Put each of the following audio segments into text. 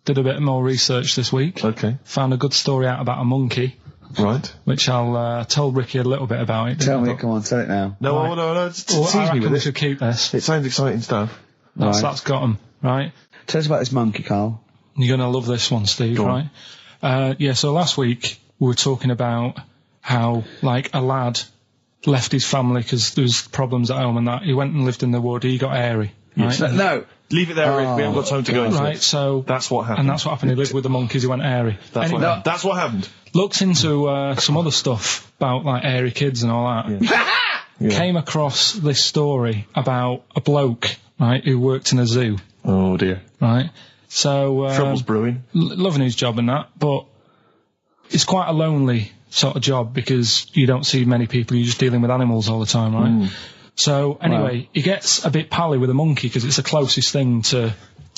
did a bit more research this week. Okay. Found a good story out about a monkey. Right. Which I'll tell Ricky a little bit about it. Tell me, come on, tell it now. No, no, tease I me reckon with we it. should keep this. It sounds exciting stuff. That's got him, right? Tell us about this monkey, Carl. You're going to love this one, Steve, right? So last week we were talking about how, like, a lad left his family because there was problems at home and that. He went and lived in the wood. He got airy. Right? Yes. No. Leave it there, Rick. We haven't got time to go into it. Right, so... That's what happened. And that's what happened. He lived with the monkeys. He went airy. That's what happened. Looked into some other stuff about, like, airy kids and all that. Yeah. Came across this story about a bloke, right, who worked in a zoo. Oh, dear. Right? So... Trouble's brewing. Loving his job and that, but it's quite a lonely sort of job because you don't see many people. You're just dealing with animals all the time, right? So, anyway, he gets a bit pally with a monkey because it's the closest thing to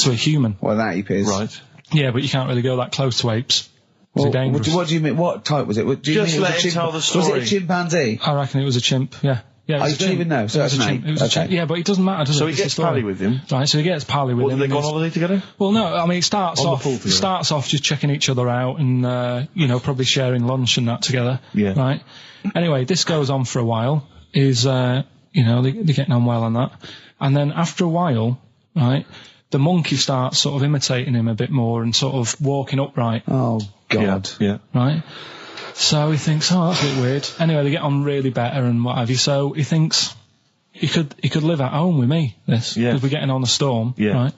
a human. Well, that ape is. Right. Yeah, but you can't really go that close to apes. Well, they're dangerous. What do you mean? What type was it? Do you Just mean let him tell the story. Was it a chimpanzee? I reckon it was a chimp, yeah. Yeah, I don't even know. So it was a chimp. It was a chimp. Yeah, but it doesn't matter, does it? So he gets pally with him. Right, so he gets pally with him. Did they go on holiday together? Well, no, I mean, it starts On the pool together. starts off just checking each other out and, probably sharing lunch and that together. Yeah. Right? Anyway, this goes on for a while. They're getting on well on that. And then after a while, right, the monkey starts sort of imitating him a bit more and sort of walking upright. Oh, God. Yeah. Right? So he thinks, oh, that's a bit weird. Anyway, they get on really better and what have you. So he thinks he could live at home with me, because we're getting on the storm. Yeah. Right?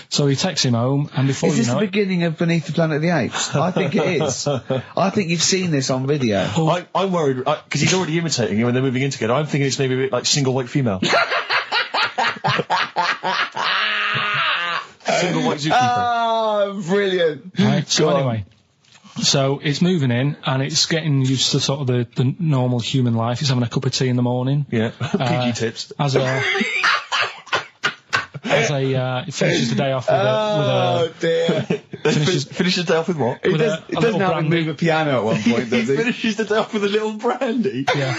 So he takes him home, and before Is this the beginning of Beneath the Planet of the Apes? I think it is. I think you've seen this on video. I'm worried, because he's already imitating him when they're moving in together. I'm thinking it's maybe a bit like Single White Female. Single White Zookeeper. Oh, brilliant. Right, so anyway, so it's moving in, and it's getting used to sort of the normal human life. It's having a cup of tea in the morning. Yeah, PG tips. He finishes the day off with a dear. Finishes the day off with what? It doesn't have to move a piano at one point, does he? Finishes the day off with a little brandy. Yeah.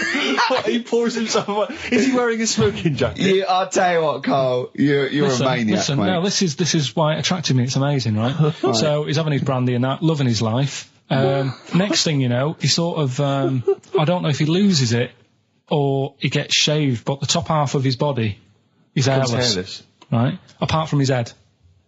He pours himself. Is he wearing a smoking jacket? I'll tell you what, Carl. You're a maniac, mate. No, this is why it attracted me. It's amazing, right? So he's having his brandy and that, loving his life. Next thing you know, he sort of I don't know if he loses it or he gets shaved, but the top half of his body is hairless. Right? Apart from his head.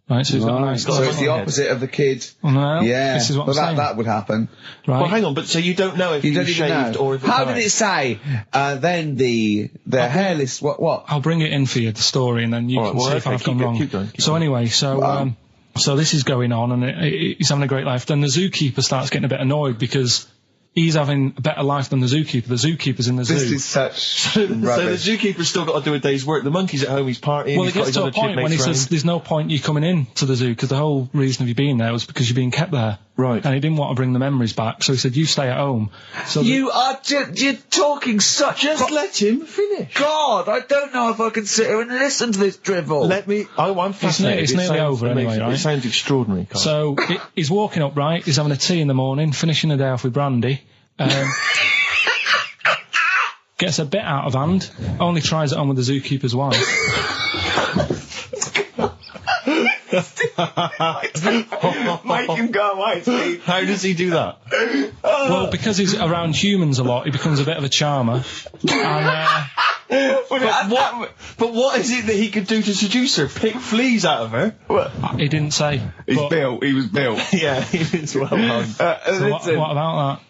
Right, so he's got a nice so it's the opposite of the kid. Well, yeah, this is what I'm saying. That would happen. Right. Well, hang on, but so you don't know if he was shaved or if it's How did it say? Then the hairless. What? I'll bring it in for you, the story, and then you can see if I've gone wrong. Keep going. Anyway, so this is going on, and he's having a great life. Then the zookeeper starts getting a bit annoyed because he's having a better life than the zookeeper. The zookeeper's in the zoo. This is such rubbish. So the zookeeper's still got to do a day's work. The monkey's at home, he's partying. Well, it gets to a point when he says there's no point you coming in to the zoo because the whole reason of you being there was because you're being kept there. Right. And he didn't want to bring the memories back, so he said, you stay at home. So you're talking such... Just let him finish. God, I don't know if I can sit here and listen to this drivel. I'm fascinated. It's nearly over anyway, right? It sounds extraordinary, Carl. So he's walking up, right? He's having a tea in the morning, finishing the day off with brandy. Gets a bit out of hand, only tries it on with the zookeeper's wife. Make him go away, Steve. How does he do that? Well, because he's around humans a lot, he becomes a bit of a charmer. And, but what is it that he could do to seduce her? Pick fleas out of her? He didn't say. He was built. Yeah, he was well hung. So what about that?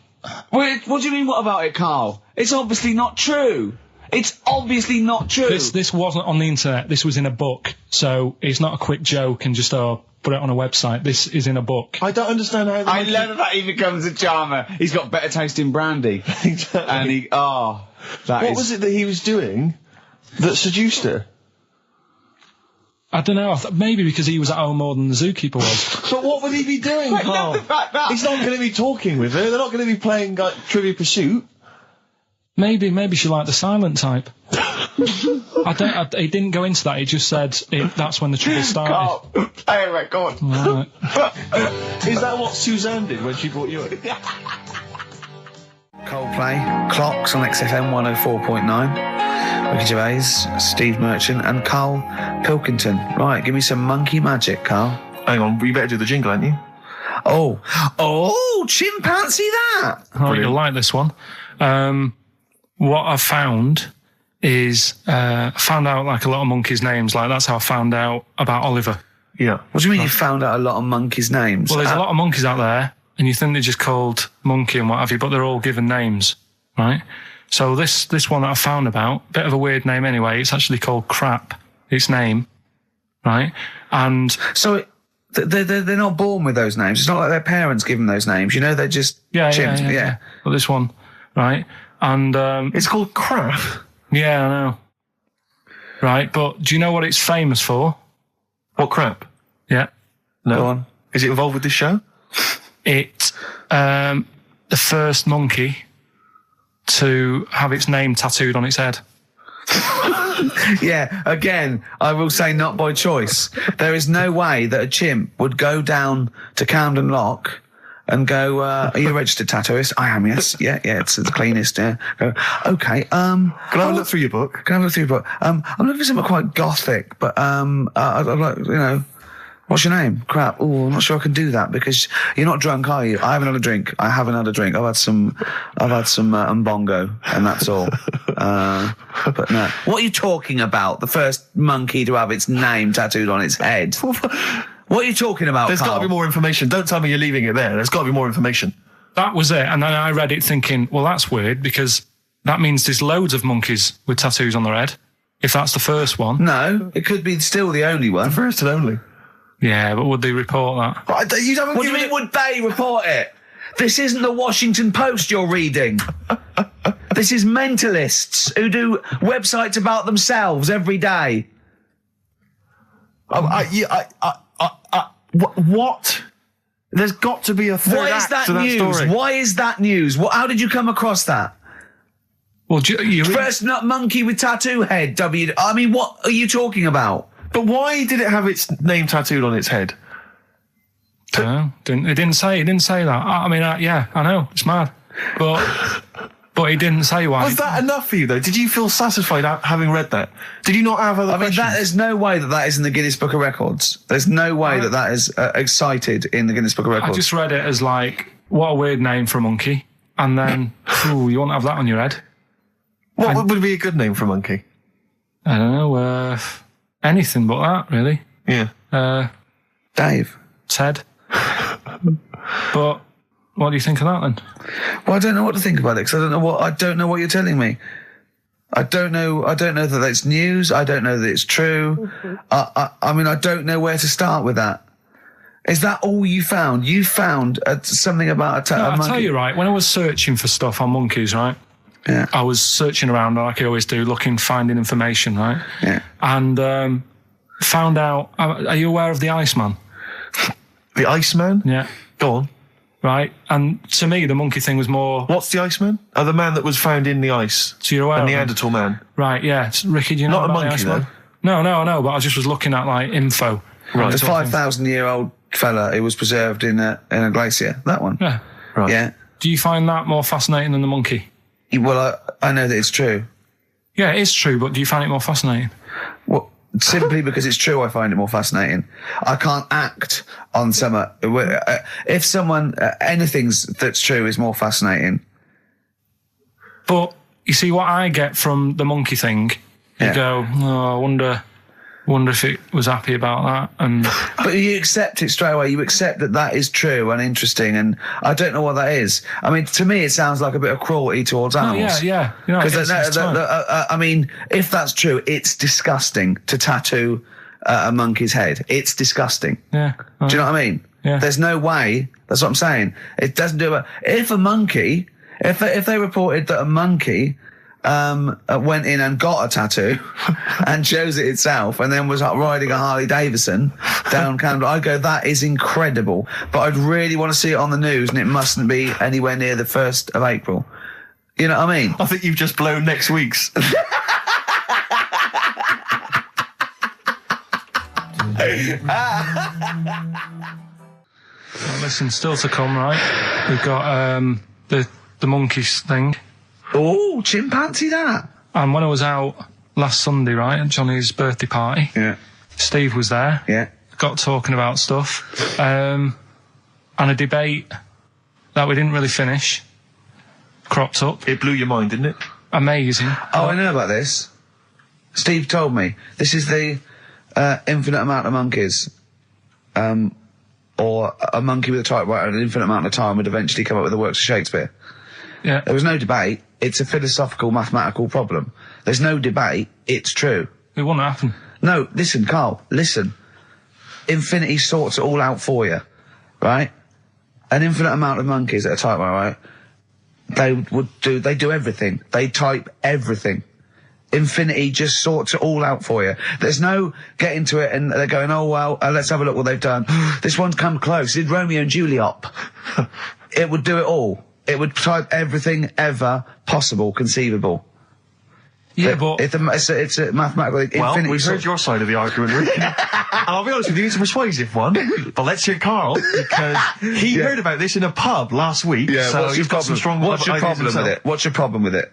What do you mean, what about it, Carl? It's obviously not true. It's obviously not true. This wasn't on the internet. This was in a book. So it's not a quick joke and just put it on a website. This is in a book. I don't understand how... I love that he becomes a charmer. He's got better taste in brandy. Exactly. And what was it that he was doing that seduced her? I don't know. Maybe because he was at home more than the zookeeper was. But what would he be doing, Carl? He's not going to be talking with her. They're not going to be playing Trivia Pursuit. Maybe she liked the silent type. He didn't go into that. He just said that's when the trouble started. Carl, play a record. Right. Is that what Suzanne did when she brought you in? Coldplay, Clocks on XFM 104.9. Ricky Gervais, Steve Merchant and Karl Pilkington. Right, give me some monkey magic, Carl. Hang on, we better do the jingle, ain't you? Oh, chimpanzee that! Oh, you'll like this one. What I found is, I found out like a lot of monkeys' names. Like that's how I found out about Oliver. Yeah. What do you mean you found out a lot of monkeys' names? Well, there's a lot of monkeys out there, and you think they're just called monkey and what have you, but they're all given names, right? So this one that I found about, bit of a weird name anyway. It's actually called Crap. Its name, right? And so they're not born with those names. It's not like their parents give them those names. You know, they're just chimps. Yeah. Well, this one, right? And it's called Crap. Yeah, I know. Right, but do you know what it's famous for? What crap? Yeah. No. Go on. Is it involved with this show? It's the first monkey to have its name tattooed on its head. Yeah, again, I will say not by choice. There is no way that a chimp would go down to Camden Lock and go, are you a registered tattooist? I am, yes. Yeah, it's the cleanest, yeah. Go, okay, Can I have a look through your book? Can I have a look through your book? I'm looking for something quite gothic, but, I'd like, you know, what's your name? Crap. Oh, I'm not sure I can do that because you're not drunk, are you? I haven't had a drink. I haven't had a drink. I've had some Mbongo, and that's all. But no. What are you talking about? The first monkey to have its name tattooed on its head. What are you talking about, There's got Karl? to be more information. Don't tell me you're leaving it there. There's got to be more information. That was it. And then I read it thinking, well, that's weird because that means there's loads of monkeys with tattoos on their head. If that's the first one. No, it could be still the only one. First and only. Yeah, but would they report that? What do you mean, would they report it? This isn't the Washington Post you're reading. This is mentalists who do websites about themselves every day. What? There's got to be a third Why is act that to that news? story. Why is that news? How did you come across that? Well, you First nut monkey with tattoo head. I mean, what are you talking about? But why did it have its name tattooed on its head? No, it didn't say that. I mean, yeah, I know, it's mad. But he didn't say why. Was that enough for you, though? Did you feel satisfied having read that? Did you not have other questions? There's no way that is in the Guinness Book of Records. There's no way that is cited in the Guinness Book of Records. I just read it as like, what a weird name for a monkey. And then, you won't have that on your head. What would be a good name for a monkey? I don't know, anything but that, really. Yeah. Dave. Ted. But what do you think of that then? Well, I don't know what to think about it because I don't know what you're telling me. I don't know that that's news. I don't know that it's true. I mean, I don't know where to start with that. Is that all you found? You found something about a monkey? I'll tell you, right, when I was searching for stuff on monkeys, right? Yeah. I was searching around like I always do, finding information, right? Yeah. And found out, are you aware of the Iceman? The Iceman? Yeah. Go on. Right? And to me, the monkey thing was more... What's the Iceman? Oh, the man that was found in the ice. So you're aware of of Neanderthal man. Right, yeah. Ricky, do you know Not a about monkey, the Iceman? though. No, I know, but I just was looking at, like, info. Right. The 5,000-year-old fella who was preserved in a glacier. That one. Yeah. Right. Yeah. Do you find that more fascinating than the monkey? Well, I know that it's true. Yeah, it is true, but do you find it more fascinating? Well, simply because it's true, I find it more fascinating. I can't act on some... if someone... anything that's true is more fascinating. But, you see, what I get from the monkey thing, you go, I wonder if it was happy about that. And But you accept it straight away. You accept that is true and interesting, and I don't know what that is. I mean, to me, it sounds like a bit of cruelty towards animals. Yeah. You know, because I mean, if that's true, it's disgusting to tattoo a monkey's head. It's disgusting. Yeah. Do you know what I mean? Yeah. There's no way. That's what I'm saying. It doesn't do it. If a monkey, if they reported that a monkey went in and got a tattoo and chose it itself and then was riding a Harley Davidson down Camden, I'd go, that is incredible. But I'd really want to see it on the news, and it mustn't be anywhere near the 1st of April. You know what I mean? I think you've just blown next week's. Well, listen, still to come, right? We've got the monkeys thing. Oh, chimpanzee that. And when I was out last Sunday, right, at Johnny's birthday party, Yeah. Steve was there. Yeah. got talking about stuff, and a debate that we didn't really finish cropped up. It blew your mind, didn't it? Amazing. Oh, I know about this. Steve told me. This is the infinite amount of monkeys. Or a monkey with a typewriter and an infinite amount of time would eventually come up with the works of Shakespeare. Yeah. There was no debate. It's a philosophical, mathematical problem. There's no debate. It's true. It wouldn't happen. No, listen, Carl, listen. Infinity sorts it all out for you, right? An infinite amount of monkeys that are typewriter, right? They do everything. They type everything. Infinity just sorts it all out for you. There's no getting to it and they're going, oh, well, let's have a look what they've done. This one's come close. Did Romeo and Juliet. It would do it all. It would type everything ever possible, conceivable. Yeah, but... It's a mathematical... Well, we've heard your side of the argument, Rick. And I'll be honest with you, it's a persuasive one. But let's hear Carl, because he heard about this in a pub last week. Yeah, so he's got some strong What's your ideas problem himself. with it? What's your problem with it?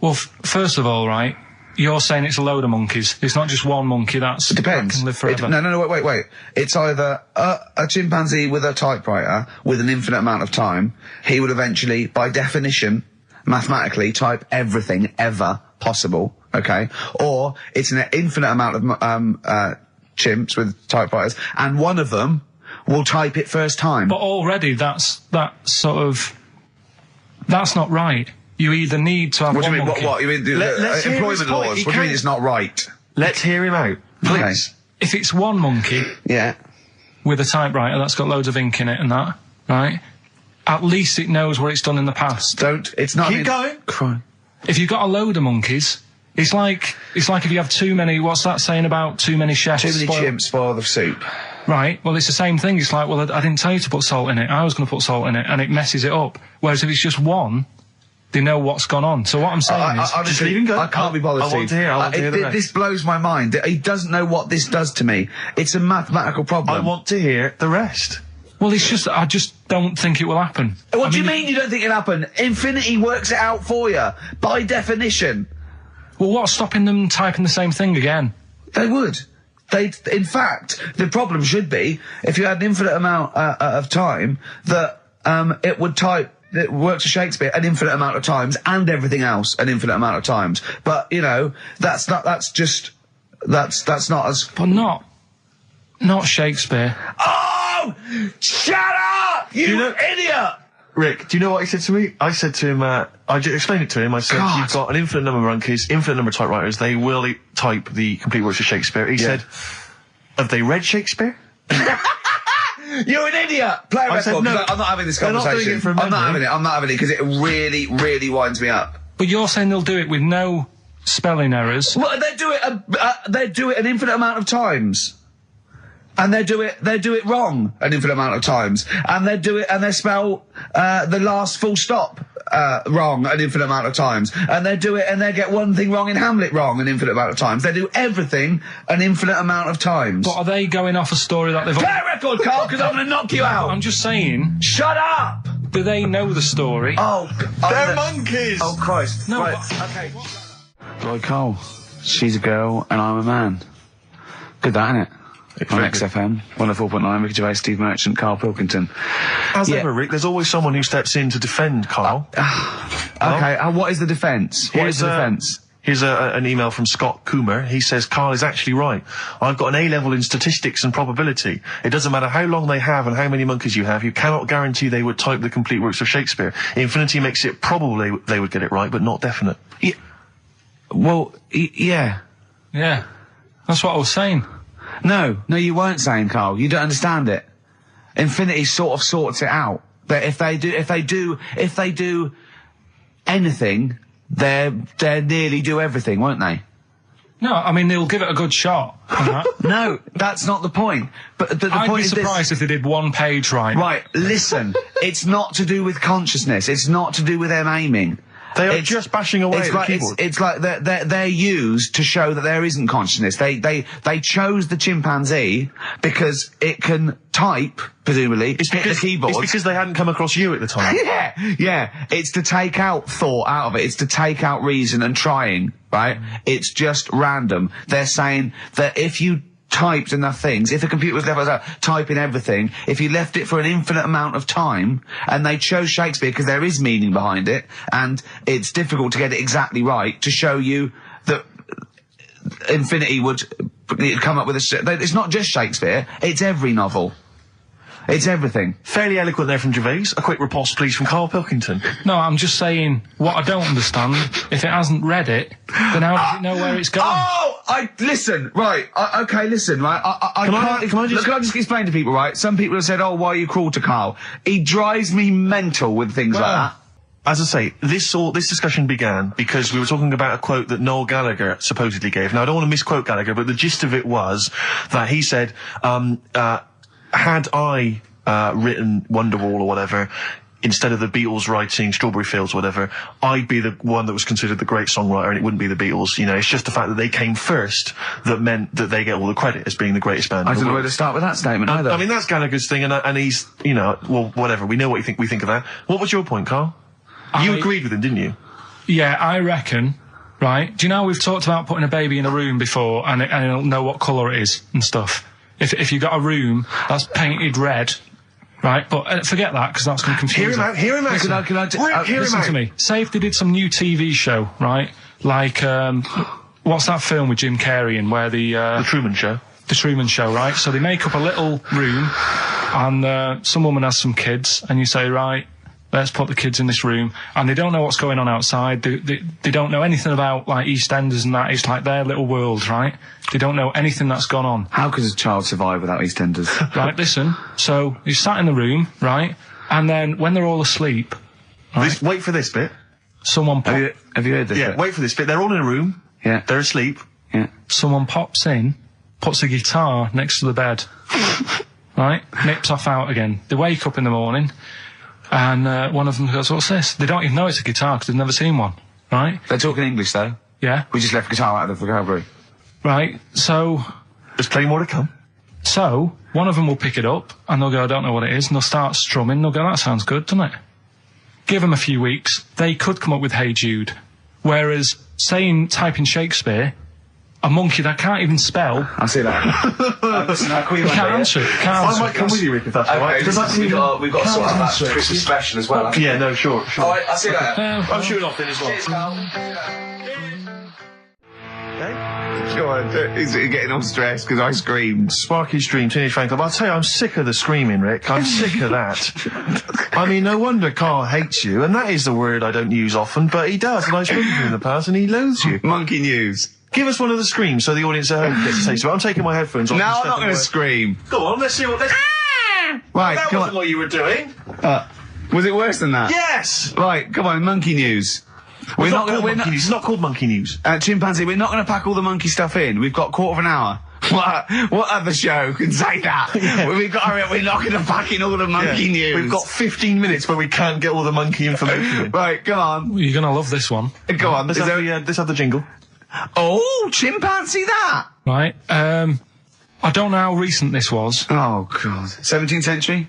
Well, first of all, right, you're saying it's a load of monkeys. It's not just one monkey that Depends. can live forever. No, wait. It's either a chimpanzee with a typewriter with an infinite amount of time. He would eventually, by definition, mathematically, type everything ever possible, okay? Or it's an infinite amount of chimps with typewriters, and one of them will type it first time. But already that's not right. You either need to have What do one you mean? monkey. What? You mean Let's hear his employment point. laws? He What do you mean can't- it's not right? Let's hear him out, please. If it's one monkey Yeah. with a typewriter that's got loads of ink in it and that, right, at least it knows what it's done in the past. It's not... Keep going. Cry. If you've got a load of monkeys, it's like if you have too many, what's that saying about too many chefs? Too many chimps spoil the soup. Right, well, it's the same thing. It's like, well, I didn't tell you to put salt in it. I was going to put salt in it, and it messes it up. Whereas if it's just one, they know what's gone on. So what I'm saying is... Honestly, just leave him go. I can't be bothered, I want to hear. I want to hear the rest. This blows my mind. He doesn't know what this does to me. It's a mathematical problem. I want to hear the rest. Well, it's just, I just don't think it will happen. What do you mean you don't think it'll happen? Infinity works it out for you, by definition. Well, what's stopping them typing the same thing again? They would. In fact, the problem should be, if you had an infinite amount of time, that it would type the works of Shakespeare an infinite amount of times, and everything else an infinite amount of times. But, you know, that's not as... But not Shakespeare. Oh! Shut up! You idiot! Rick, do you know what he said to me? I said to him, I explained it to him. I said, God. you've got an infinite number of monkeys, infinite number of typewriters. They will type the complete works of Shakespeare. He said, have they read Shakespeare? You're an idiot! Play a I said, record, no, 'cause I'm not having this they're not doing conversation. it from I'm not memory. having it, because it really, really winds me up. But you're saying they'll do it with no spelling errors. Well, they do it an infinite amount of times. And they do it wrong an infinite amount of times. And they spell the last full stop wrong an infinite amount of times. And they get one thing wrong in Hamlet wrong an infinite amount of times. They do everything an infinite amount of times. But are they going off a story that they've... Play a record, Carl, because I'm going to knock you out. I'm just saying, Shut up! do they know the story? Oh, They're monkeys! Oh, Christ. No, Right. okay. Lloyd Cole. She's a girl and I'm a man. Good that, innit? On XFM, 104.9, Ricky Gervais, Steve Merchant, Karl Pilkington. As ever, Rick, there's always someone who steps in to defend Carl. Okay, what is the defence? What is the defence? Here's an email from Scott Coomer. He says, Carl is actually right. I've got an A-level in statistics and probability. It doesn't matter how long they have and how many monkeys you have. You cannot guarantee they would type the complete works of Shakespeare. Infinity makes it probably they would get it right, but not definite. Yeah. Well, yeah. Yeah, that's what I was saying. No, you weren't saying, Carl. You don't understand it. Infinity sort of sorts it out. That if they do anything, they nearly do everything, won't they? No, I mean, they'll give it a good shot. on that. No, that's not the point. But the I'd point be is this. surprised if they did one page right. Right, listen. It's not to do with consciousness. It's not to do with them aiming. They are just bashing away at the keyboard. It's like they're used to show that there isn't consciousness. They chose the chimpanzee because it can type, presumably, hit the keyboard. It's because they hadn't come across you at the time. Yeah. It's to take out thought out of it. It's to take out reason and trying, right? It's just random. They're saying that if you typed enough things, if the computer was left like that, typing everything, if you left it for an infinite amount of time, and they chose Shakespeare because there is meaning behind it, and it's difficult to get it exactly right, to show you that infinity would come up with it's not just Shakespeare, it's every novel. It's everything. Fairly eloquent there from Gervais. A quick riposte, please, from Karl Pilkington. No, I'm just saying, what I don't understand, if it hasn't read it, then how does it know where it's going? Listen, right, okay, listen, right, Can I just explain to people, right? Some people have said, oh, why are you cruel to Karl? He drives me mental with things like that. As I say, this discussion began because we were talking about a quote that Noel Gallagher supposedly gave. Now, I don't want to misquote Gallagher, but the gist of it was that he said, had I written Wonderwall or whatever, instead of the Beatles writing Strawberry Fields or whatever, I'd be the one that was considered the great songwriter and it wouldn't be the Beatles. You know, it's just the fact that they came first that meant that they get all the credit as being the greatest band. I don't know where to start with that statement either. I mean, that's Gallagher's thing, and he's, you know, well, whatever. We know what we think of that. What was your point, Karl? You agreed with him, didn't you? Yeah, I reckon. Right? Do you know we've talked about putting a baby in a room before and it'll know what colour it is and stuff? If you got a room that's painted red, right? But forget that because that's going to confuse him. Hear him out. Listen to me. Say if they did some new TV show, right? Like what's that film with Jim Carrey in where the Truman Show. The Truman Show, right? So they make up a little room, and some woman has some kids, and you say, right, let's put the kids in this room, and they don't know what's going on outside. They don't know anything about like EastEnders and that. It's like their little world, right? They don't know anything that's gone on. How could a child survive without EastEnders? Right, listen. So he's sat in the room, right? And then when they're all asleep, right, wait for this bit. Someone have you heard this? Yeah, bit? Wait for this bit. They're all in a room. Yeah. They're asleep. Yeah. Someone pops in, puts a guitar next to the bed, right? Nips off out again. They wake up in the morning. And one of them goes, what's this? They don't even know it's a guitar because they've never seen one, right? They're talking English, though. Yeah. We just left guitar out of the vocabulary. Right, so... There's plenty more to come. So, one of them will pick it up, and they'll go, I don't know what it is, and they'll start strumming, they'll go, that sounds good, doesn't it? Give them a few weeks, they could come up with Hey Jude. Whereas, typing Shakespeare, a monkey that can't even spell... I see that. Listen, can't answer it. I might come with you, Rick, if that's all right. Because we've got to sort out that Christmas special as well. Yeah, no, sure. All right, I'll see you later. I'm shooting off then as well. Cheers, Karl. Go on, he's getting all stressed because I screamed. Sparky's Dream, Teenage Fan Club. I'll tell you, I'm sick of the screaming, Rick. I'm sick of that. I mean, no wonder Karl hates you, and that is the word I don't use often, but he does, and I've spoken to him in the past, and he loathes you. Monkey news. Give us one of the screams so the audience at home gets a taste of it. I'm taking my headphones off. No, I'm not going to scream. Go on, let's see what... Right, that come wasn't what you were doing. Was it worse than that? Yes! Right, come on, monkey news. It's not called monkey news. Chimpanzee, we're not going to pack all the monkey stuff in. We've got a quarter of an hour. What other show can say that? Yeah. We're not going to pack in all the monkey news. We've got 15 minutes where we can't get all the monkey information in. Right, come on. You're going to love this one. Go on. Let's have the jingle. Oh, chimpanzee that! Right, I don't know how recent this was. Oh, God. 17th century?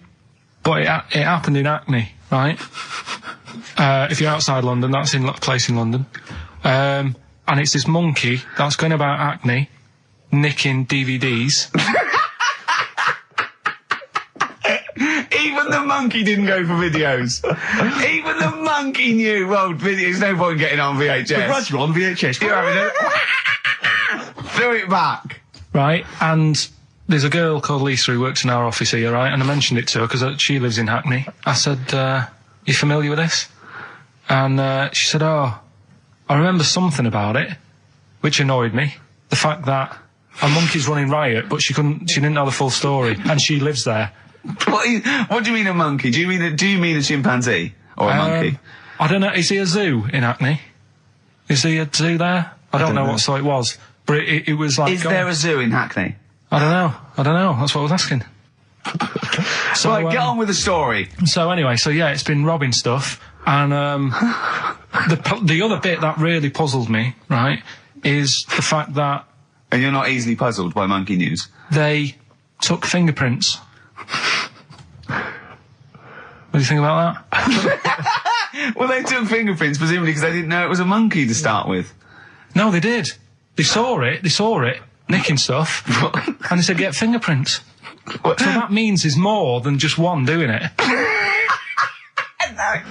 But it happened in Hackney, right? If you're outside London, that's in a place in London. And it's this monkey that's going about Hackney, nicking DVDs. Even the monkey didn't go for videos. Even the monkey knew, well, there's no point getting on VHS. But Brad, you're on VHS. You're having it. Throw it back. Right, and there's a girl called Lisa who works in our office here, right? And I mentioned it to her because she lives in Hackney. I said, you familiar with this? And she said, oh, I remember something about it, which annoyed me. The fact that a monkey's running riot, but she didn't know the full story, and she lives there. What do you mean a monkey? Do you mean a chimpanzee or a monkey? I don't know. Is he a zoo in Hackney? Is he a zoo there? I don't know what sort it was, but it was like. Is there a zoo in Hackney? I don't know. That's what I was asking. So get on with the story. So anyway, yeah, it's been robbing stuff, and the other bit that really puzzled me, right, is the fact that. And you're not easily puzzled by monkey news. They took fingerprints. What do you think about that? Well, they took fingerprints presumably because they didn't know it was a monkey to start with. No, they did. They saw it, nicking stuff. And he said, get fingerprints. So that means there's more than just one doing it. I'm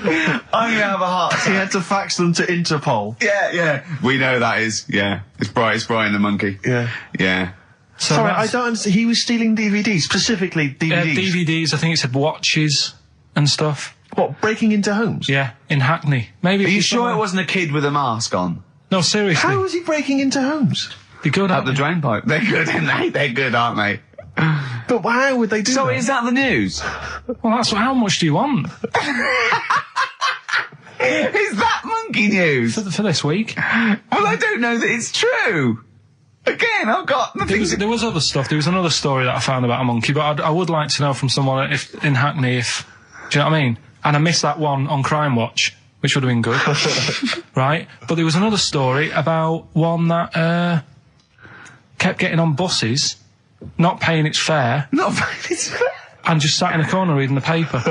gonna have a heart attack. He had to fax them to Interpol. Yeah. We know that is. Yeah. It's Brian the monkey. Yeah. Yeah. So Sorry, I don't understand. He was stealing DVDs, specifically DVDs. DVDs, I think it said watches and stuff. What, breaking into homes? Yeah, in Hackney. Maybe. Are you sure it wasn't a kid with a mask on? No, seriously. How was he breaking into homes? Be good Up the drain pipe. They're good, aren't they? They're good, aren't they? But how would they do that? So is that the news? Well, that's how much do you want Is that monkey news? for this week? Well, I don't know that it's true. Again, I've got nothing. There was other stuff. There was another story that I found about a monkey, but I would like to know from someone in Hackney do you know what I mean? And I missed that one on Crime Watch, which would have been good. Right? But there was another story about one that kept getting on buses, not paying its fare, and just sat in a corner reading the paper.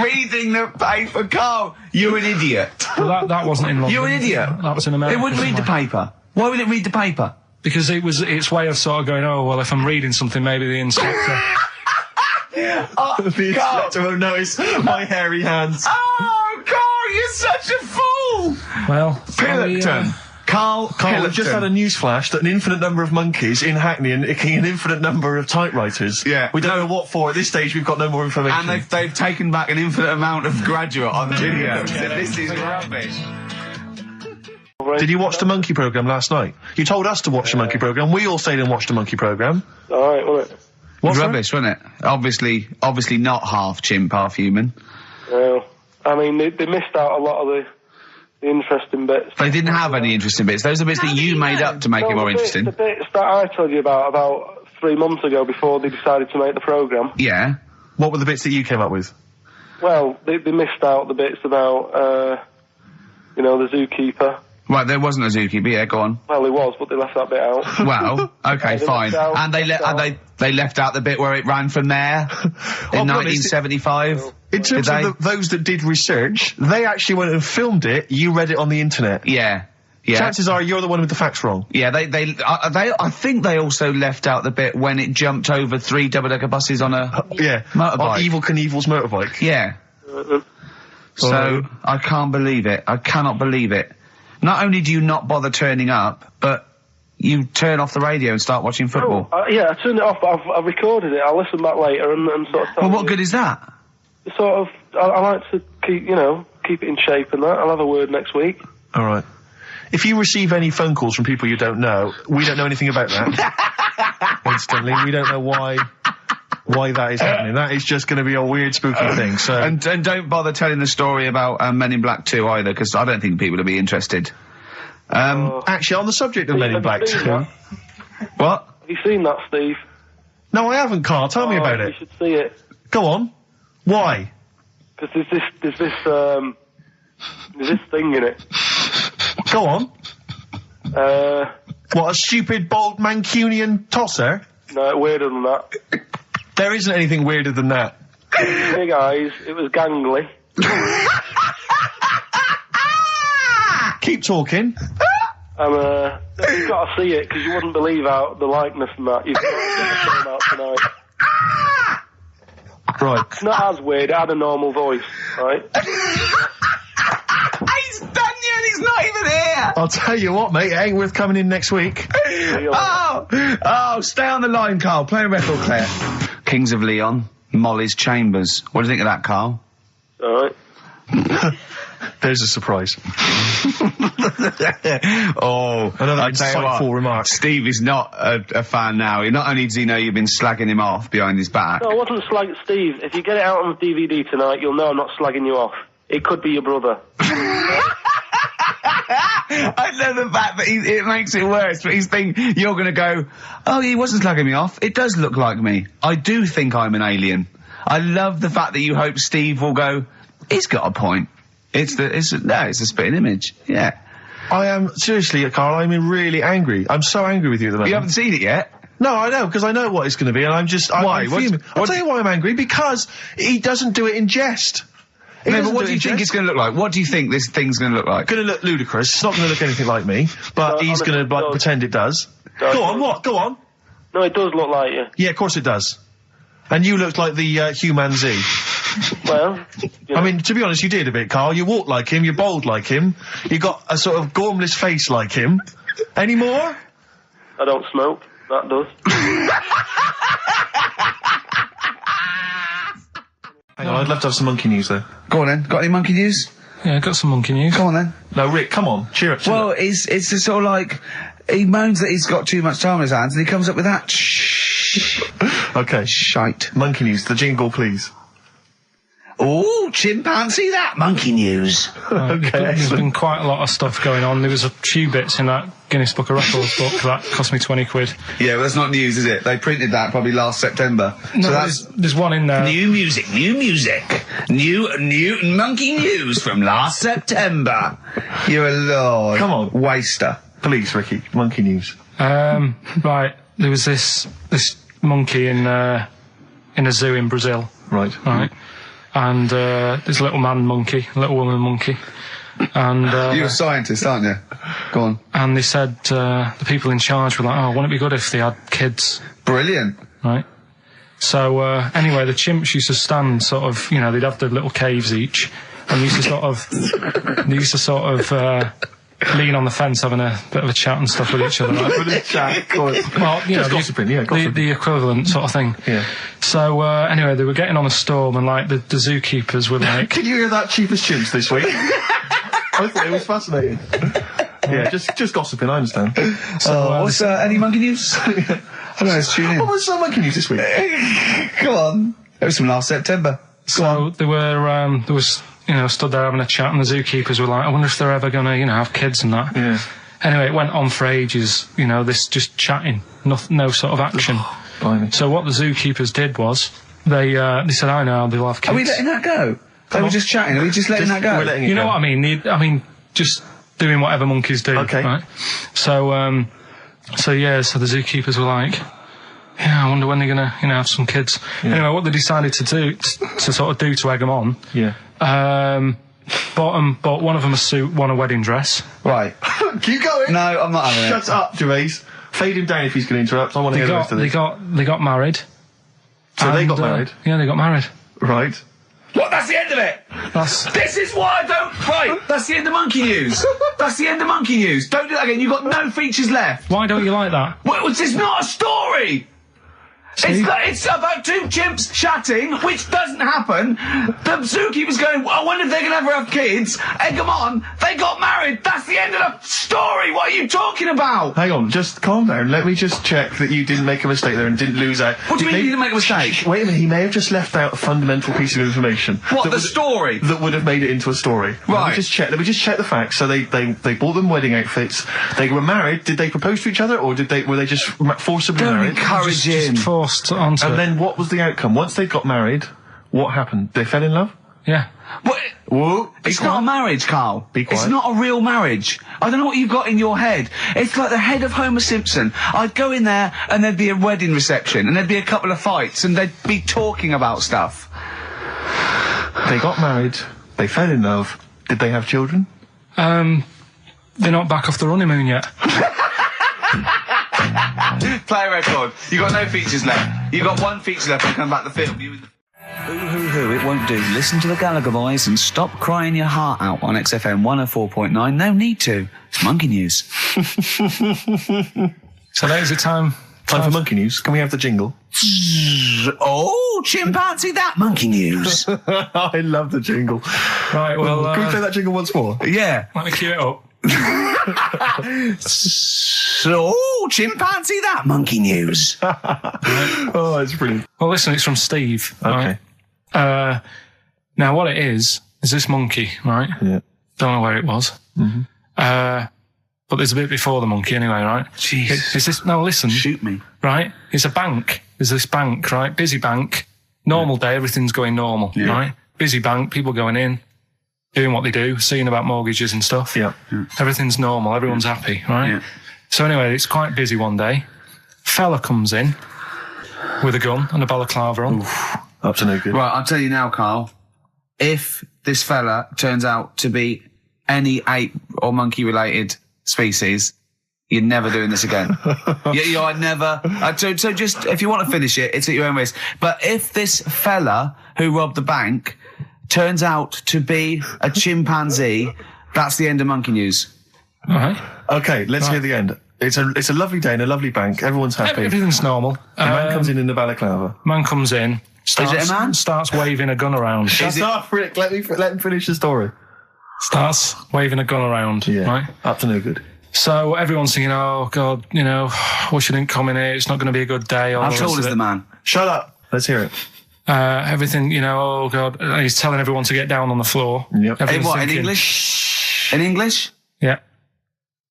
Reading the paper, Carl. You're an idiot. Well, that wasn't in London. You're an idiot. That was in America. It wouldn't read the paper. Why would it read the paper? Because it was its way of sort of going, oh, well, if I'm reading something, maybe the inspector... The inspector won't notice my hairy hands. Oh, Carl, you're such a fool! Well... Pilkington. Karl We've just had a news flash that an infinite number of monkeys in Hackney and an infinite number of typewriters. Yeah. We don't know what for. At this stage, we've got no more information. And they've taken back an infinite amount of graduate on video. This is rubbish. Did you watch the monkey programme last night? You told us to watch the monkey programme. We all stayed and watched the monkey programme. Alright, wasn't it? What's rubbish, wasn't it? Obviously not half chimp, half human. Well, I mean, they missed out a lot of the interesting bits. They didn't have any interesting bits. Those are bits that you made up to make it more interesting. The bits that I told you about 3 months ago before they decided to make the programme. Yeah. What were the bits that you came up with? Well, they missed out the bits about, the Zookeeper. Right, there wasn't a Zookeeper. Yeah, go on. Well, there was, but they left that bit out. Well, okay, fine. And they left out the bit where it ran from there in 1975. In terms of those that did research, they actually went and filmed it. You read it on the internet. Yeah. Chances are you're the one with the facts wrong. Yeah, I think they also left out the bit when it jumped over 3 double-decker buses on a motorbike. On Evel Knievel's motorbike. Yeah. So I can't believe it. I cannot believe it. Not only do you not bother turning up, but you turn off the radio and start watching football. Yeah, I turned it off, but I've recorded it. I'll listen back later and sort of... Well, what good is that? Sort of, I like to keep it in shape and that. I'll have a word next week. All right. If you receive any phone calls from people you don't know, we don't know anything about that. Instantly, we don't know why that is happening. That is just going to be a weird, spooky thing. So and don't bother telling the story about Men in Black 2 either, because I don't think people will be interested. Actually, on the subject of Men in Black 2, what? Have you seen that, Steve? No, I haven't, Carl. Tell me about it. You should see it. Go on. Why? Because there's this thing in it. Go on. What, a stupid, bald Mancunian tosser? No, weirder than that. There isn't anything weirder than that. Big eyes, it was gangly. Keep talking. And, you've got to see it, because you wouldn't believe how the likeness and that. You've got to check it out tonight. Right. It's not as weird, it had a normal voice, right? He's done you and he's not even here! I'll tell you what, mate, it ain't worth coming in next week. Stay on the line, Carl. Play a record player. Kings of Leon, Molly's Chambers. What do you think of that, Carl? Alright. There's a surprise. Another insightful remark. Steve is not a fan now. Not only does he know you've been slagging him off behind his back. No, I wasn't slagging Steve. If you get it out on the DVD tonight, you'll know I'm not slagging you off. It could be your brother. I love the fact that it makes it worse, but he's thinking you're going to go, oh, he wasn't slagging me off. It does look like me. I do think I'm an alien. I love the fact that you hope Steve will go, he's got a point. It's a spitting image. Yeah. I am, seriously, Carl, I'm really angry. I'm so angry with you at the moment. You haven't seen it yet? No, I know, because I know what it's going to be, and I'm just... Why? I'll tell you why I'm angry, because he doesn't do it in jest. No, but what do you think it's going to look like? What do you think this thing's going to look like? Going to look ludicrous. It's not going to look anything like me, but he's going to pretend it does. Go on, what? Go on. No, it does look like you. Yeah, of course it does. And you looked like the chimpanzee. Well, you know. I mean, to be honest, you did a bit, Carl. You walk like him, you're bold like him, you got a sort of gormless face like him. Any more? I don't smoke. That does. Hang on, I'd love to have some monkey news, though. Go on then. Got any monkey news? Yeah, got some monkey news. Go on then. No, Rick, come on, cheer up. Well, it's a sort of like, he moans that he's got too much time on his hands, and he comes up with that Okay. shite. Monkey news, the jingle, please. Oh, chimpanzee, that monkey news. Okay, There's excellent. been quite a lot of stuff going on. There was a few bits in that Guinness Book of Records book that cost me 20 quid. Yeah, well, that's not news, is it? They printed that probably last September. No, so that's there's one in there. new music. New monkey news from last September. You're a lord. Come on. Waster. Please, Ricky, monkey news. Right, there was this monkey in a zoo in Brazil. Right. Right. And there's a little man monkey, a little woman monkey. And You're a scientist, aren't you? Go on. and they said the people in charge were like, oh, wouldn't it be good if they had kids? Brilliant. Right. So anyway, the chimps used to stand sort of, you know, they'd have their little caves each, and they used to sort of lean on the fence having a bit of a chat and stuff with each other. Right? Well, you know, Just gossiping, yeah, gossiping. the equivalent sort of thing. Yeah. So anyway, they were getting on a storm, and like the zookeepers were like, Can you hear that cheapest chimps this week? I thought it was fascinating. Yeah, just gossiping, I understand. What's any monkey news? I don't know, let's tune in. What was some monkey news this week? Come on. It was from last September. so they were there was, you know, stood there having a chat, and the zookeepers were like, I wonder if they're ever gonna, you know, have kids and that. Yeah. Anyway, it went on for ages, you know, this just chatting, no sort of action. Blimey. So what the zookeepers did was, they said, I know, they'll have kids. Are we letting that go? They were just chatting. Are we just letting that go? We're letting it You know go. what I mean? I mean, just doing whatever monkeys do. Okay. Right? So the zookeepers were like, yeah, I wonder when they're gonna, you know, have some kids. Anyway, what they decided to do, to sort of do to egg them on, Yeah. bought one of them a suit, one a wedding dress. Right. Keep going. No, I'm not having it. Shut up, Gervais. Fade him down if he's going to interrupt. I want to hear the rest of this. They got married. So they And, got married. Yeah, they got married. Right. What? That's the end of it. This is why I don't. Right. That's the end of monkey news. That's the end of monkey news. Don't do that again. You've got no features left. Why don't you like that? Well, it's not a story. It's about two chimps chatting, which doesn't happen. The zookeeper's going, I wonder if they're going to ever have kids. Egg them on. They got married. That's the end of the story. What are you talking about? Hang on, just calm down. Let me just check that you didn't make a mistake there and didn't lose out. What do you mean you didn't make a mistake? Wait a minute, he may have just left out a fundamental piece of information. What, that the would- story? That would have made it into a story. Right. Let me just check the facts. So they bought them wedding outfits. They were married. Did they propose to each other, or were they just forcibly Don't married? encourage him. Just forced onto And it. then what was the outcome? Once they got married, what happened? They fell in love? Yeah. What? Whoa. It's not a marriage, Carl. Be quiet. It's not a real marriage. I don't know what you've got in your head. It's like the head of Homer Simpson. I'd go in there and there'd be a wedding reception and there'd be a couple of fights and they'd be talking about stuff. They got married. They fell in love. Did they have children? They're not back off the honeymoon yet. Play a record. You've got no features left. You've got one feature left and come back to the film. Boo-hoo-hoo, it won't do. Listen to the Gallagher Boys and stop crying your heart out on XFM 104.9. No need to. It's monkey news. So that is the time. Time for monkey news. Can we have the jingle? Oh, chimpanzee, that monkey news. I love the jingle. Right, well, Can we play that jingle once more? Yeah. let me cue it up. So, chimpanzee, that monkey news. Oh, it's brilliant. Well, listen, it's from Steve. Okay. Right? Now, what it is this monkey, right? Yeah. Don't know where it was. Mm-hmm. But there's a bit before the monkey anyway, right? Jeez. Is this, no, listen. Shoot me. Right? It's a bank. There's this bank, right? Busy bank. Normal day, everything's going normal, right? Busy bank, people going in, doing what they do, seeing about mortgages and stuff. Yeah. Everything's normal, everyone's happy, right? Yeah. So anyway, it's quite busy one day. Fella comes in with a gun and a balaclava on. Up to no good. Right, I'll tell you now, Carl. If this fella turns out to be any ape or monkey related species, You're never doing this again. You're never. So just, if you want to finish it, it's at your own risk. But if this fella who robbed the bank turns out to be a chimpanzee, that's the end of Monkey News. All right. Okay, let's hear the end. It's a lovely day in a lovely bank. Everyone's happy. Everything's normal. A man comes in the balaclava. Man comes in. Is it a man? Starts waving a gun around. Shut up, Rick. Let him finish the story. Starts waving a gun around. Yeah. Right? Up to no good. So everyone's thinking, oh, God, wish you didn't come in here. It's not going to be a good day. How tall is the man? Shut up. Let's hear it. Everything, oh, God. He's telling everyone to get down on the floor. Yep. In what, in English? In English? Yeah.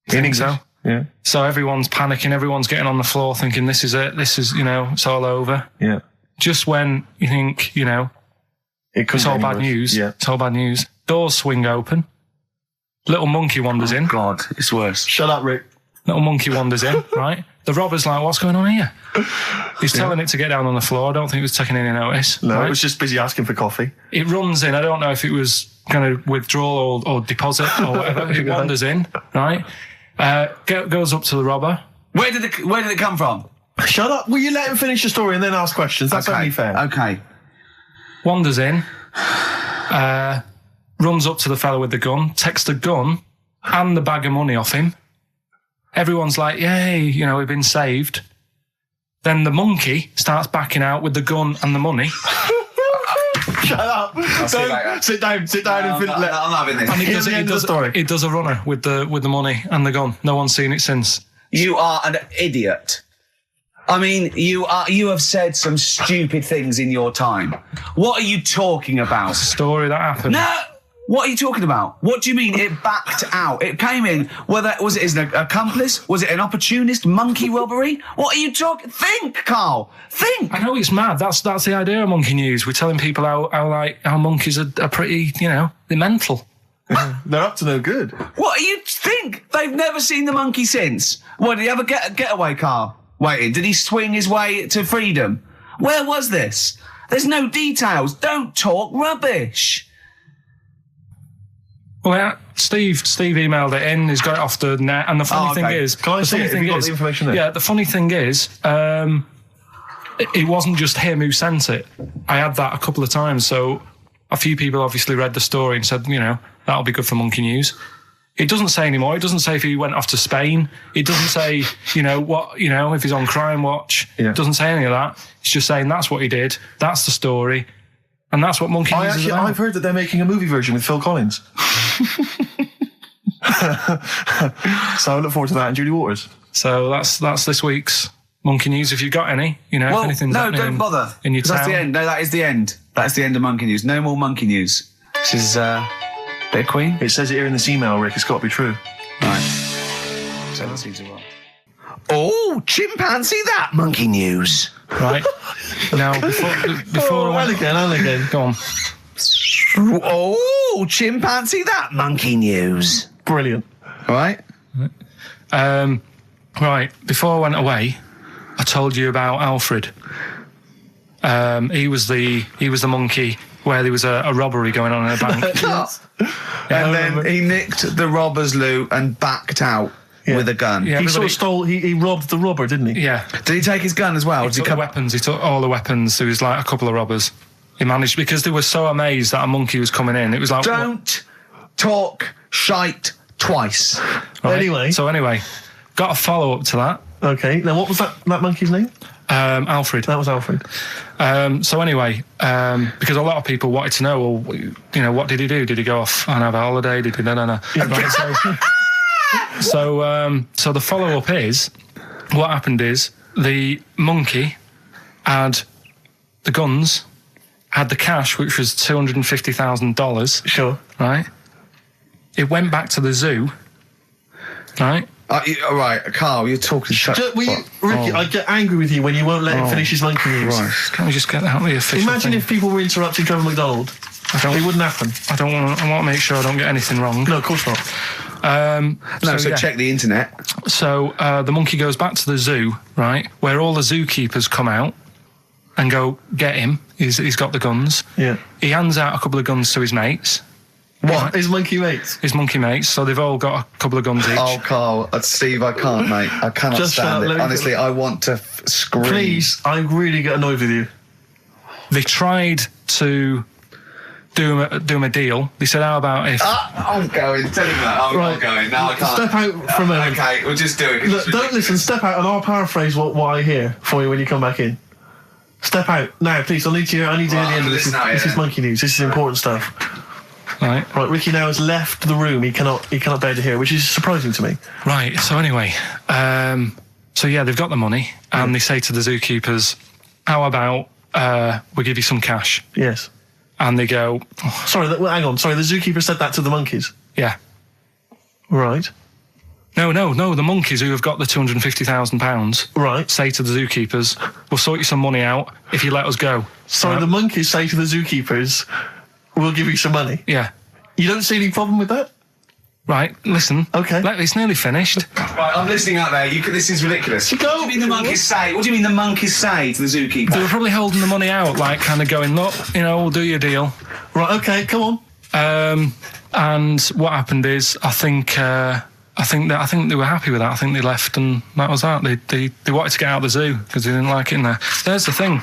In English? So. Yeah. So everyone's panicking. Everyone's getting on the floor thinking, this is it. This is, it's all over. Yeah. Just when you think, it's all bad news. Yeah. It's all bad news. Doors swing open. Little monkey wanders in. God, it's worse. Shut up, Rick. Little monkey wanders in, right? The robber's like, what's going on here? He's telling it to get down on the floor. I don't think it was taking any notice. No, right? it was just busy asking for coffee. It runs in. I don't know if it was going to withdraw or deposit or whatever. It wanders in, right? Goes up to the robber. Where did it come from? Shut up. Will you let him finish the story and then ask questions? That's only fair. Okay. Wanders in. Runs up to the fellow with the gun, takes the gun and the bag of money off him. Everyone's like, yay, we've been saved. Then the monkey starts backing out with the gun and the money. Shut up. Sit down and I'm not having this. And Here's the end of the story. It does a runner with the money and the gun. No one's seen it since. You are an idiot. I mean, you have said some stupid things in your time. What are you talking about? It's a story that happened. No! What are you talking about? What do you mean it backed out? It came in, was it an accomplice? Was it an opportunist monkey robbery? What are you talking? Think, Carl. Think. I know it's mad. That's the idea of Monkey News. We're telling people how monkeys are pretty, they're mental. They're up to no good. What do you think? They've never seen the monkey since. What, did he have a getaway car waiting? Did he swing his way to freedom? Where was this? There's no details. Don't talk rubbish. Well, Steve emailed it in. He's got it off the net. And the funny thing is... Can I see it? Have you got the information there? Yeah, the funny thing is, it wasn't just him who sent it. I had that a couple of times. So a few people obviously read the story and said, that'll be good for Monkey News. It doesn't say anymore. It doesn't say if he went off to Spain. It doesn't say, if he's on Crime Watch. Yeah. It doesn't say any of that. It's just saying that's what he did. That's the story. And that's what Monkey News is about. I've heard that they're making a movie version with Phil Collins. So I look forward to that and Judy Waters. So that's this week's Monkey News. If you've got any, if anything's happening don't bother. In your town. That's the end. No, that is the end. That's the end of Monkey News. No more Monkey News. This is bit of Queen. It says it here in this email, Rick. It's got to be true. Right. So that seems right. Oh, chimpanzee that Monkey News. Right. Now, before and again. Go on. Oh, chimpanzee that Monkey News. Brilliant. Right. Right. Before I went away, I told you about Alfred. He was the monkey where there was a robbery going on in a bank. And then he nicked the robber's loot and backed out with a gun. Yeah, he sort of stole. He robbed the robber, didn't he? Yeah. Did he take his gun as well? He took the weapons. He took all the weapons. There was like a couple of robbers. He managed because they were so amazed that a monkey was coming in. It was like don't talk shite twice. Right? Anyway, got a follow up to that. Okay. Now, what was that monkey's name? Alfred. That was Alfred. So anyway, because a lot of people wanted to know, well, what did he do? Did he go off and have a holiday? Did he? No. Right, so the follow up is, what happened is the monkey had the guns, had the cash, which was $250,000. Sure. Right. It went back to the zoo. Right. All right, Carl, you're talking shit. Ricky, I get angry with you when you won't let him finish his Monkey News. Right. Can we just get out the official Imagine thing? if people were interrupting Trevor McDonald. It wouldn't happen. I want to make sure I don't get anything wrong. No, of course not. Check the internet. So the monkey goes back to the zoo, right, where all the zookeepers come out and go get him. He's got the guns. Yeah. He hands out a couple of guns to his mates, What? His monkey mates? His monkey mates. So they've all got a couple of guns each. Oh, Carl, Steve, I can't, mate. I cannot stand it. Honestly, I want to scream. Please, I really get annoyed with you. They tried to do him a deal. They said, how about if... I'm going. Tell him that. I'm not going. No, I can't. Step out from a... Okay, we'll just do it. Look, don't listen. Step out and I'll paraphrase what I hear for you when you come back in. Step out. Now, please. I need to hear the end of this. This is monkey news. This is important stuff. Right, Ricky now has left the room. He cannot bear to hear, which is surprising to me. Right, so anyway, so yeah, they've got the money, and they say to the zookeepers, how about we give you some cash? Yes. And they go... Oh. Sorry, hang on. Sorry, the zookeeper said that to the monkeys? Yeah. Right. No, the monkeys who have got the £250,000 right. say to the zookeepers, we'll sort you some money out if you let us go. Sorry, the monkeys say to the zookeepers... We'll give you some money. Yeah. You don't see any problem with that? Right, listen. Okay. It's nearly finished. Right, I'm listening out there. This is ridiculous. What do you mean the monkeys say? What do you mean the monkeys say to the zookeeper? They were probably holding the money out, like kind of going, look, we'll do your deal. Right, okay, come on. And what happened is, I think they were happy with that. I think they left, and that was that. They wanted to get out of the zoo because they didn't like it in there. There's the thing.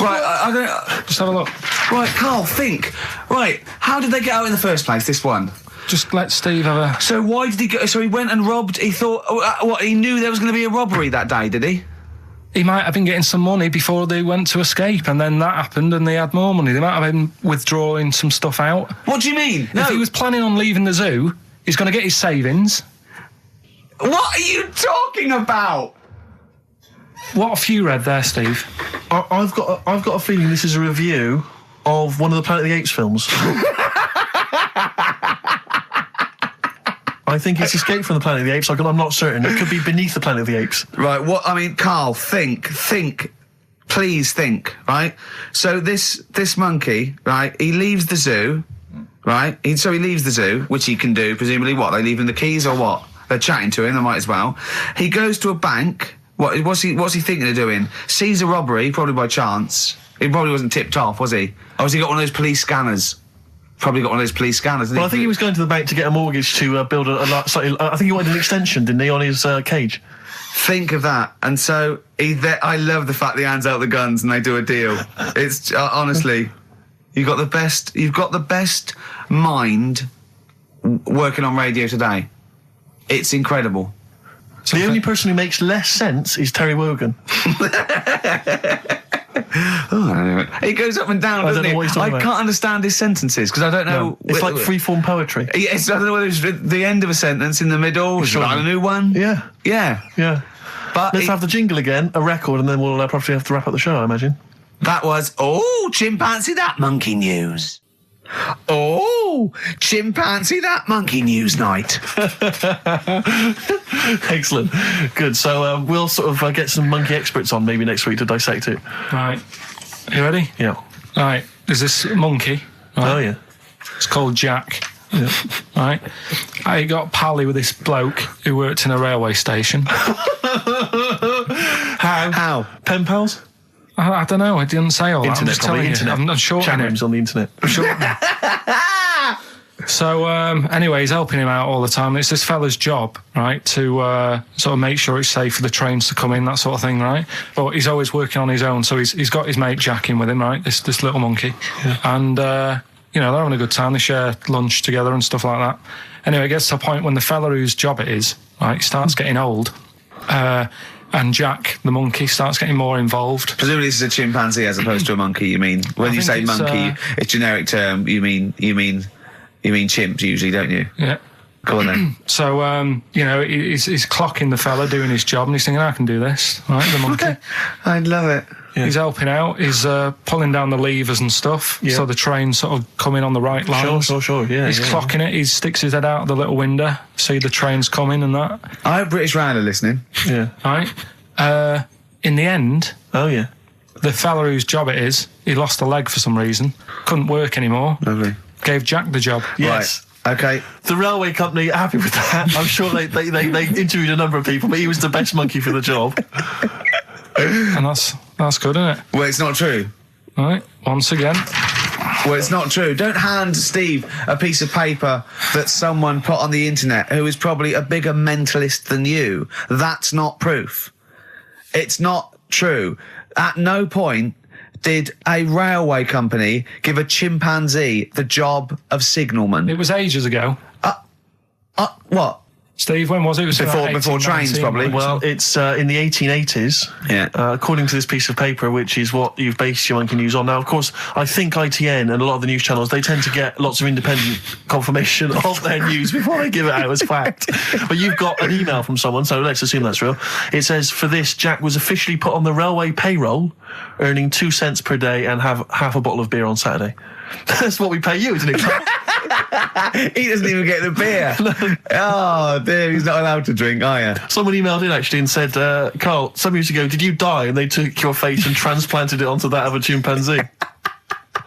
Right, I don't... Just have a look. Right, Carl, think. Right, how did they get out in the first place, this one? Just let Steve have a... So why did he go... So he went and robbed... He thought... he knew there was going to be a robbery that day, did he? He might have been getting some money before they went to escape, and then that happened and they had more money. They might have been withdrawing some stuff out. What do you mean? If he was planning on leaving the zoo, he's going to get his savings. What are you talking about? What have you read there, Steve? I've got a feeling this is a review of one of the Planet of the Apes films. I think it's Escape from the Planet of the Apes. I'm not certain. It could be Beneath the Planet of the Apes. Right, Carl, think. Please think, right? So this monkey, right, he leaves the zoo, right? So he leaves the zoo, which he can do, presumably what? They leave him the keys or what? They're chatting to him, they might as well. He goes to a bank. What's he thinking of doing? Sees a robbery, probably by chance. He probably wasn't tipped off, was he? Or has he got one of those police scanners? Probably got one of those police scanners. Well, I think he was going to the bank to get a mortgage to build I think he wanted an extension, didn't he, on his cage? Think of that. And so I love the fact that he hands out the guns and they do a deal. It's honestly, you've got the best mind working on radio today. It's incredible. The only person who makes less sense is Terry Wogan. He goes up and down, doesn't he? I can't understand his sentences because I don't know. No, it's like free-form poetry. Yes, I don't know whether it's the end of a sentence, in the middle, sure. A new one. Yeah. But let's have the jingle again, a record, and then we'll probably have to wrap up the show, I imagine. That was chimpanzee that monkey news. Chimpanzee that monkey news night. Excellent. Good. So we'll sort of get some monkey experts on maybe next week to dissect it. Right. You ready? Yeah. Right. There's this monkey. Right? Oh, yeah. It's called Jack. Yeah. Right. I got pally with this bloke who worked in a railway station. How? Pen pals? I don't know. I didn't say all that. I'm just telling you. I'm not sure. Chat rooms on the internet. So anyway, he's helping him out all the time. It's this fella's job, right, to sort of make sure it's safe for the trains to come in, that sort of thing, right? But he's always working on his own, so he's got his mate Jack in with him, right? This little monkey, and they're having a good time. They share lunch together and stuff like that. Anyway, it gets to a point when the fella whose job it is, right, starts getting old. And Jack, the monkey, starts getting more involved. Presumably this is a chimpanzee as opposed to a monkey, you mean? When you say monkey, it's generic term, you mean chimp usually, don't you? Yeah. Go on then. So, he's clocking the fella doing his job and he's thinking, I can do this, right, the monkey. I'd love it. Yeah. He's helping out, he's pulling down the levers and stuff, so the train's sort of coming on the right lines. Sure, yeah. He's clocking it, he sticks his head out the little window, see the train's coming and that. I hope British Ryan are listening. Yeah. Right? In the end... Oh, yeah. The fella whose job it is, he lost a leg for some reason, couldn't work anymore. Lovely. Gave Jack the job. Yes. Right. Okay. The railway company are happy with that. I'm sure they interviewed a number of people, but he was the best monkey for the job. And that's good, isn't it? Well, it's not true. Right, once again. Well, it's not true. Don't hand Steve a piece of paper that someone put on the internet who is probably a bigger mentalist than you. That's not proof. It's not true. At no point did a railway company give a chimpanzee the job of signalman. It was ages ago. What? Steve, when was it? It was Before trains, probably. Well, it's in the 1880s, according to this piece of paper, which is what you've based your monkey news on. Now, of course, I think ITN and a lot of the news channels, they tend to get lots of independent confirmation of their news before they give it out as fact. But you've got an email from someone, so let's assume that's real. It says, for this, Jack was officially put on the railway payroll, earning 2 cents per day and have half a bottle of beer on Saturday. That's what we pay you, isn't it? He doesn't even get the beer. No. Oh, dear, he's not allowed to drink, are you? Someone emailed in, actually, and said, Carl, some years ago, did you die? And they took your face and transplanted it onto that of a chimpanzee.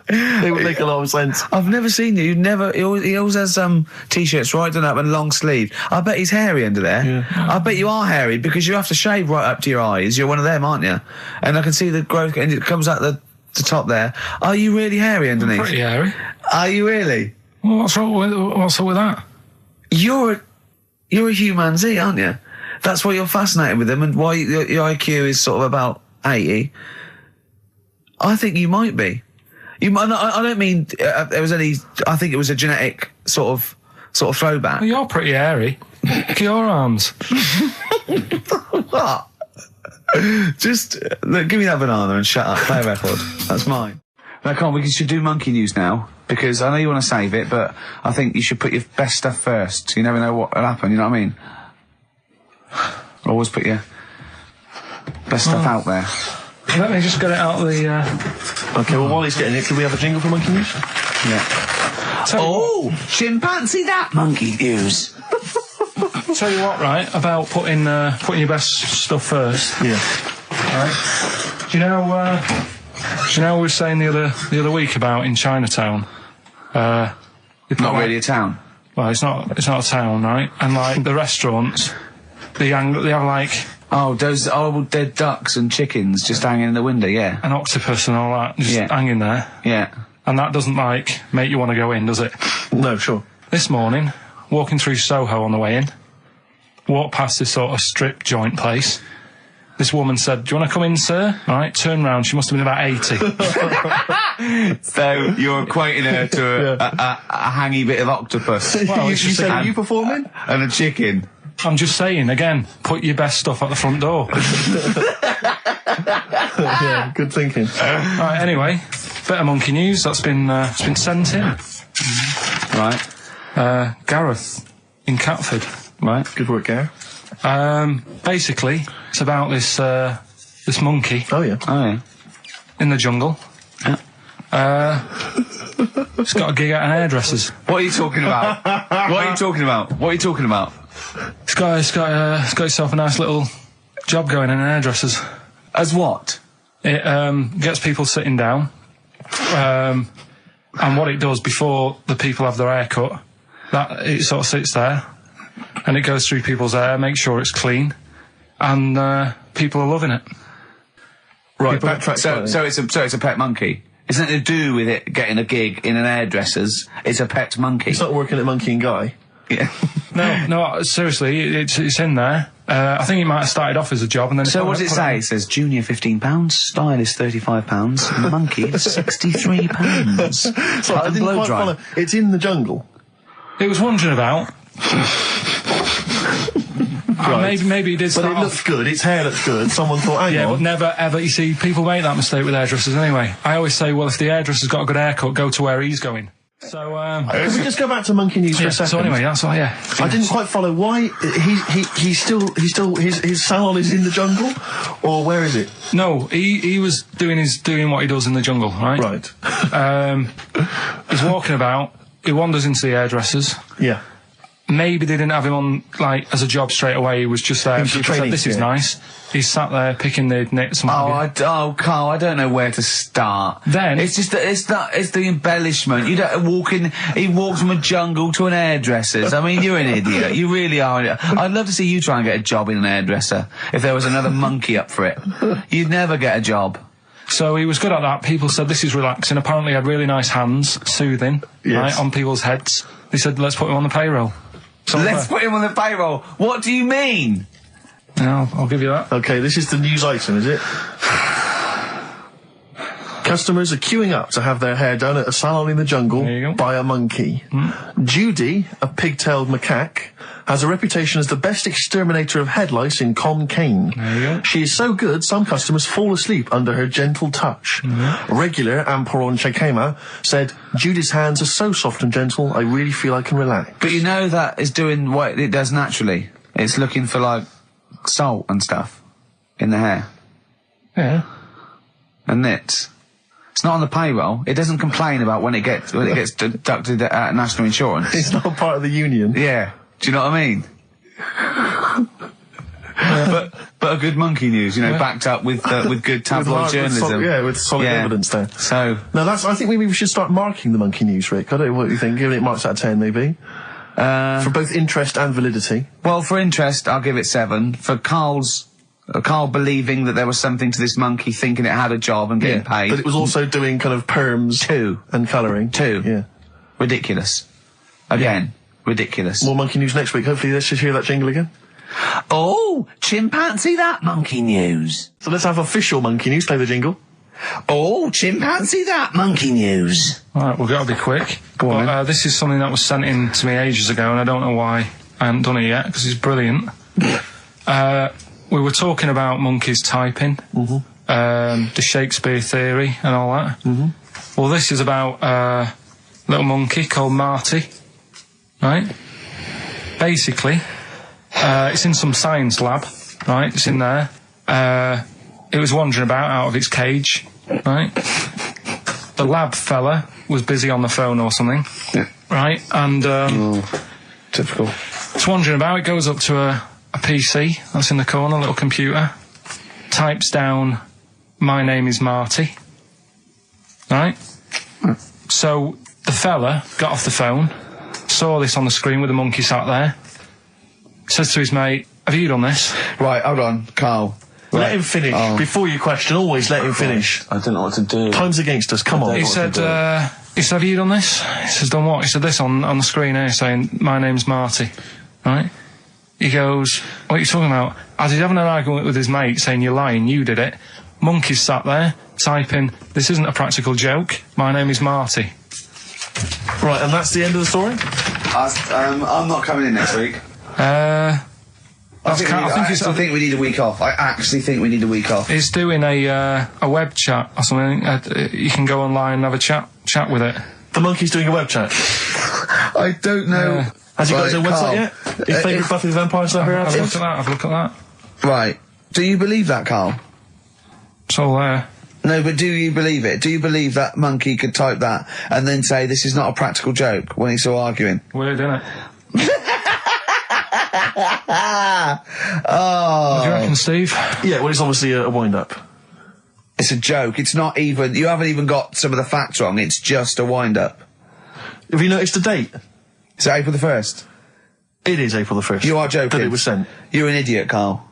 They would make a lot of sense. I've never seen you. He always has T-shirts right done up and long sleeve. I bet he's hairy under there. Yeah. I bet you are hairy because you have to shave right up to your eyes. You're one of them, aren't you? And I can see the growth, and it comes out the top there. Are you really hairy underneath? Pretty hairy. Are you really? Well, what's wrong with that? You're a humanzee, aren't you? That's why you're fascinated with them, and why your IQ is sort of about 80. I think you might be. You might. I don't mean there was any. I think it was a genetic sort of throwback. Well, you're pretty hairy. Look at your arms. What? Just look, give me that banana and shut up. Play a record. That's mine. Now, come on, we should do monkey news now, because I know you want to save it, but I think you should put your best stuff first. You never know what will happen, you know what I mean? Always put your best stuff out there. Let me just get it out of the... Okay, well, while he's getting it, can we have a jingle for monkey news? Yeah. Chimpanzee that monkey news. Tell you what, right, about putting your best stuff first. Yeah. Right. Do you know we were saying the other week about in Chinatown? Not really a town. Well, it's not a town, right? And like the restaurants, they have like those old dead ducks and chickens just hanging in the window, yeah. An octopus and all that just hanging there. Yeah. And that doesn't make you want to go in, does it? No, sure. This morning, walking through Soho on the way in, walked past this sort of strip joint place. This woman said, "Do you want to come in, sir?" All right, turn round. She must have been about 80. So you're equating her to a hangy bit of octopus. Well, you said, are you performing? And a chicken. I'm just saying, again, put your best stuff at the front door. Yeah, good thinking. Right, anyway, bit of monkey news that's been sent in. Right. Gareth in Catford. Right. Good work, Gareth. Basically, it's about this monkey. Oh yeah. In the jungle. Yeah. It's got a gig at an hairdresser's. What are you talking about? What are you talking about? It's got itself a nice little job going in an hairdresser's. As what? It gets people sitting down, and what it does before the people have their hair cut, that it sort of sits there, and it goes through people's hair, makes sure it's clean, and people are loving it. Right, so it's a pet monkey. It's nothing to do with it getting a gig in an hairdresser's. It's a pet monkey. It's not working at Monkey and Guy. Yeah. No, seriously, it's in there. I think it might have started off as a job, and then. So what does it say? It says junior £15, stylist £35, monkey £63. So I didn't quite follow. It's in the jungle. It was wandering about. Right. Maybe it did. But it looks good. Its hair looks good. Someone thought, hang on. But never ever. You see, people make that mistake with hairdressers anyway. I always say, well, if the hairdresser's got a good haircut, go to where he's going. So, can we just go back to monkey news for a second? So anyway, that's all. Yeah. I didn't quite follow why he's still his salon is in the jungle, or where is it? No, he was doing what he does in the jungle, right? Right. He's walking about. He wanders into the hairdressers. Yeah. Maybe they didn't have him on, like, as a job straight away. He was just there. He was said, this is nice. He's sat there picking the knits. Carl, I don't know where to start. Then it's just it's the embellishment. You don't walk in. He walks from a jungle to an hairdresser's. I mean, you're an idiot. You really are. I'd love to see you try and get a job in an hairdresser if there was another monkey up for it. You'd never get a job. So he was good at that. People said this is relaxing. Apparently he had really nice hands, soothing, right, on people's heads. They said, let's put him on the payroll. So Let's put him on the payroll. What do you mean? Yeah, I'll give you that. Okay, this is the news item, is it? Customers are queuing up to have their hair done at a salon in the jungle There you go. by a monkey. Judy, a pig-tailed macaque, has a reputation as the best exterminator of head lice in Kane. There you go. She is so good, some customers fall asleep under her gentle touch. Regular Amporon Chekema said, Judy's hands are so soft and gentle, I really feel I can relax. But you know that is doing what it does naturally. It's looking for, like, salt and stuff in the hair. Yeah. And nits. It's not on the payroll. It doesn't complain about when it gets deducted at national insurance. It's not part of the union. Yeah. Do you know what I mean? But a good monkey news, you know, backed up with good tabloid journalism. With solid evidence there. So Now I think maybe we should start marking the monkey news, Rick. I don't know what you think. Giving it marks out of 10, maybe. For both interest and validity. well, for interest, I'll give it 7. For Carl believing that there was something to this monkey, thinking it had a job and getting paid. But it was also doing kind of perms 2. and colouring. 2. Yeah. Ridiculous. Again, ridiculous. More monkey news next week. Hopefully let's just hear that jingle again. Oh, chimpanzee that monkey news. So let's have official monkey news. Play the jingle. Oh, chimpanzee that monkey news. Alright, we've got to be quick. Go on, This is something that was sent in to me ages ago, and I don't know why I haven't done it yet, because it's brilliant. We were talking about monkeys typing, the Shakespeare theory and all that. Well, this is about a little monkey called Marty, right? Basically, it's in some science lab, right? It's in there. It was wandering about out of its cage, right? The lab fella was busy on the phone or something, right? And Typical. it's wandering about. It goes up to a PC that's in the corner, a little computer, types down, my name is Marty, right? So the fella got off the phone, saw this on the screen with the monkey sat there, says to his mate, have you done this? Right, hold on, Carl. Let him finish. Before you question, always let him finish. I don't know what to do. Time's against us, come on. He said, have you done this? He says, done what? He said, this on the screen here saying, my name's Marty, right? He goes, what are you talking about? As he's having an argument with his mate saying, you're lying, you did it. Monkey's sat there, typing, this isn't a practical joke, my name is Marty. Right, and that's the end of the story? I'm not coming in next week. I think we need a week off. I actually think we need a week off. He's doing a web chat or something. You can go online and have a chat with it. The monkey's doing a web chat. I don't know. Has he got his own website yet? His favourite Buffy the Vampire Slayer? Have a look at that. Right. Do you believe that, Carl? It's all there. No, but do you believe it? Do you believe that monkey could type that and then say this is not a practical joke when he's still arguing? Weird, isn't it? Oh. What do you reckon, Steve? Yeah, well, it's obviously a wind-up. It's a joke. It's not even... You haven't even got some of the facts wrong. It's just a wind-up. Have you noticed the date? Is it April the 1st? It is April the 1st. You are joking. That it was sent. You're an idiot, Carl.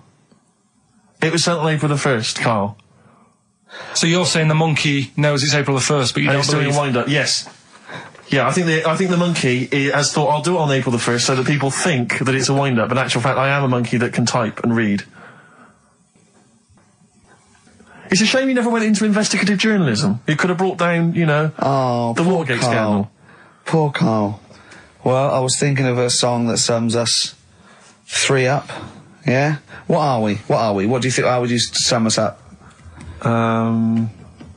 It was sent on April the 1st, Carl. So you're saying the monkey knows it's April the 1st, but you And don't it's doing believe... a wind-up, yes. Yeah, I think the monkey has thought, I'll do it on April the 1st so that people think that it's a wind-up. In actual fact, I am a monkey that can type and read. It's a shame you never went into investigative journalism. You could have brought down, you know, the Watergate scandal. Poor Carl. Well, I was thinking of a song that sums us 3 up. Yeah? What are we? What do you think? How would you sum us up?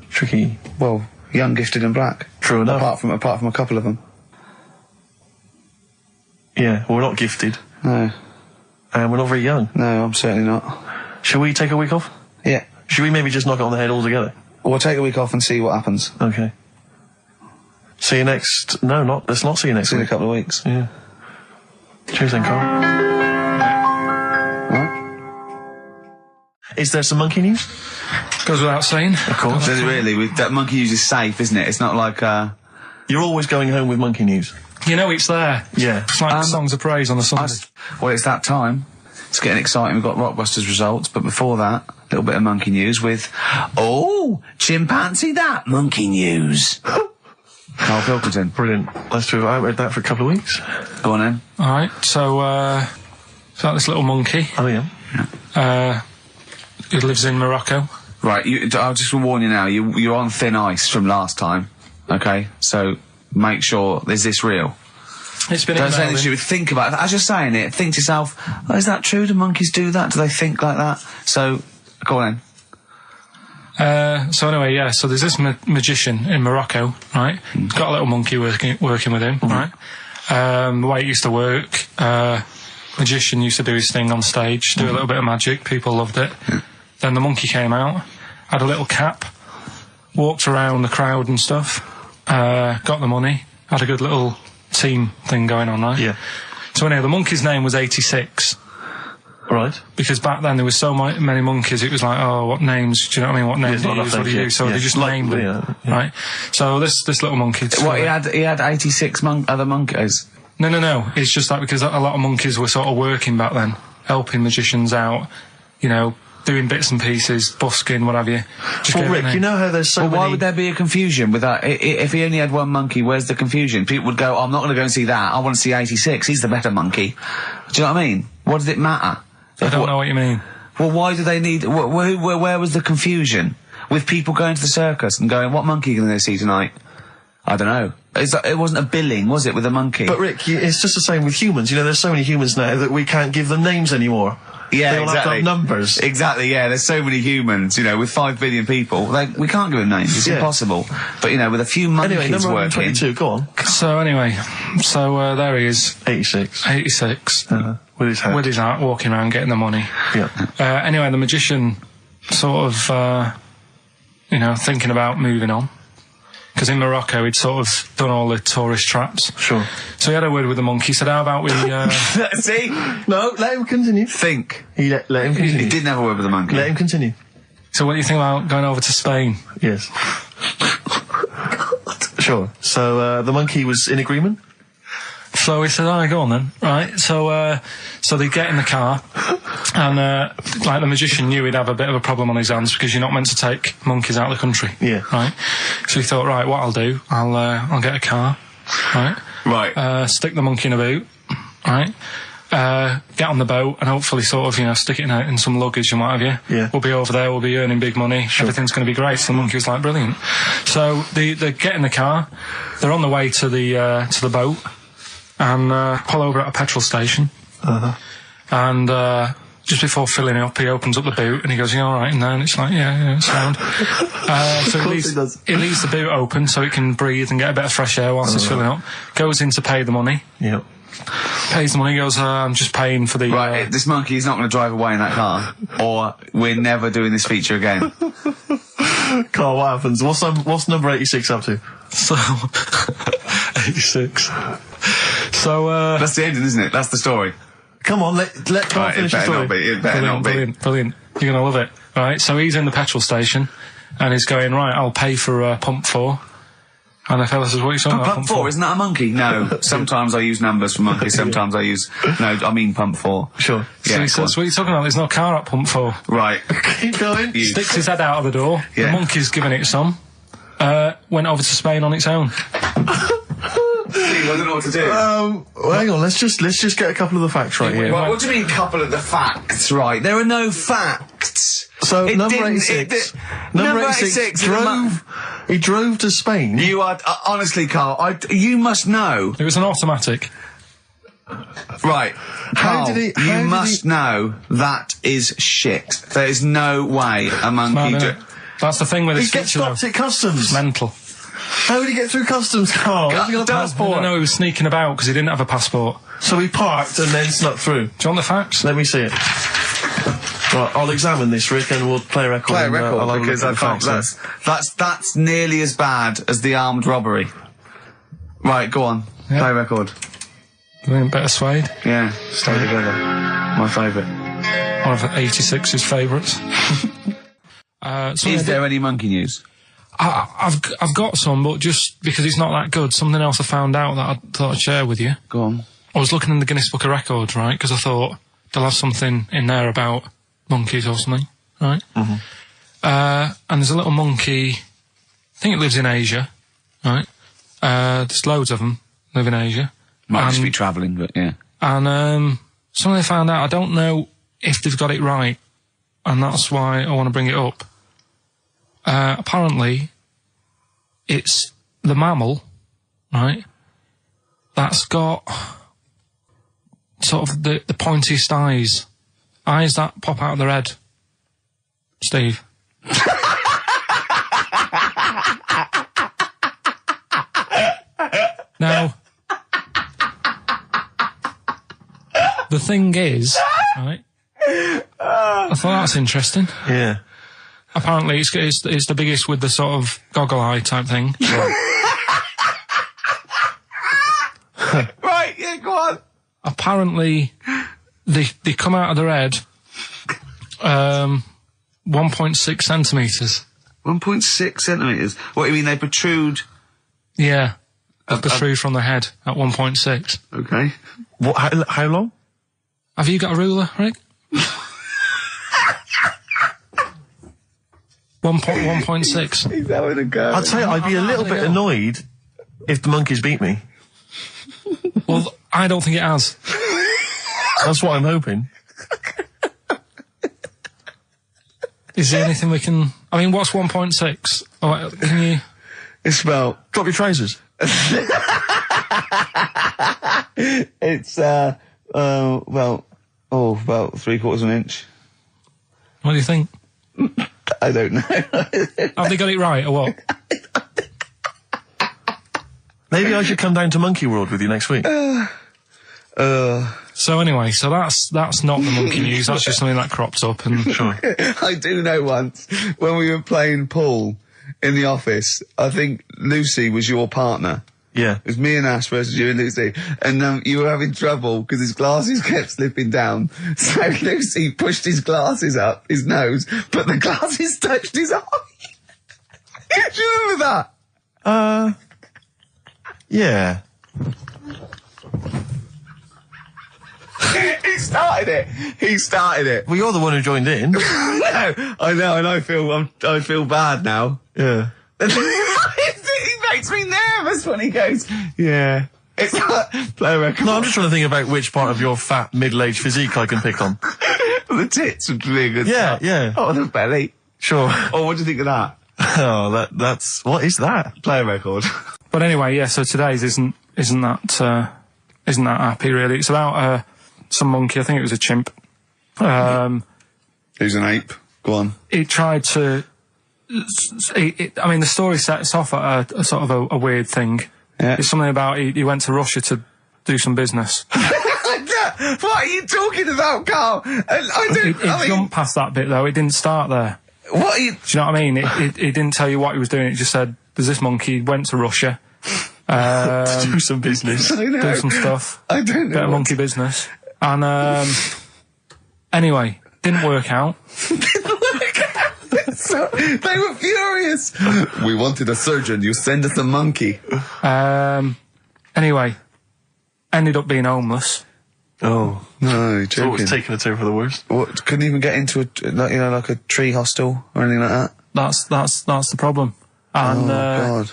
Tricky. Well, young, gifted and black. True enough. Apart from a couple of them. Yeah, well, we're not gifted. No. And we're not very young. No, I'm certainly not. Shall we take a week off? Yeah. Should we maybe just knock it on the head altogether? We'll take a week off and see what happens. Okay. See you next... No, let's not see you next See you in week. a couple of weeks. Yeah. Cheers then, Carl. Alright. Is there some monkey news? Goes without saying. Of course. Does it really? That monkey news is safe, isn't it? It's not like, You're always going home with monkey news. You know it's there. Yeah. It's like songs of praise on a Sunday. well, it's that time. It's getting exciting. We've got Rockbusters results, but before that, a little bit of monkey news with, chimpanzee that monkey news. Karl Pilkington. Brilliant. Nice to have. I haven't read that for a couple of weeks. Go on then. All right, so this little monkey. Oh yeah. He lives in Morocco. Right, I'll just warn you now, you're on thin ice from last time, okay? So make sure, is this real? It's been Don't say this, you would think about it. As you're saying it, think to yourself, is that true? Do monkeys do that? Do they think like that? So, go on then. So anyway, yeah, so there's this magician in Morocco, right? He's got a little monkey working with him, right? The way it used to work, magician used to do his thing on stage, do a little bit of magic, people loved it. Then the monkey came out, had a little cap, walked around the crowd and stuff, got the money, had a good little team thing going on, right? Yeah. So anyway, the monkey's name was 86. Right. Because back then there was so many monkeys, it was like, oh, what names, do you know what I mean? What names do you use? What do you use? So they just named them, right? So this little monkey... he had 86 other monkeys? No. It's just that because a lot of monkeys were sort of working back then, helping magicians out, you know, doing bits and pieces, busking, what have you. Well, Rick, you know how there's so many... why would there be a confusion with that? If he only had one monkey, where's the confusion? People would go, I'm not going to go and see that. I want to see 86. He's the better monkey. Do you know what I mean? What does it matter? I don't know what you mean. Well, why do they need... Where was the confusion? With people going to the circus and going, what monkey are you going to go see tonight? I don't know. It wasn't a billing, was it, with a monkey? But Rick, it's just the same with humans. You know, there's so many humans now that we can't give them names anymore. Yeah, they all have to have numbers. Exactly, yeah. There's so many humans, you know, with 5 billion people. We can't give them names. It's impossible. But, you know, with a few monkeys anyway, number working... 22, go on. So, anyway, there he is. 86. 86. With his hat. With his hat, walking around, getting the money. Yeah. Anyway, the magician sort of, thinking about moving on. Because in Morocco, he'd sort of done all the tourist traps. Sure. So he had a word with the monkey, said, how about we... See? No, let him continue. Think. Let him continue. He didn't have a word with the monkey. Let him continue. So what do you think about going over to Spain? Yes. Sure. So, the monkey was in agreement? So he said, alright, go on then. Right, so they get in the car, and, the magician knew he'd have a bit of a problem on his hands because you're not meant to take monkeys out of the country. Yeah. Right? So he thought, right, what I'll do, I'll get a car, right? Right. Stick the monkey in a boot, right? Get on the boat and hopefully sort of, stick it in some luggage and what have you. Yeah. We'll be over there, we'll be earning big money, everything's going to be great. So the monkey was like, brilliant. So they get in the car, they're on the way to the boat, and pull over at a petrol station. And just before filling it up, he opens up the boot and he goes, all right in there? And it's like, yeah, it's sound. So he leaves the boot open so it can breathe and get a bit of fresh air whilst it's filling up. Goes in to pay the money. Yep. Pays the money, goes, I'm just paying for the... Right, this monkey is not going to drive away in that car, or we're never doing this feature again. Carl, what happens? What's number 86 up to? So... 86. So, That's the ending, isn't it? That's the story. Come on, let Carl finish the story. It better not be. Brilliant. You're gonna love it. Right, so he's in the petrol station, and he's going, right, I'll pay for pump 4. And the fella says, what are you talking about? Pump 4, isn't that a monkey? No. Sometimes I use numbers for monkeys, sometimes I use... No, I mean pump 4. Sure. So he says, what are you talking about? There's no car at pump 4. Right. Keep going. Sticks his head out of the door. Yeah. The monkey's giving it some. Went over to Spain on its own. I don't know what to do. Well, hang on, let's just get a couple of the facts right here. Right, what do you mean, couple of the facts, right? There are no facts. So, number 86 drove to Spain. You are, honestly, Carl, you must know. It was an automatic. Right. Carl, you must know that is shit. There is no way a monkey... That's the thing with this. He gets stopped at customs. It's mental. How did he get through customs, Carl? Has he got a passport? No, he was sneaking about because he didn't have a passport. So he parked and then snuck through. Do you want the facts? Let me see it. Right, I'll examine this, Rick, and we'll play a record. Play a record, because I can't... That's nearly as bad as the armed robbery. Right, go on. Yeah. Play a record. Better Suede. Yeah, stay together. My favourite. One of 86's favourites. Is there any monkey news? I've got some, but just because it's not that good, something else I found out that I thought I'd share with you. Go on. I was looking in the Guinness Book of Records, right, because I thought, they'll have something in there about monkeys or something, right? Mm-hmm. And there's a little monkey, I think it lives in Asia, right? There's loads of them live in Asia. Might just be travelling, but yeah. And something they found out, I don't know if they've got it right, and that's why I want to bring it up. Apparently, it's the mammal, right, that's got sort of the pointiest eyes that pop out of their head. Steve. Now, the thing is, right, I thought that's interesting. Yeah. Apparently, it's the biggest with the sort of goggle eye type thing. Right, yeah, go on. Apparently, they come out of their head 1.6 centimetres. 1.6 centimetres? What do you mean, they protrude? Yeah. They protrude from the head at 1.6. Okay. What? How long? Have you got a ruler, Rick? 1.6. He's having a go. I'd say I'd be a little bit annoyed if the monkeys beat me. Well, I don't think it has. That's what I'm hoping. Is there anything we can... I mean, what's 1.6? Oh, can you... It's about... Drop your trousers. It's, about 3/4 of an inch. What do you think? I don't know. Have they got it right, or what? Maybe I should come down to Monkey World with you next week. So anyway, so that's not the monkey news. That's just something that cropped up. And Sure. I do know once, when we were playing pool in the office, I think Lucy was your partner. Yeah. It was me and Ash versus you and Lucy. And you were having trouble because his glasses kept slipping down. So Lucy pushed his glasses up his nose, but the glasses touched his eye. Do you remember that? Yeah. He started it. Well, you're the one who joined in. No, I know, and I feel bad now. Yeah. He makes me nervous when he goes, yeah. It's like, play a record. No, I'm just trying to think about which part of your fat, middle-aged physique I can pick on. The tits would be a good Yeah, start. yeah. Oh, the belly. Sure. Oh, what do you think of that? Oh, that's... What is that? Play a record. but anyway, yeah. So today's isn't that happy really. It's about some monkey. I think it was a chimp. Who's an ape? Go on. He tried to. I mean, the story sets off at a sort of a weird thing. Yeah. It's something about he went to Russia to do some business. What are you talking about, Carl? It jumped past that bit though. It didn't start there. What are you... Do you know what I mean? It didn't tell you what he was doing. It just said, "There's this monkey went to Russia to do some business, I know. do some stuff, I don't know. bit of monkey business." And anyway, didn't work out. So, they were furious. We wanted a surgeon. You send us a monkey. Anyway, ended up being homeless. Oh. No, you're So joking. it's taking a turn for the worst. What, couldn't even get into like a tree hostel or anything like that? That's the problem. And God.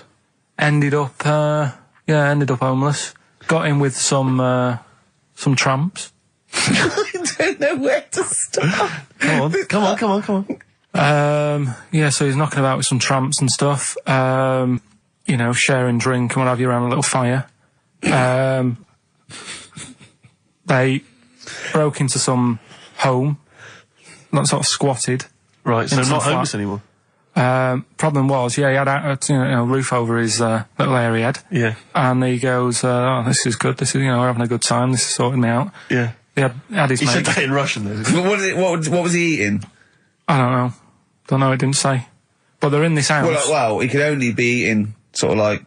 ended up homeless. Got in with some tramps. I don't know where to start. Come on. Yeah, so he's knocking about with some tramps and stuff. Sharing drink and what have you around a little fire. They broke into some home, not sort of squatted. Right, so Into not the flat. homeless anymore. Problem was, he had a roof over his little area he had. Yeah. And he goes, "Oh, this is good. This is, we're having a good time. This is sorting me out." Yeah. He had his He said mate. that in Russian, though. What was he eating? I don't know. Don't know. It didn't say. But they're in this house. Well, he could only be eating sort of like,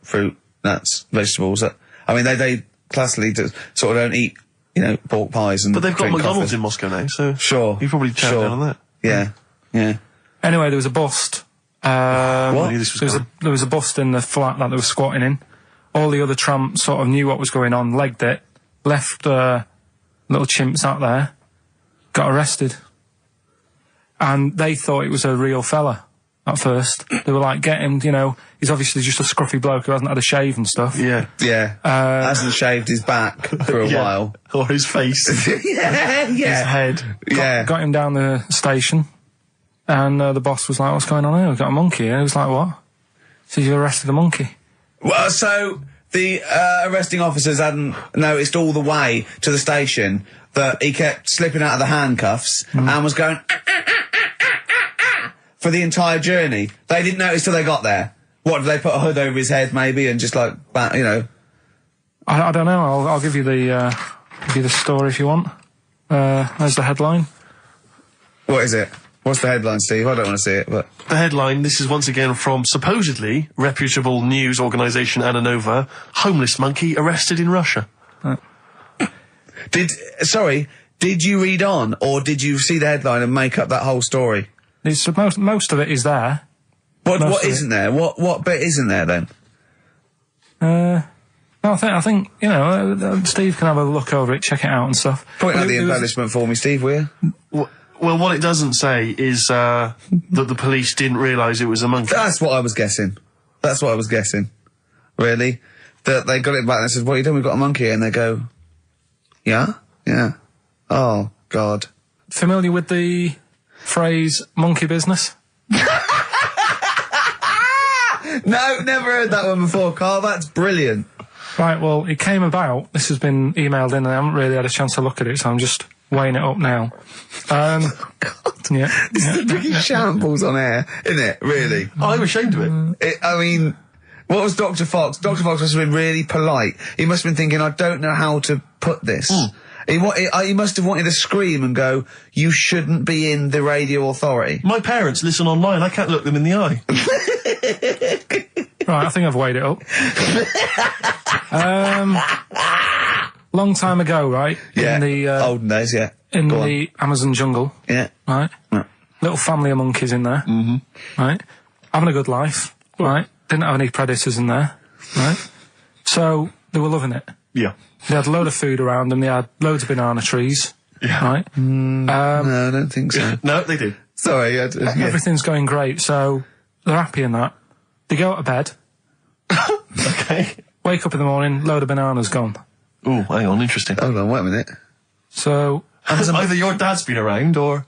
fruit, nuts, vegetables. I mean, they classically sort of don't eat, pork pies and. But they've got drink McDonald's coffee. in Moscow now, so... Sure. You probably chow down on that. Yeah. Anyway, there was a bust. I knew this was coming. There was a bust in the flat that they were squatting in. All the other tramps sort of knew what was going on, legged it, left the little chimps out there, got arrested. And they thought it was a real fella at first. They were like, get him, you know, he's obviously just a scruffy bloke who hasn't had a shave and stuff. Yeah. Yeah. Hasn't shaved his back for a while. Or his face. Yeah. His head. Got him down the station, and the boss was like, what's going on here? We've got a monkey here. He was like, what? So you arrested a monkey? Well, so the arresting officers hadn't noticed all the way to the station that he kept slipping out of the handcuffs and was going for the entire journey. They didn't notice till they got there. What, did they put a hood over his head maybe and just like, you know? I don't know. I'll give you the story if you want. There's the headline. What is it? What's the headline, Steve? I don't want to see it, but... The headline, this is once again from supposedly reputable news organisation Ananova, homeless monkey arrested in Russia. Did you read on, or did you see the headline and make up that whole story? It's most of it is there. What isn't there? What bit isn't there then? No, I think you know, Steve can have a look over it, check it out and stuff. Point out the embellishment for me, Steve, will you? Well, what it doesn't say is that the police didn't realise it was a monkey. That's what I was guessing. Really? That they got it back and they said, what are you doing? We've got a monkey here. And they go, yeah? Yeah. Oh, God. Familiar with the phrase monkey business? No, never heard that one before, Carl. That's brilliant. Right, well, it came about. This has been emailed in and I haven't really had a chance to look at it, so I'm just weighing it up now. God. Yeah. This is a big shambles on air, isn't it? Really? I'm ashamed of it. I mean, what was Dr. Fox? Dr. Fox must have been really polite. He must have been thinking, I don't know how to put this. He must have wanted to scream and go, you shouldn't be in the radio authority. My parents listen online. I can't look them in the eye. Right, I think I've weighed it up. Long time ago, right? Yeah. In the olden days, yeah. In the Amazon jungle. Yeah. Right? Yeah. Little family of monkeys in there. Mm-hmm. Right? Having a good life. Right? Didn't have any predators in there. Right? So, they were loving it. Yeah. They had a load of food around them. They had loads of banana trees. Yeah. Right? No, I don't think so. No, they did. Sorry. Everything's going great. So, they're happy in that. They go to bed. Okay. Wake up in the morning, load of bananas gone. Oh, hang on, interesting. Hold on, wait a minute. So... Either your dad's been around, or...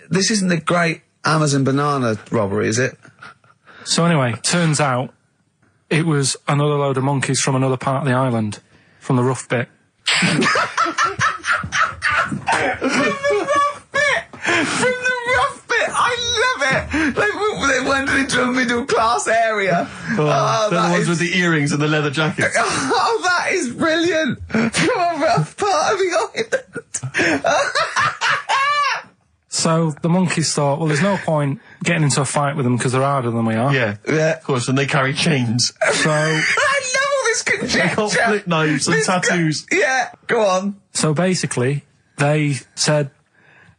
This isn't the great Amazon banana robbery, is it? So anyway, turns out it was another load of monkeys from another part of the island, from the rough bit. From the rough bit! I love it! They wandered into a middle-class area. They're the ones with the earrings and the leather jackets. Oh, that is brilliant! From a rough part of the island. So the monkeys thought, well, there's no point getting into a fight with them because they're harder than we are. Yeah, of course, and they carry chains. So... I love all this conjecture. They got flip knives and tattoos. Yeah, go on. So basically, they said,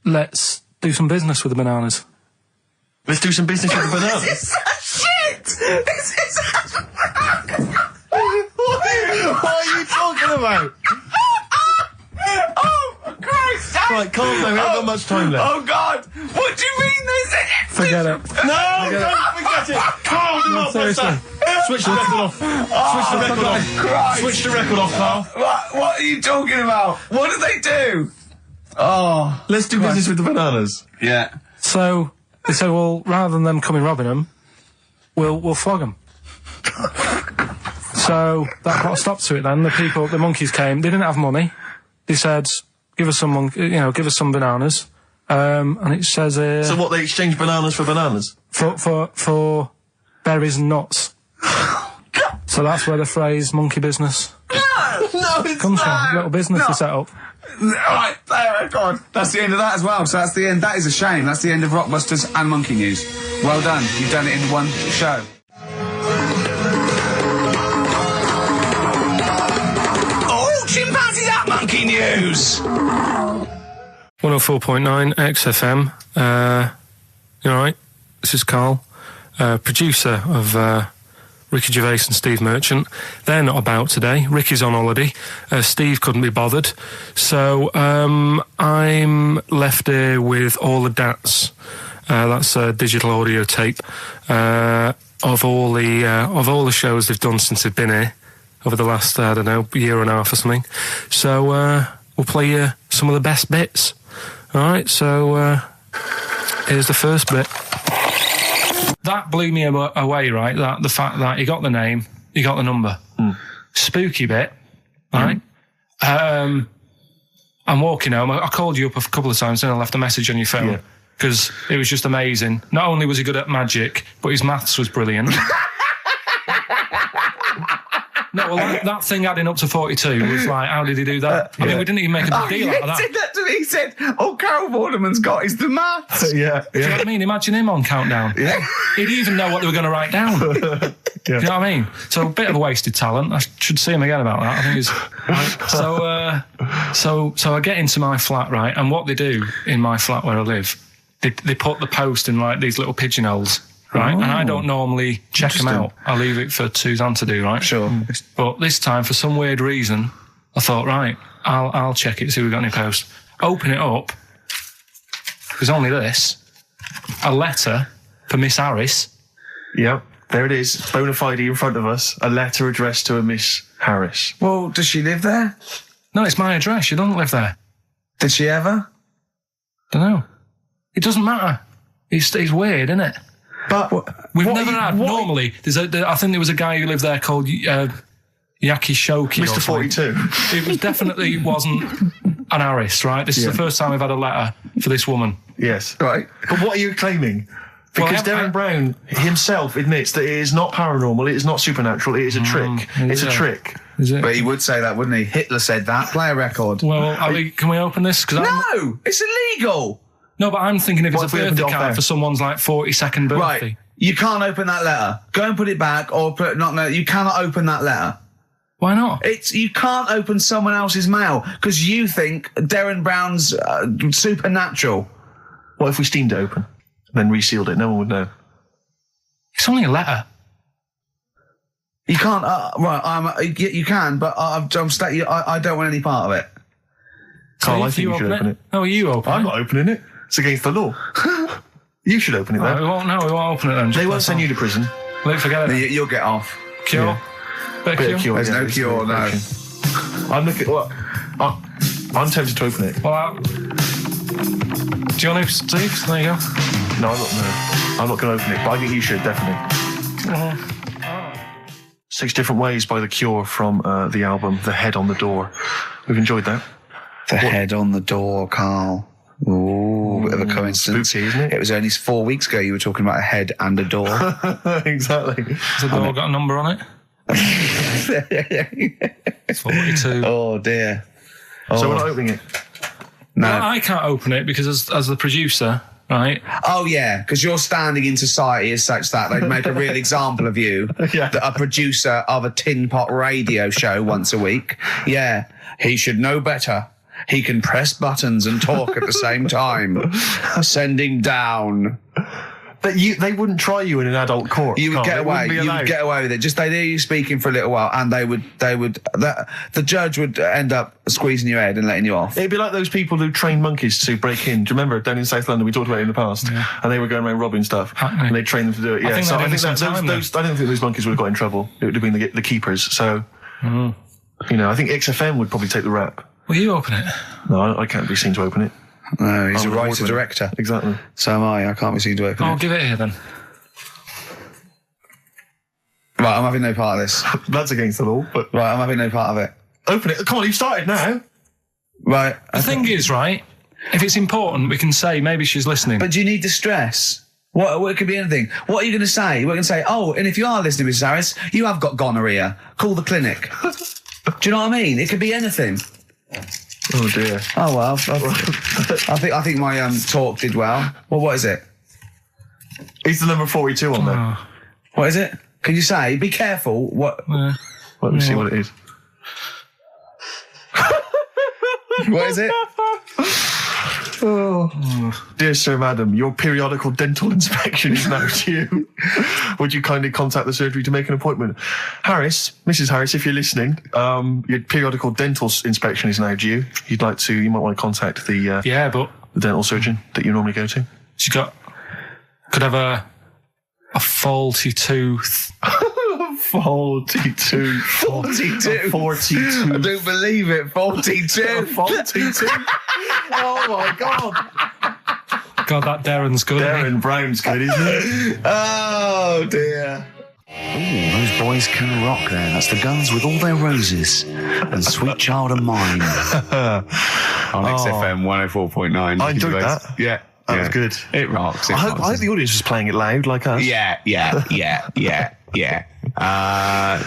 let's do some business with the bananas. Let's do some business with the bananas. This is shit! This is... What are you talking about? Oh, Christ! Right, calm down, we haven't got much time left. Oh, God! What do you mean this is... Forget it. No, don't forget it! Carl, do not press that! Switch the record off. Switch the record off. Christ. Switch the record off, Carl. What are you talking about? What do they do? Oh. Let's do business with the bananas. Yeah. So they said, well, rather than them coming robbing them, we'll flog them. So that put a stop to it then. The monkeys came. They didn't have money. They said, give us some bananas. And it says so what, they exchange bananas for bananas? For berries and nuts. So that's where the phrase monkey business comes from. Little business they set up. Right, there, God. That's the end of that as well. So that's the end. That is a shame. That's the end of Rockbusters and Monkey News. Well done. You've done it in one show. Oh, chimpanzees at Monkey News! 104.9 XFM. You alright? This is Karl, producer of Ricky Gervais and Steve Merchant. They're not about today. Ricky's on holiday. Steve couldn't be bothered. So I'm left here with all the DATs. That's a digital audio tape of all the shows they've done since they've been here over the last, I don't know, year and a half or something. So we'll play you some of the best bits. All right, so here's the first bit. That blew me away, right? The fact that he got the name, he got the number. Spooky bit, right? I'm walking home. I called you up a couple of times and I left a message on your phone because it was just amazing. Not only was he good at magic, but his maths was brilliant. No, well, that thing adding up to 42 was like, how did he do that? I mean, we didn't even make a big deal out of that. He said that to me. He said, all Carol Vorderman's got is the maths. Do you know what I mean? Imagine him on Countdown. Yeah. He'd even know what they were going to write down. Do you know what I mean? So a bit of a wasted talent. I should see him again about that. I think he's... So I get into my flat, right, and what they do in my flat where I live, they put the post in like these little pigeonholes. Right, and I don't normally check them out. I leave it for Suzanne to do, right? Sure. But this time, for some weird reason, I thought, right, I'll check it, see if we've got any posts. Open it up. There's only this. A letter for Miss Harris. Yep, there it is. Bona fide in front of us. A letter addressed to a Miss Harris. Well, does she live there? No, it's my address. She doesn't live there. Did she ever? Don't know. It doesn't matter. It's weird, isn't it? But we've never had. Normally, I think there was a guy who lived there called Yaki Shoki. Mr. 42. It definitely wasn't an Harris, right? This is the first time we've had a letter for this woman. Yes. Right. But what are you claiming? Because Darren Brown himself admits that it is not paranormal, it is not supernatural, it is a trick. It's a trick. Is it? But he would say that, wouldn't he? Hitler said that. Play a record. Well, can we open this? No! It's illegal! No, but I'm thinking if it's a birthday card for someone's like 42nd birthday. Right. You can't open that letter. Go and put it back or put you cannot open that letter. Why not? You can't open someone else's mail because you think Darren Brown's supernatural. What if we steamed it open, then resealed it? No one would know. It's only a letter. You can't. You can, but I don't want any part of it. Carl, I think you should open it. No, you open it. I'm not opening it. It's against the law. You should open it then. We won't open it then. They won't send you to prison. Forget it. You'll get off. Cure? Yeah. Bit of cure? There's no cure, no. I'm looking... Well, I'm tempted to open it. Well, do you want to, Steve? There you go. No, I'm not going to open it, but I think you should, definitely. 6 Different Ways by The Cure from the album The Head on the Door. We've enjoyed that. The head on the door, Carl. Ooh, bit of a coincidence. Spooky, isn't it? It was only 4 weeks ago you were talking about a head and a door. Exactly. Has the door got a number on it? 42. Oh, dear. So we're not opening it? No. Well, I can't open it because as the producer, right? Oh, yeah, because your standing in society is such that they'd make a real example of you. A producer of a tin pot radio show once a week. Yeah, he should know better. He can press buttons and talk at the same time. Sending down. But they wouldn't try you in an adult court. You would get away. You would get away with it. Just they'd hear you speaking for a little while, and the judge would end up squeezing your head and letting you off. It'd be like those people who train monkeys to break in. Do you remember down in South London? We talked about it in the past, and they were going around robbing stuff, and they trained them to do it. Yeah, I don't think those monkeys would have got in trouble. It would have been the keepers. So, I think XFM would probably take the rap. Will you open it? No, I can't be seen to open it. No, he's a writer-director. Exactly. So am I. I can't be seen to open it. I'll give it here then. Right, I'm having no part of this. That's against the law, but... Right, I'm having no part of it. Open it. Come on, you've started now. Right. The thing is, right, if it's important, we can say maybe she's listening. But do you need the stress? What it could be anything. What are you going to say? We're going to say, oh, and if you are listening, Mrs. Harris, you have got gonorrhea. Call the clinic. Do you know what I mean? It could be anything. Oh dear. Oh well. I think my talk did well. Well, what is it? It's the number 42 on there. What is it? Can you say? Be careful. What? Let me see what it is. What is it? Dear Sir, Madam, your periodical dental inspection is now due. would you kindly contact the surgery to make an appointment? Mrs. Harris, if you're listening, your periodical dental inspection is now due. You might want to contact the dental surgeon that you normally go to. She could have a faulty tooth. Faulty tooth. 42. 42. I don't believe it. 42. 42. Oh my God. God, that Darren's good. Darren Brown's good, isn't it? Oh dear. Ooh, those boys can rock there. That's the Guns with All Their Roses and Sweet Child of Mine. On XFM 104.9. I enjoyed that. Yeah. That was good. It rocks. I hope the audience was playing it loud like us. Yeah.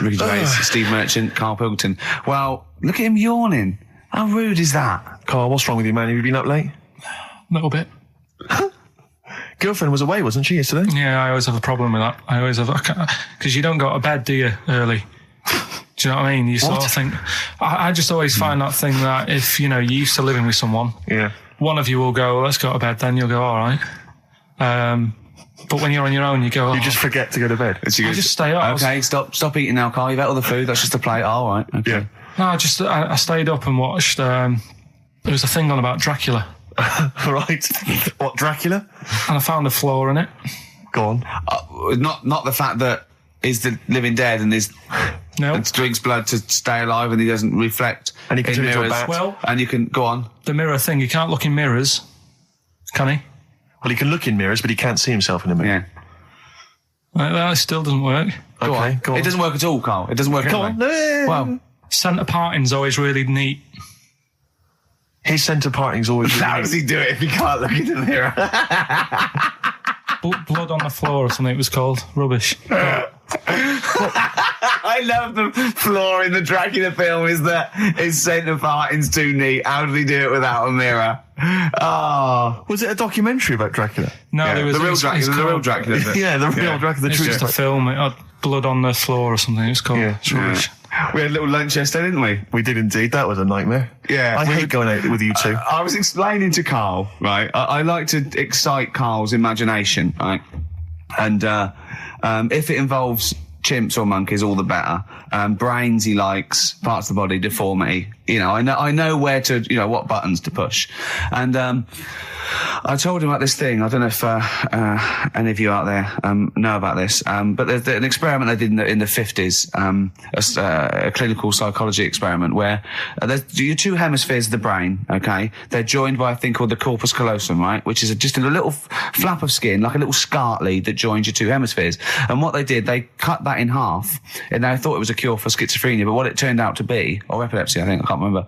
Ricky Gervais, Steve Merchant, Karl Pilkington. Well, look at him yawning. How rude is that? Carl, what's wrong with you, man? Have you been up late? A little bit. Girlfriend was away, wasn't she, yesterday? Yeah, I always have a problem with that. Because you don't go to bed, do you, early? Do you know what I mean? You sort of think... I just always find that thing that if, you're used to living with someone... Yeah. One of you will go, let's go to bed, then you'll go, all right. But when you're on your own, you go... You just forget to go to bed. I just stay up. Okay, stop eating now, Carl. You've ate all the food. That's just a plate. All right. Okay. Yeah. No, I stayed up and watched... there was a thing on about Dracula. Right. What, Dracula? And I found a flaw in it. Go on. Not the fact that he's the living dead and and drinks blood to stay alive and he doesn't reflect and he can in turn into a mirrors. bat. Well, and you can go on. The mirror thing, you can't look in mirrors, can he? Well, he can look in mirrors, but he can't see himself in a mirror. Yeah. That still doesn't work. Go on. It doesn't work at all, Carl. It doesn't work Go anyway. on. Well, Centre parting's always really neat. His centre parting's always... how does he do it if he can't look in the mirror? Blood on the floor or something it was called. Rubbish. I love the flaw in the Dracula film is that his centre parting's too neat. How did he do it without a mirror? Oh. Was it a documentary about Dracula? No, Yeah, there was... the real Dracula. Yeah, the real Dracula. The It's true just a film. It had blood on the floor or something. It's called... Yeah. It's rubbish. We had a little lunch yesterday, didn't we? We did indeed. That was a nightmare. Yeah. I hate going out with you two. I was explaining to Carl, right? I like to excite Carl's imagination, right? And if it involves chimps or monkeys, all the better. Brains he likes, parts of the body, deformity. I know where to, what buttons to push. And I told him about this thing. I don't know if any of you out there know about this, but there's an experiment they did in the 50s, a clinical psychology experiment where there's your two hemispheres of the brain, okay? They're joined by a thing called the corpus callosum, right? Which is just a little flap of skin, like a little scarlet lead that joins your two hemispheres. And what they did, they cut that in half, and they thought it was a cure for schizophrenia, but what it turned out to be, or epilepsy, I think, I can't remember,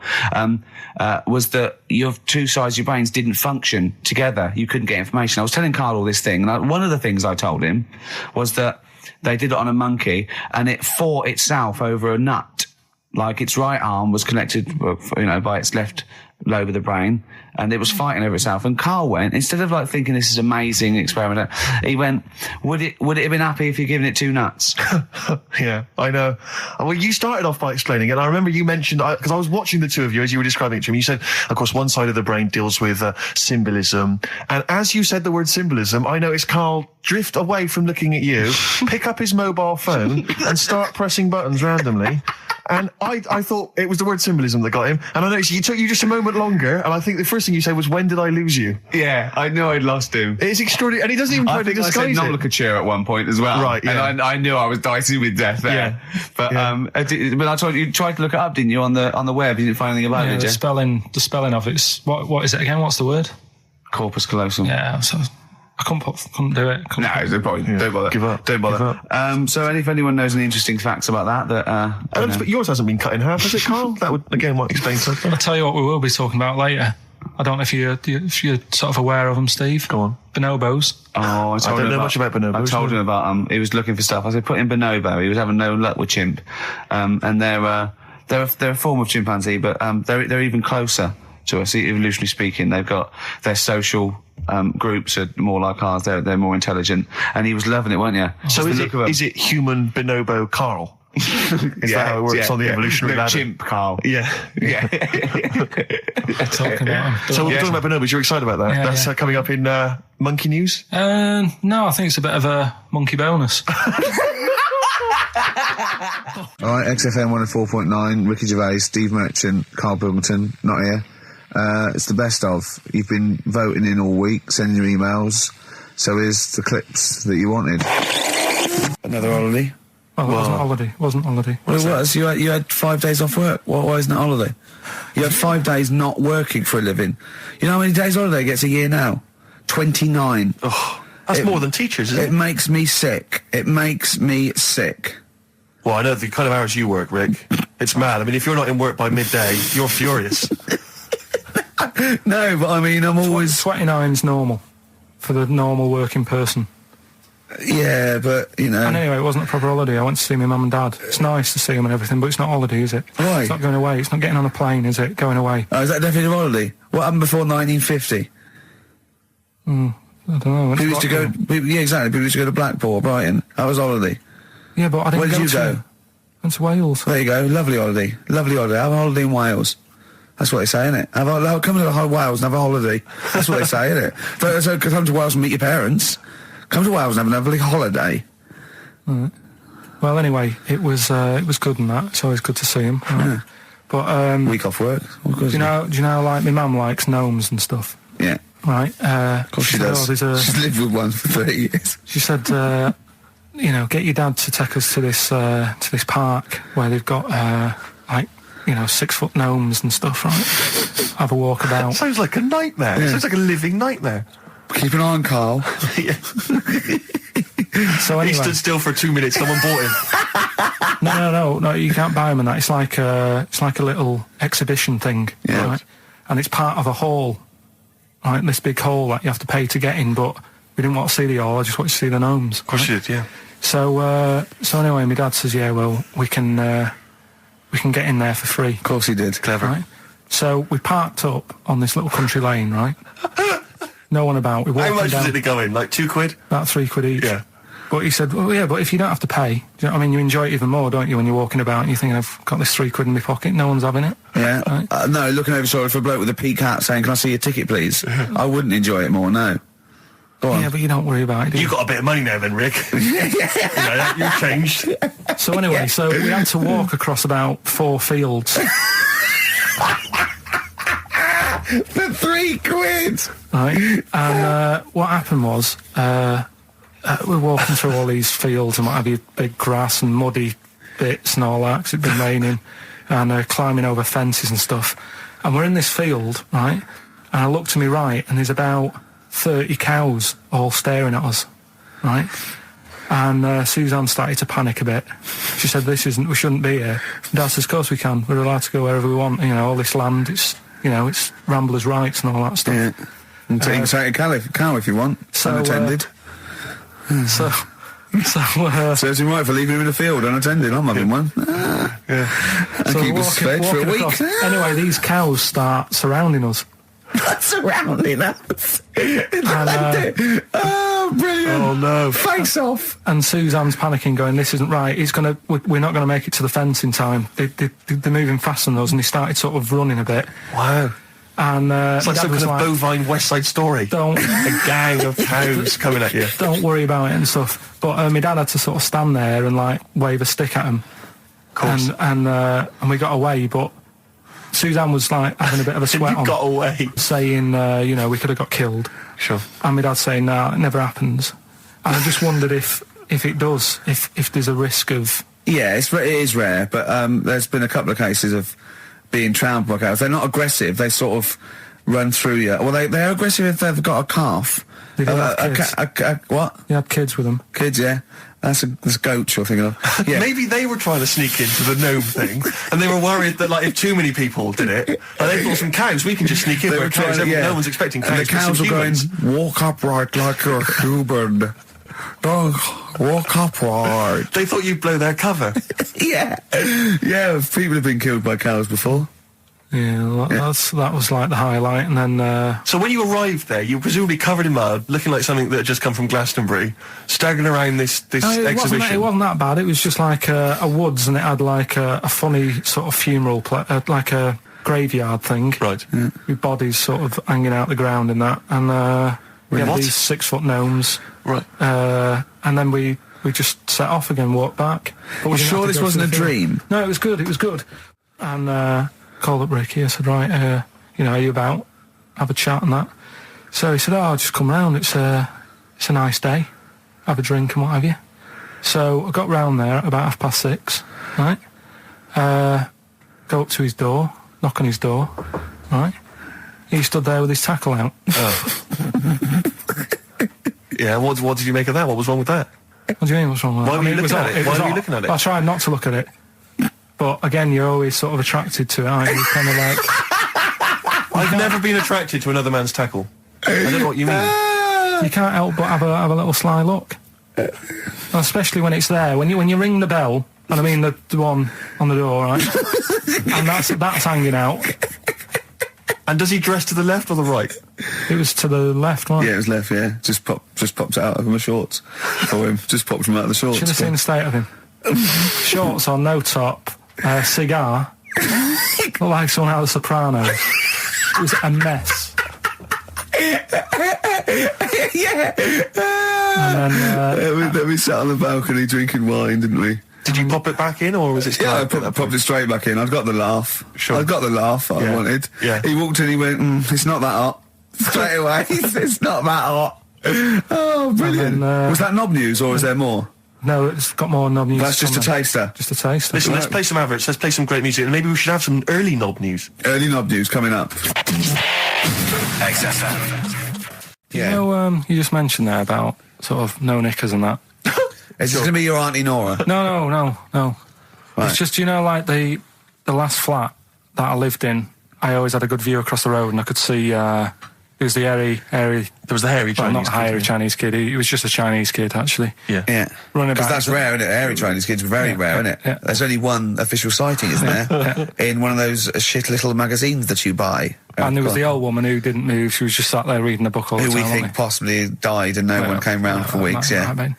was that your two sides of your brains didn't function together. You couldn't get information. I was telling Karl all this thing, and one of the things I told him was that they did it on a monkey, and it fought itself over a nut. Like its right arm was connected, by its left lobe of the brain, and it was fighting over itself. And Karl went, instead of thinking this is amazing experiment, he went, would it have been happy if you'd given it two nuts? Yeah, I know. Well, you started off by explaining it. And I remember you mentioned, because I was watching the two of you as you were describing it to me, you said, of course, one side of the brain deals with symbolism. And as you said the word symbolism, I noticed Karl drift away from looking at you, pick up his mobile phone and start pressing buttons randomly. And I thought it was the word symbolism that got him. And I noticed it took you just a moment longer. And I think the first thing you said was, when did I lose you? Yeah, I knew I'd lost him. It's extraordinary. And he doesn't even try to disguise I said it. nomenclature at one point as well. Right, yeah. And I knew I was dicing with death there. Yeah. But, but I told you tried to look it up, didn't you, on the web? You didn't find anything about it, did you? The spelling of it's, what is it again? What's the word? Corpus callosum. Yeah, so I couldn't do it. No, no point. Yeah. Don't bother. Give up. Don't bother. Give up. So if anyone knows any interesting facts about that, but yours hasn't been cut in half, has it, Karl? That would, again, might explain something. I'll tell you what we will be talking about later. I don't know if you're sort of aware of them, Steve. Go on. Bonobos. Oh, I don't know much about bonobos. I told him about he was looking for stuff. I said, put in bonobo. He was having no luck with chimp. And they're a form of chimpanzee, but they're even closer to us, evolutionarily speaking. They've got their social groups are more like ours. They're more intelligent. And he was loving it, weren't you? So is it human bonobo Karl? Is that how it works on the evolutionary ladder? Chimp, Carl. Yeah. Yeah. Talking about So we're talking about bonobos. You're excited about that? Yeah, That's coming up in monkey news. No, I think it's a bit of a monkey bonus. All right, XFM 104.9, Ricky Gervais, Steve Merchant, Karl Pilkington, not here. It's the best of. You've been voting in all week, sending your emails. So here's the clips that you wanted. Another holiday. Well, it wasn't holiday. Well, it was. You had 5 days off work. Why isn't it holiday? You had 5 days not working for a living. You know how many days holiday gets a year now? 29. Oh, that's more than teachers, isn't it? It makes me sick. It makes me sick. Well, I know the kind of hours you work, Rick. It's mad. I mean, if you're not in work by midday, you're furious. No, but I mean, I'm always... 29's normal for the normal working person. Yeah, but, you know... And anyway, it wasn't a proper holiday. I went to see my mum and dad. It's nice to see them and everything, but it's not holiday, is it? Why? It's not going away. It's not getting on a plane, is it? Going away. Oh, is that definitely a holiday? What happened before 1950? I don't know. People used to go... Yeah, exactly. People used to go to Blackpool or Brighton. That was holiday. Yeah, but I didn't Where did you go? Went to Wales. There you go. Lovely holiday. Lovely holiday. Have a holiday in Wales. That's what they say, innit? Come to Wales and have a holiday. That's what they say, innit? So come to Wales and meet your parents. Come to Wales and have a lovely holiday. Right. Well, anyway, it was good and that. It's always good to see him. Right? Yeah. But Week off work. do you know? Like my mum likes gnomes and stuff. Yeah. Right. Of course she does. She's lived with one for 30 years. She said, get your dad to take us to this park where they've got 6-foot gnomes and stuff. Right. Have a walk about. Sounds like a nightmare. Yeah. It sounds like a living nightmare. Keep an eye on Carl. Yeah. So anyway, he stood still for 2 minutes. Someone bought him. No. You can't buy them and that. It's like a little exhibition thing. Yeah. Right? And it's part of a hall. Right, this big hall that you have to pay to get in, but we didn't want to see the hall. I just wanted to see the gnomes. Of course you did, yeah. So anyway, my dad says, yeah, well, we can get in there for free. Of course he did. Clever. Right? So we parked up on this little country lane, right? No one about. We walked How much down, did it go in? Like £2? about £3 each. Yeah. But he said, well, yeah, but if you don't have to pay, do you know what I mean? You enjoy it even more, don't you, when you're walking about and you're thinking, I've got this £3 in my pocket, no one's having it. Yeah. Right? No, looking over shoulder for a bloke with a peak hat saying, can I see your ticket, please? I wouldn't enjoy it more, no. Go on. Yeah, but you don't worry about it, do you? You got a bit of money now then, Rick. You've changed. So anyway, so we had to walk across about 4 fields. For £3? Right, and what happened was we're walking through all these fields and what have you, big grass and muddy bits and all that, 'cause it'd been raining, and climbing over fences and stuff. And we're in this field, right, and I look to my right and there's about 30 cows all staring at us, right? And Suzanne started to panic a bit. She said, we shouldn't be here. Dad says, of course we can, we're allowed to go wherever we want, all this land, it's ramblers' rights and all that stuff. Yeah. And take a cow if you want, unattended. Serves him right for leaving him in the field unattended. I'm having one. Yeah. And keep us fed for a week. Across. Anyway, these cows start surrounding us. Surrounding us. Oh, brilliant. Oh, no. Face off. And Suzanne's panicking, going, this isn't right. We're not going to make it to the fence in time. They're moving faster than us, and they started sort of running a bit. Wow. And it's like some kind of bovine West Side Story. A gang of cows coming at you. Don't worry about it and stuff. But my dad had to sort of stand there and wave a stick at him. Of course. And we got away, but Suzanne was having a bit of a sweat on. Got away. Saying, we could have got killed. Sure. And my dad saying, nah, it never happens. And I just wondered if it does, if there's a risk of... Yeah, it is rare, but there's been a couple of cases of being trampled by cows. They're not aggressive. They sort of run through you. Well, they're aggressive if they've got a calf. They don't have kids. What? You had kids with them. Kids, yeah. That's goats you're thinking of. Yeah. Maybe they were trying to sneak into the gnome thing, and they were worried that if too many people did it, they thought some cows, we can just sneak in. They were trying, no one's expecting cows. And the cows were going, walk upright like you're a human. Don't walk upright. They thought you'd blow their cover. Yeah. Yeah, people have been killed by cows before. Yeah, that was like the highlight, and then... So when you arrived there, you were presumably covered in mud, looking like something that had just come from Glastonbury, staggering around this exhibition. It wasn't that bad. It was just like a woods, and it had like a funny sort of funeral, like a graveyard thing. Right. With bodies sort of hanging out the ground and that, and we had these 6-foot gnomes. Right. And then we just set off again, walked back. But sure this wasn't a dream? No, it was good. And called up Ricky. I said, right, are you about? Have a chat and that. So he said, I'll just come round. It's a nice day. Have a drink and what have you. So I got round there at about 6:30, right? Go up to his door, knock on his door, right? He stood there with his tackle out. Oh. Yeah, what did you make of that? What was wrong with that? What do you mean, what's wrong with that? Why were you looking at it? Why were you looking at it? I tried not to look at it. But again, you're always sort of attracted to it, aren't you? Kind of like... I've never been attracted to another man's tackle. I don't know what you mean. You can't help but have a little sly look. Especially when it's there. When you ring the bell, and I mean the one on the door, right? And that's hanging out. And does he dress to the left or the right? It was to the left, right? Yeah, it was left, yeah. Just popped it out of my shorts for him. Just popped him out of the shorts. Should have seen the state of him. Shorts on, no top, cigar. Looked like someone out of The Sopranos. It was a mess. Yeah. And then... we sat on the balcony drinking wine, didn't we? Did you pop it back in, or was it... Yeah, I popped it straight back in. I'd got the laugh. Sure. I'd got the laugh I wanted. Yeah. He walked in, he went, it's not that hot. Straight away, it's not that hot. Oh, brilliant. Then, was that knob news, or is there more? No, it's got more knob news. That's just a taster. Just a taster. Listen, let's play some adverts, let's play some great music, and maybe we should have some early knob news. Early knob news coming up. XFM. Yeah. You know, you just mentioned there about sort of no knickers and that. Is this going to be your Auntie Nora? No. Right. It's just, the last flat that I lived in, I always had a good view across the road, and I could see, it was the hairy... There was the hairy Chinese not the hairy Chinese kid, he was just a Chinese kid, actually. Yeah. Running Because about. that's rare, isn't it? Hairy Chinese kids are very rare, isn't it? Yeah. There's only one official sighting, isn't there? In one of those shit little magazines that you buy. And there was the old woman who didn't move, she was just sat there reading a book all the who time. we think possibly died and no one came round for weeks, might have been.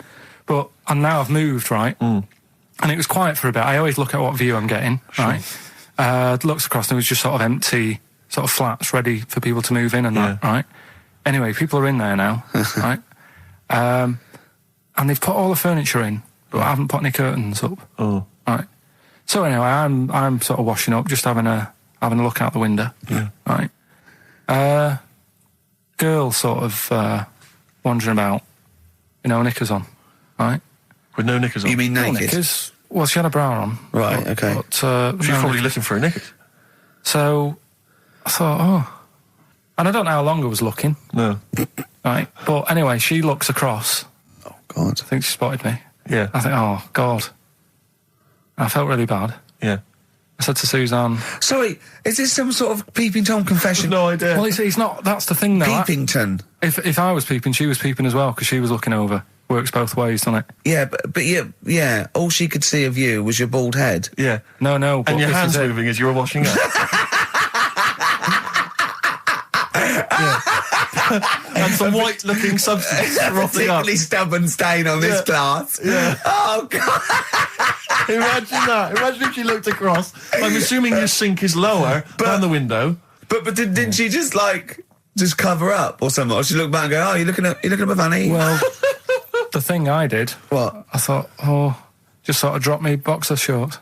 But, and now I've moved, right? And it was quiet for a bit. I always look at what view I'm getting, right? Looks across and it was just sort of empty, sort of flats ready for people to move in and that, right? Anyway, people are in there now, right? And they've put all the furniture in, but I haven't put any curtains up. Oh. Right. So anyway, I'm sort of washing up, just having a look out the window. Yeah. Right. Girl sort of wandering about, knickers on, right? With no knickers on? You mean No naked? knickers. Well, she had a bra on. Right, okay. But, She's no probably knickers. looking for a knickers. So I thought, and I don't know how long I was looking. No. Right. But anyway, she looks across. Oh, God. I think she spotted me. Yeah. I think, oh, God. I felt really bad. Yeah. I said to Suzanne... Sorry, is this some sort of Peeping Tom confession? No idea. Well, it's not... That's the thing, though. Peepington. If I was peeping, she was peeping as well, because she was looking over. Works both ways, doesn't it? Yeah, but yeah, all she could see of you was your bald head. Yeah. No, but And your this hands is it. moving as you were washing up. And some white-looking substance frothing up. Particularly stubborn stain on this glass. Yeah. Oh, God. Imagine that. Imagine if she looked across. I'm assuming your sink is lower than the window. But didn't she just cover up or something? Or she looked back and go, oh, you're looking at my fanny? Well, the thing I did... What? I thought, just sort of drop me boxer shorts.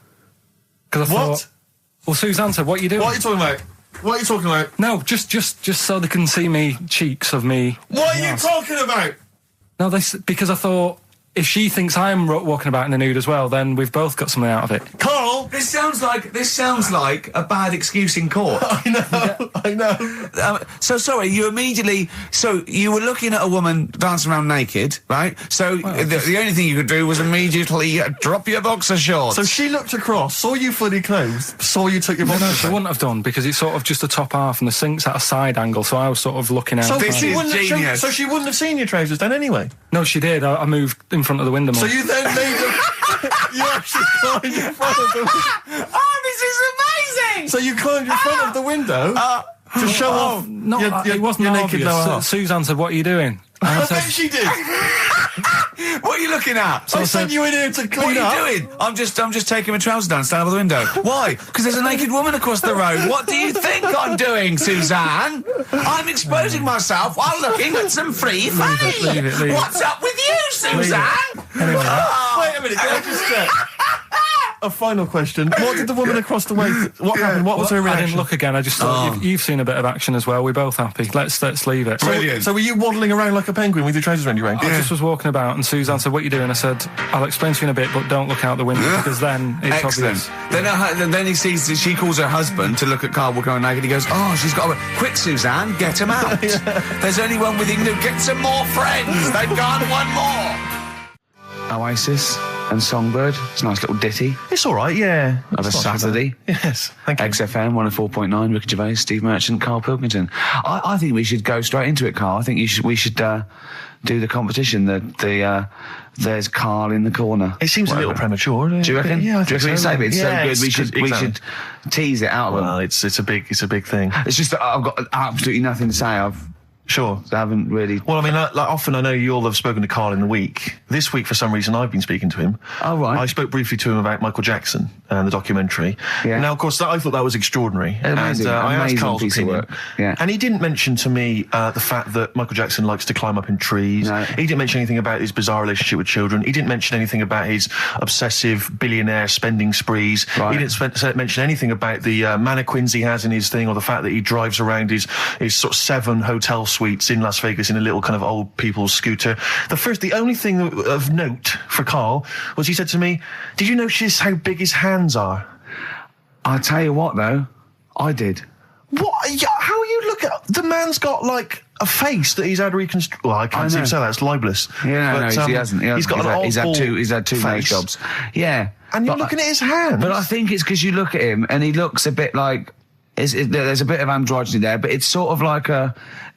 Because I thought... Well, Suzanne said, what are you doing? What are you talking about? What are you talking about? No, just so they can see me cheeks of me. What are you talking about? No, because I thought if she thinks I'm walking about in the nude as well, then we've both got something out of it. Carl! This sounds like a bad excuse in court. I know. So sorry, you were looking at a woman dancing around naked, right? So the only thing you could do was immediately drop your boxer shorts. So she looked across, saw you fully clothed, saw you took your boxers No, she wouldn't have done, because it's sort of just the top half and the sink's at a side angle, so I was sort of looking out. So This she is wouldn't have genius. so she wouldn't have seen your trousers then anyway. No, she did. I moved in front of the window more. So you then made you actually climbed in front of them. Oh, this is amazing! So you climbed in front of the window to show off No, your it wasn't naked obvious. lower half. Suzanne said, "What are you doing?" And I I said, bet she did. What are you looking at? I sent you in here to clean up. What are you doing? I'm just taking my trousers down, standing by the window. Why? Because there's a naked woman across the road. What do you think I'm doing, Suzanne? I'm exposing myself while looking at some free fame. leave it. What's up with you, Suzanne? Anyway, Wait a minute, can I just check? A final question. What did the woman across the way... What happened? What was her I reaction? didn't look again. I just thought you've seen a bit of action as well. We're both happy. Let's leave it. Brilliant. So were you waddling around like a penguin with your trousers around your ankle? I just was walking about, and Suzanne said, "What are you doing?" I said, "I'll explain to you in a bit, but don't look out the window because then it's Excellent. obvious." Then he sees, she calls her husband to look at Karl walking around naked. He goes, "Oh, she's got a... Quick, Suzanne, get him out. There's only one with him. Get some more friends. They've gone one more." Oasis and Songbird. It's a nice little ditty It's all right, yeah. of a It's not too Saturday. bad. Yes, thank you. XFM 104.9, Ricky Gervais, Steve Merchant, Karl Pilkington. I think we should go straight into it, Karl. I think we should do the competition. There's Karl in the corner. It seems a little premature. Do you reckon? Yeah, I Do you think reckon it's so. so good? It's Yeah, so good. We should tease it out of them. Well, it's a big thing. It's just that I've got absolutely nothing to say. Sure. I haven't really. Well, I mean, like often I know you all have spoken to Karl in the week. This week, for some reason, I've been speaking to him. Oh, right. I spoke briefly to him about Michael Jackson and the documentary. Yeah. Now, of course, I thought that was extraordinary. Amazing, and I asked amazing Karl's piece of opinion. work. Yeah. And he didn't mention to me the fact that Michael Jackson likes to climb up in trees. No. He didn't mention anything about his bizarre relationship with children. He didn't mention anything about his obsessive billionaire spending sprees. Right. He didn't mention anything about the mannequins he has in his thing, or the fact that he drives around his sort of 7 hotel suites in Las Vegas in a little kind of old people's scooter. The only thing of note for Karl was he said to me, "Did you notice how big his hands are?" I'll tell you what, though, I did. What? Yeah, how you look at the man's got like a face that he's had reconstructed. Well, I can't know. say that. It's libelous. Yeah, But, he hasn't. He's got he's an he's had two nose face. jobs. Yeah, And you're but- looking at his hands. But I think it's because you look at him and he looks a bit like there's a bit of androgyny there, but it's sort of like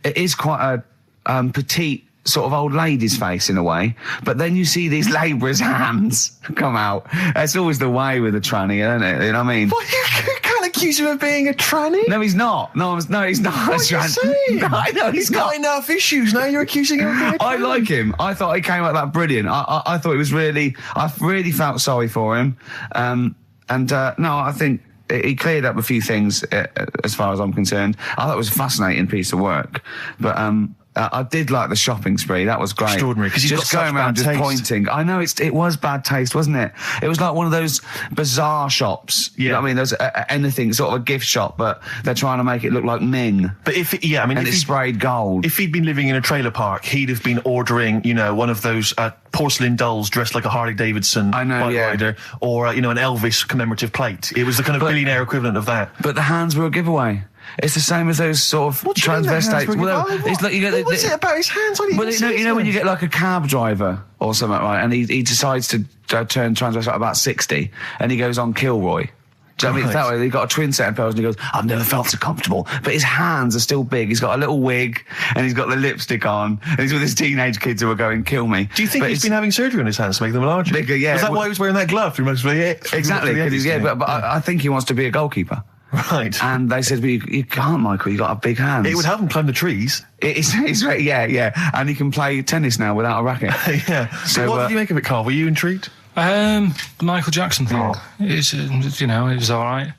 it is quite a petite sort of old lady's face in a way. But then you see these labourers' hands come out. That's always the way with a tranny, isn't it? You know what I mean? What, you can't accuse him of being a tranny. No, he's not. No, he's not. What are you saying? No, I know he's got not. enough issues. Now you're accusing him of being a tranny. I like him. I thought he came out that brilliant. I thought it was really. I really felt sorry for him. No, I think he cleared up a few things as far as I'm concerned. I thought it was a fascinating piece of work, but I did like the shopping spree. That was great. Extraordinary, 'cause he's just got going such around bad just taste. pointing. I know it was bad taste, wasn't it? It was like one of those bazaar shops. You know what I mean, there's anything sort of a gift shop, but they're trying to make it look like Ming. But and And if it's he- sprayed gold. If he'd been living in a trailer park, he'd have been ordering, one of those porcelain dolls dressed like a Harley Davidson I know, bike yeah. rider, or an Elvis commemorative plate. It was the kind of billionaire equivalent of that. But the hands were a giveaway. It's the same as those sort of What do you mean the hands transvestites. were a Well, giveaway? it's like you get What was it about his hands? I didn't Well, even see you know when you his get like a cab driver or something, right? And he decides to turn transvestite about 60, and he goes on Kilroy. Do you know what I mean? It's Right. that way. He got a twin set of pearls, and he goes, "I've never felt so comfortable." But his hands are still big. He's got a little wig, and he's got the lipstick on, and he's with his teenage kids who are going, "Kill me." Do you think But he's it's- been having surgery on his hands to make them larger? Bigger, yeah. Was that Well- why he was wearing that glove through most of the Exactly, through the 'cause he's, 80s, but I think he wants to be a goalkeeper. Right. And they said, well, you can't, Michael, you got a big hands. It would help him climb the trees. Yeah. And he can play tennis now without a racket. Yeah. So, what did you make of it, Karl? Were you intrigued? The Michael Jackson thing. It's it was all right.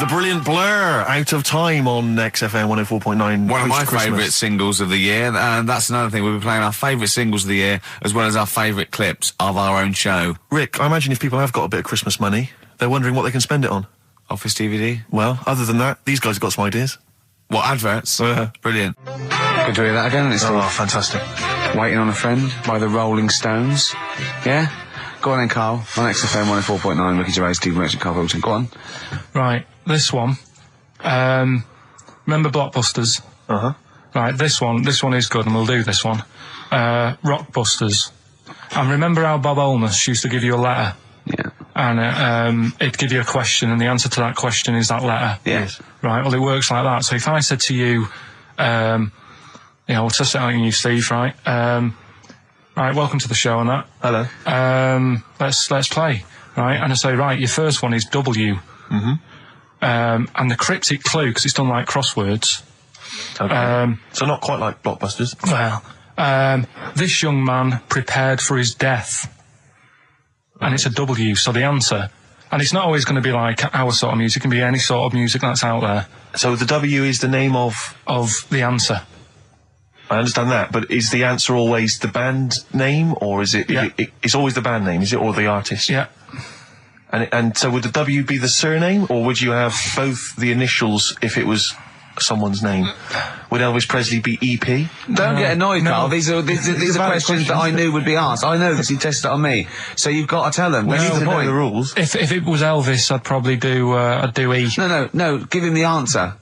The brilliant Blur, Out of Time on XFM 104.9. One of my post-Christmas. favourite singles of the year, and that's another thing. We'll be playing our favourite singles of the year, as well as our favourite clips of our own show. Rick, I imagine if people have got a bit of Christmas money, they're wondering what they can spend it on. Office DVD. Well, other than that, these guys have got some ideas. What, adverts? Brilliant. Good to hear that again, isn't it, Oh, Steve? fantastic. Waiting on a Friend by the Rolling Stones. Yeah? Go on then, Karl. On XFM 104.9, Ricky Gervais, Steve Merchant, Karl Pilkington. Go on. Right, this one. Remember Blockbusters? Uh-huh. Right, this one is good, and we'll do this one. Rockbusters. And remember how Bob Holness used to give you a letter? Yeah. And it'd give you a question, and the answer to that question is that letter. Yes. Right, well, it works like that. So if I said to you, we'll test it out on you, Steve, right? Right, welcome to the show and that. Hello. Let's play, right? And I say, right, your first one is W. Mm-hmm. And the cryptic clue, because it's done like crosswords. Okay. So not quite like Blockbusters. Well, this young man prepared for his death. And it's a W, so the answer. And it's not always going to be like our sort of music, it can be any sort of music that's out there. So the W is the name of the answer. I understand that, but is the answer always the band name, or is it? Yeah. It's always the band name, is it, or the artist? Yeah. And so would the W be the surname, or would you have both the initials if it was someone's name? Would Elvis Presley be EP? Don't get annoyed, Carl. No. These are questions that I knew would be asked. I know because you tested it on me. So you've got to tell them. We That's need the to know point. the rules. If it was Elvis, I'd probably do E. No. Give him the answer.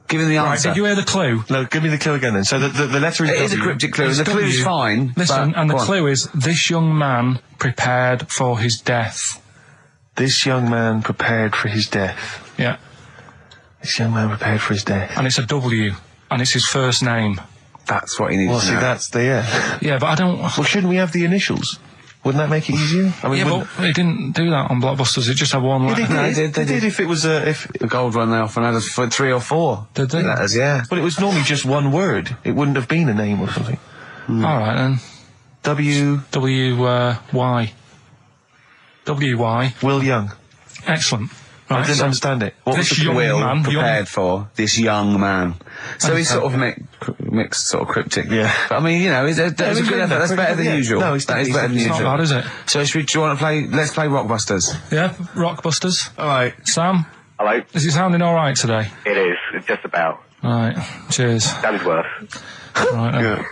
Give him the Right, answer. did you hear the clue? No, give me the clue again then. So the letter is It is a W. cryptic clue. It's The clue's W. fine. Listen, but- and the go on. clue is, this young man prepared for his death. This young man prepared for his death. Yeah. This young man prepared for his death. And it's a W. And it's his first name. That's what he needs Well, to see, know. that's the Yeah, but I don't... Well, shouldn't we have the initials? Wouldn't that make it easier? I mean, Yeah, wouldn't- but they didn't do that on Blockbusters. It just had one letter. No, they they did if it was if. The gold one they often had us for 3 or 4. Did they? Letters, yeah. But it was normally just one word. It wouldn't have been a name or something. All right, then. W. Y. W-Y. Will Young. Excellent. I Right, didn't so understand it. What was this the young Will man... prepared for this young man. So he's sort of mixed sort of cryptic. Yeah. But, I mean, you know, that's a good effort. That's better than usual. No, it's that is better than It's not usual. bad, is it? So do you want to play? Let's play Rockbusters. Yeah, Rockbusters. All right. Sam, Hello. is it sounding all right today? It is. It's just about. Right, cheers. That is worse. Right, then. Yeah.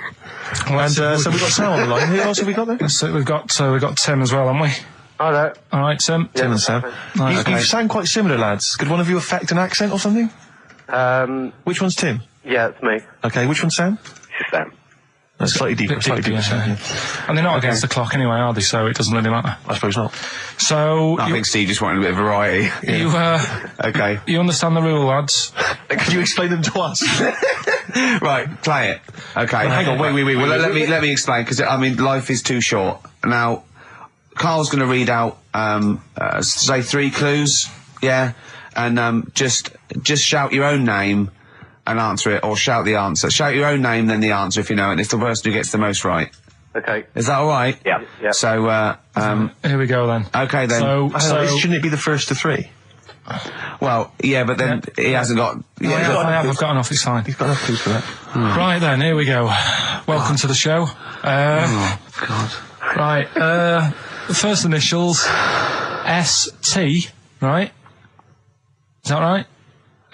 Well, And so so we've got Sam on the line. Who else have we got there? we've got Tim as well, haven't we? Hi there. All right, Tim. Tim and Sam. Right, You sound quite similar, lads. Could one of you affect an accent or something? Which one's Tim? Yeah, it's me. Okay, which one's Sam? It's Sam. That's slightly deeper. Bit Slightly deeper, deeper. yeah. Sam, yeah. And they're not against the clock anyway, are they? So it doesn't really matter. I suppose not. So I think Steve just wanted a bit of variety. Okay. you understand the rule, lads? Could you explain them to us? Right, play it. Okay. Hang on. Wait. Well, let me explain because I mean, life is too short. Now, Carl's going to read out say 3 clues. Yeah, and just shout your own name and answer it, or shout the answer. Shout your own name, then the answer if you know it. And it's the person who gets the most right. Okay. Is that all right? Yeah. Yeah. So, Here we go then. okay then. Shouldn't it be the first to 3? Well, yeah, but then he hasn't got. I've got enough. It's fine. You've got enough clues for that. Right then, here we go. Welcome to the show. Oh God. Right, the first initials, S-T, right? Is that right?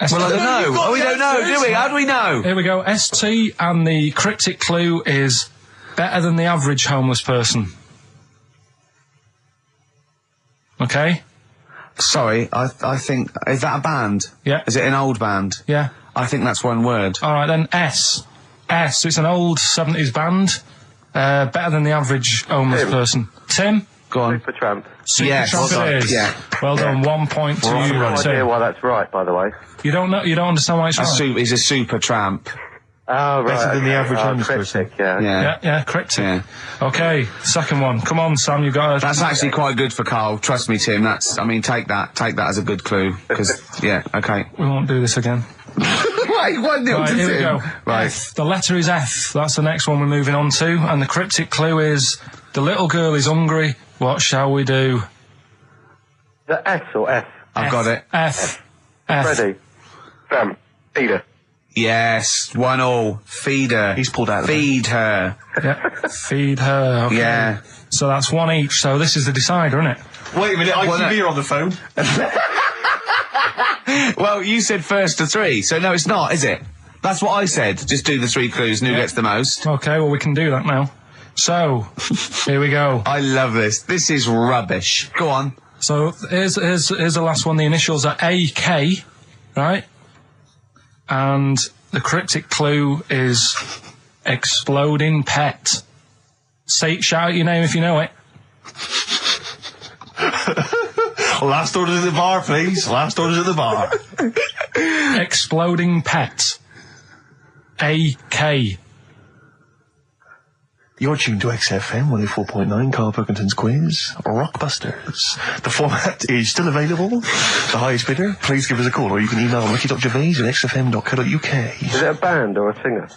S-T. Well, I don't know. We don't know, do we? How do we know? Here we go, S-T, and the cryptic clue is better than the average homeless person. Okay? Sorry, I think, is that a band? Yeah. Is it an old band? Yeah. I think that's one word. Alright then, S. It's an old 70s band. Better than the average homeless person. Tim? Go on. Supertramp. Yes. Supertramp Well it done. is. Yeah. Well done, 1 point to I have you, no idea Tim. why that's right, by the way. You don't understand why it's right? He's a super tramp. Oh, right. Better than the average homeless cryptic, person. yeah. Yeah, cryptic. Yeah. Okay, second one. Come on, Sam, you got That's actually quite good for Carl. Trust me, Tim. Take that as a good clue. Because, yeah, okay. We won't do this again. Wait, 1-0 Right, to here we Tim. go. Right. F. The letter is F. That's the next one we're moving on to. And the cryptic clue is, the little girl is hungry. What shall we do? The S or F? I've got it. F. Freddy. Sam. Peter. Yes, 1-1. Feed her. He's pulled out of Feed her. Yeah. Feed her. Okay. Yeah. So that's 1 each. So this is the decider, isn't it? Wait a minute, ITV are on the phone. Well, you said first to 3, so no, it's not, is it? That's what I said. Just do the 3 clues and who gets the most. Okay, well, we can do that now. So, here we go. I love this. This is rubbish. Go on. So here's the last one. The initials are AK, right? And the cryptic clue is exploding pet. Shout your name if you know it. Last orders at the bar, please. Last orders at the bar. Exploding pet. AK. You're tuned to XFM 104.9, Karl Pilkington's quiz, Rockbusters. The format is still available. The highest bidder, please give us a call, or you can email ricky.gervais at xfm.co.uk. Is it a band or a singer?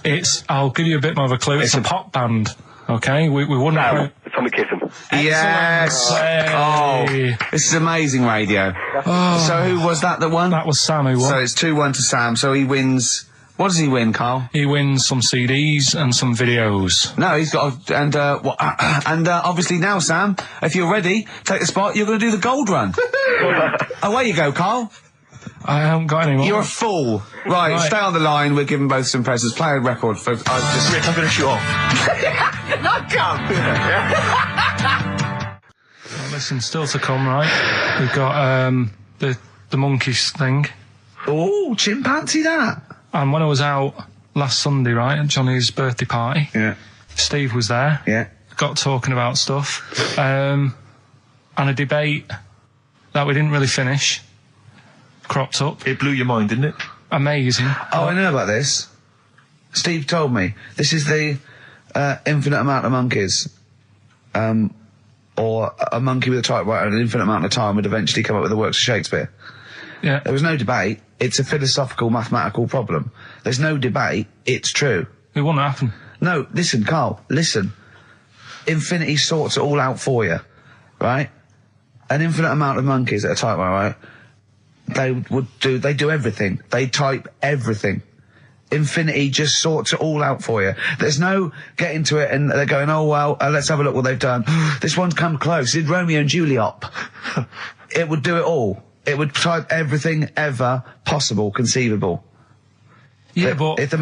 I'll give you a bit more of a clue. It's a pop band. Okay, we wouldn't. Sam, Tommy Kissing. Yes. Hey. Oh, this is amazing radio. So who was that won? That was Sam who won. So it's 2-1 to Sam. So he wins. What does he win, Karl? He wins some CDs and some videos. No, he's got obviously now, Sam, if you're ready, take the spot. You're going to do the gold run. Away you go, Karl. I haven't got any more. You're a fool. Right, stay on the line. We're giving both some presents. Play a record for. Rick, I'm going to shoot off. Well, listen, still to come, right? We've got the monkeys thing. Oh, chimpanzee that. And when I was out last Sunday, right, at Johnny's birthday party, Steve was there. Yeah. Got talking about stuff. And a debate that we didn't really finish cropped up. It blew your mind, didn't it? Amazing. Oh, I know about this. Steve told me. This is the infinite amount of monkeys. Or a monkey with a typewriter an infinite amount of time would eventually come up with the works of Shakespeare. Yeah. There was no debate. It's a philosophical, mathematical problem. There's no debate. It's true. It wouldn't happen. No, listen, Karl, listen. Infinity sorts it all out for you, right? An infinite amount of monkeys at a typewriter, right? They do everything. They type everything. Infinity just sorts it all out for you. There's no getting to it and they're going, oh, well, let's have a look what they've done. This one's come close. Did Romeo and Juliet. It would do it all. It would type everything ever possible, conceivable. Yeah, but it's a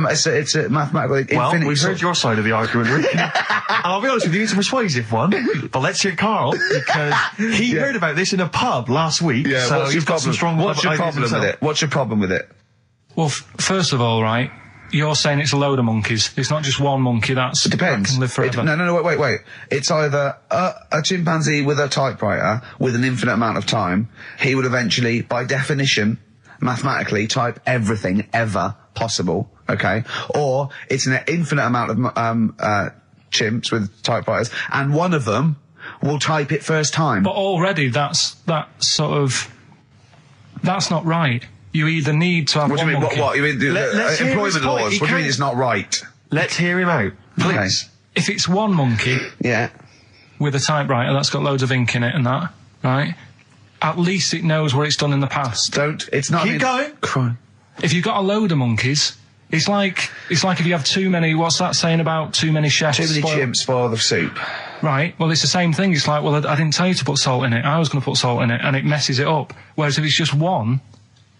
mathematical infinity. Well, we've heard your side of the argument, Rick. And I'll be honest with you, it's a persuasive one. But let's hear Karl, because he heard about this in a pub last week. Yeah, so what's he's your got problem? some strong What's your ideas problem with himself. it? What's your problem with it? well, first of all, right, you're saying it's a load of monkeys. It's not just one monkey It depends. that can live forever. No, wait. It's either a chimpanzee with a typewriter with an infinite amount of time. He would eventually, by definition, mathematically, type everything ever possible. Okay, or it's an infinite amount of chimps with typewriters, and one of them will type it first time. But already that's not right. You either need to have What do one you mean? monkey. What? You mean Let's hear his employment point. laws? He What do you mean can't- it's not right? Let's hear him out, please. If it's one monkey Yeah. with a typewriter that's got loads of ink in it and that, right, at least it knows what it's done in the past. It's not. Keep going. Crime. If you've got a load of monkeys, it's like if you have too many, what's that saying about too many chefs? Too many chimps spoil the soup. Right, well it's the same thing. It's like, well, I didn't tell you to put salt in it. I was going to put salt in it, and it messes it up. Whereas if it's just one,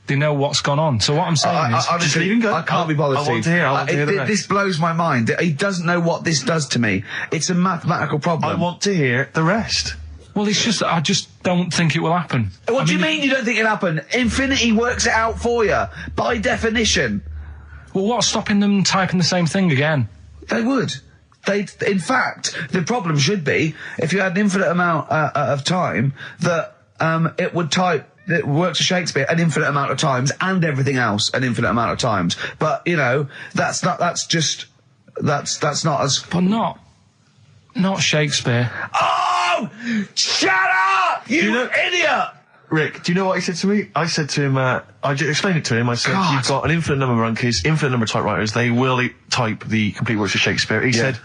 they know what's gone on. So what I'm saying is... honestly, leave him go. I can't be bothered, I want Steve. to hear- I want to hear the rest. This blows my mind. He doesn't know what this does to me. It's a mathematical problem. I want to hear the rest. Well, it's just, I just don't think it will happen. What do you mean you don't think it'll happen? Infinity works it out for you, by definition. Well, what's stopping them typing the same thing again? They would. In fact, the problem should be, if you had an infinite amount of time, that it would type the works of Shakespeare an infinite amount of times, and everything else an infinite amount of times. But, you know, that's not as... But not Shakespeare. Oh! Shut up! You idiot! Rick, do you know what he said to me? I said to him, I just explained it to him. I said, God. you've got an infinite number of monkeys, infinite number of typewriters. They will type the complete works of Shakespeare. He said,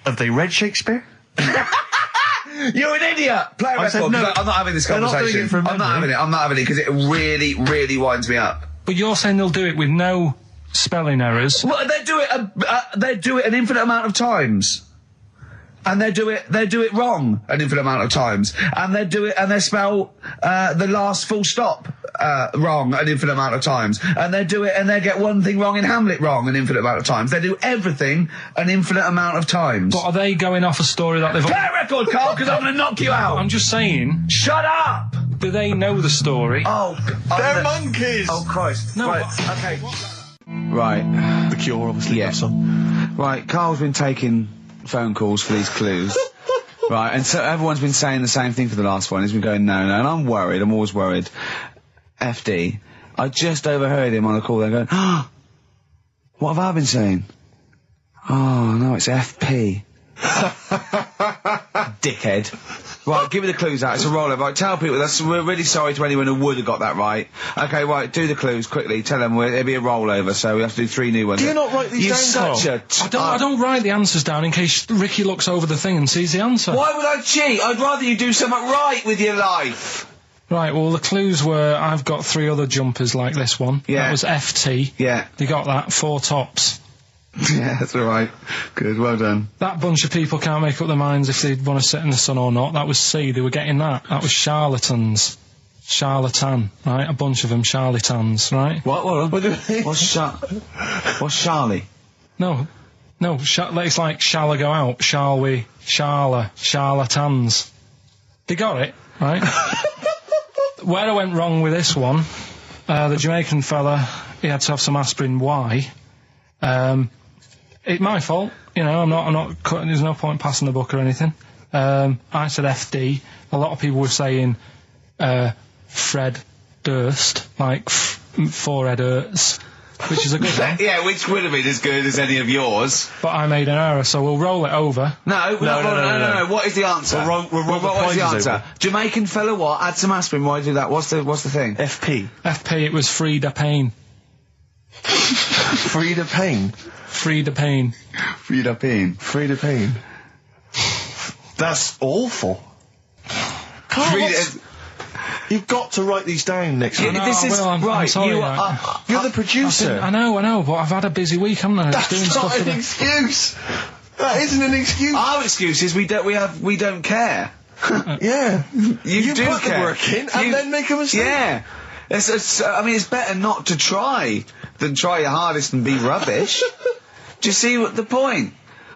have they read Shakespeare? You're an idiot! Play a I said record, no. 'cause I'm not having this They're not doing conversation. it from I'm not memory. having it because it really, really winds me up. But you're saying they'll do it with no spelling errors. Well, they do it an infinite amount of times. And they do it wrong an infinite amount of times. And they spell the last full stop wrong an infinite amount of times. And they get one thing wrong in Hamlet wrong an infinite amount of times. They do everything an infinite amount of times. But are they going off a story that they've... Play a record, Karl, because I'm going to knock you out. I'm just saying, Shut up! do they know the story? Oh, They're monkeys! Oh, Christ. No, Right, but- okay. Right. The Cure, obviously, Yeah. love song. Right, Carl's been taking phone calls for these clues. Right, and so everyone's been saying the same thing for the last one. He's been going, no, and I'm worried, I'm always worried. FD, I just overheard him on a call there going, what have I been saying? Oh, no, it's FP. Dickhead. Right, give me the clues out. It's a rollover. Right, tell people we're really sorry to anyone who would have got that right. Okay, right, do the clues quickly. Tell them it'll be a rollover, so we have to do 3 new ones. Do you not write these You're down, such Carl? a... I don't write the answers down in case Ricky looks over the thing and sees the answer. Why would I cheat? I'd rather you do something right with your life. Right, well, the clues were I've got 3 other jumpers like this one. Yeah. That was FT. Yeah. You got that, 4 tops. Yeah, that's all right. Good, well done. That bunch of people can't make up their minds if they want to sit in the sun or not. That was C, they were getting that. That was charlatans. Charlatan, right? A bunch of them charlatans, right? What do you mean? What's Charlie? No, it's like, shall I go out? Shall we? Charlatans. They got it, right? Where I went wrong with this one, the Jamaican fella, he had to have some aspirin. Why? It's my fault, you know, I'm not cutting, there's no point passing the book or anything. I said FD. A lot of people were saying, Fred Durst, like, forehead hurts, which is a good one. Yeah, which would have been as good as any of yours. But I made an error, so we'll roll it over. No. What is the answer? We'll roll the What is the prizes answer? over. Jamaican fella what? Add some aspirin, why do that? What's the thing? FP. FP, it was Frida Payne. Frida Payne. Frida Payne. Frida Payne. Frida Payne. That's awful. Carl, you've got to write these down next week. This is I'm right. sorry, You're the producer. I know, but I've had a busy week, haven't I? Just doing That's stuff not with an it. excuse. That isn't an excuse. Our excuse is we don't care. Yeah. You do put care. the work in and then make a mistake. Yeah. I mean, it's better not to try than try your hardest and be rubbish. Do you see what the point?